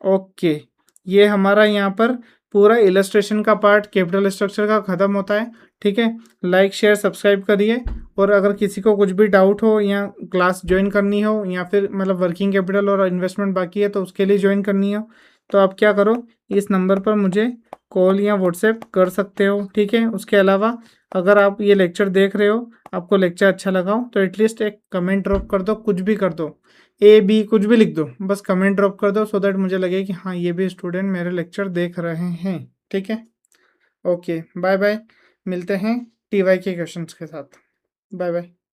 ओके। ये हमारा यहाँ पर पूरा इलस्ट्रेशन का पार्ट कैपिटल स्ट्रक्चर का ख़त्म होता है। ठीक है, लाइक शेयर सब्सक्राइब करिए, और अगर किसी को कुछ भी डाउट हो या क्लास ज्वाइन करनी हो, या फिर मतलब वर्किंग कैपिटल और इन्वेस्टमेंट बाकी है तो उसके लिए ज्वाइन करनी हो, तो आप क्या करो, इस नंबर पर मुझे कॉल या व्हाट्सएप कर सकते हो। ठीक है, उसके अलावा अगर आप ये लेक्चर देख रहे हो, आपको लेक्चर अच्छा लगा हो, तो एटलीस्ट एक कमेंट ड्रॉप कर दो, कुछ भी कर दो, ए बी कुछ भी लिख दो, बस कमेंट ड्रॉप कर दो, सो दैट मुझे लगे कि हाँ ये भी स्टूडेंट मेरे लेक्चर देख रहे हैं। ठीक है, ओके, बाय बाय। मिलते हैं टी वाई के क्वेश्चंस के साथ। Bye bye.